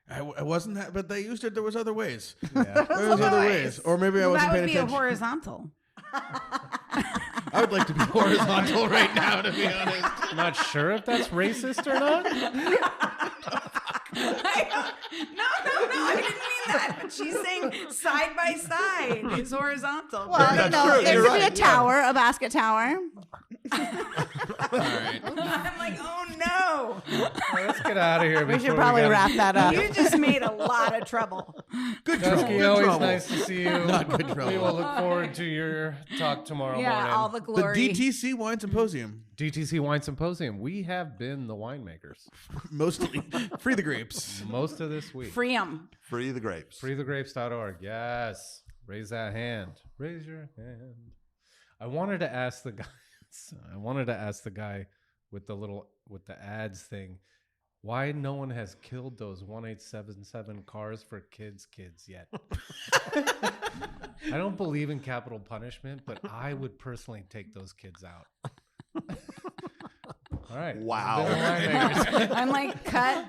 I wasn't that, but they used it. There was other ways. Yeah. There was other ways, or maybe I wasn't That paying would be attention. a horizontal. I would like to be horizontal right now, to be honest. I'm not sure if that's racist or not. No, I didn't mean that. But she's saying side by side is horizontal. Well, That's no, true. there You're could be a right. tower, a basket tower. All right. I'm like, oh no. Let's get out of here. We should before probably gotta- wrap that up. You just made a lot of trouble. Good Duskie, trouble. always nice to see you. Not good trouble. We will look forward to your talk tomorrow Yeah, morning. all the The glory. DTC Wine Symposium. DTC Wine Symposium. We have been the winemakers Mostly. Free the grapes. most of this week. Free 'em. Free the grapes. Freethegrapes.org. Yes. Raise that hand. Raise your hand. I wanted to ask the guy with the ads thing, why no one has killed those 1877 cars for kids yet. I don't believe in capital punishment, but I would personally take those kids out. All right. Wow. Winemakers. I'm like, cut.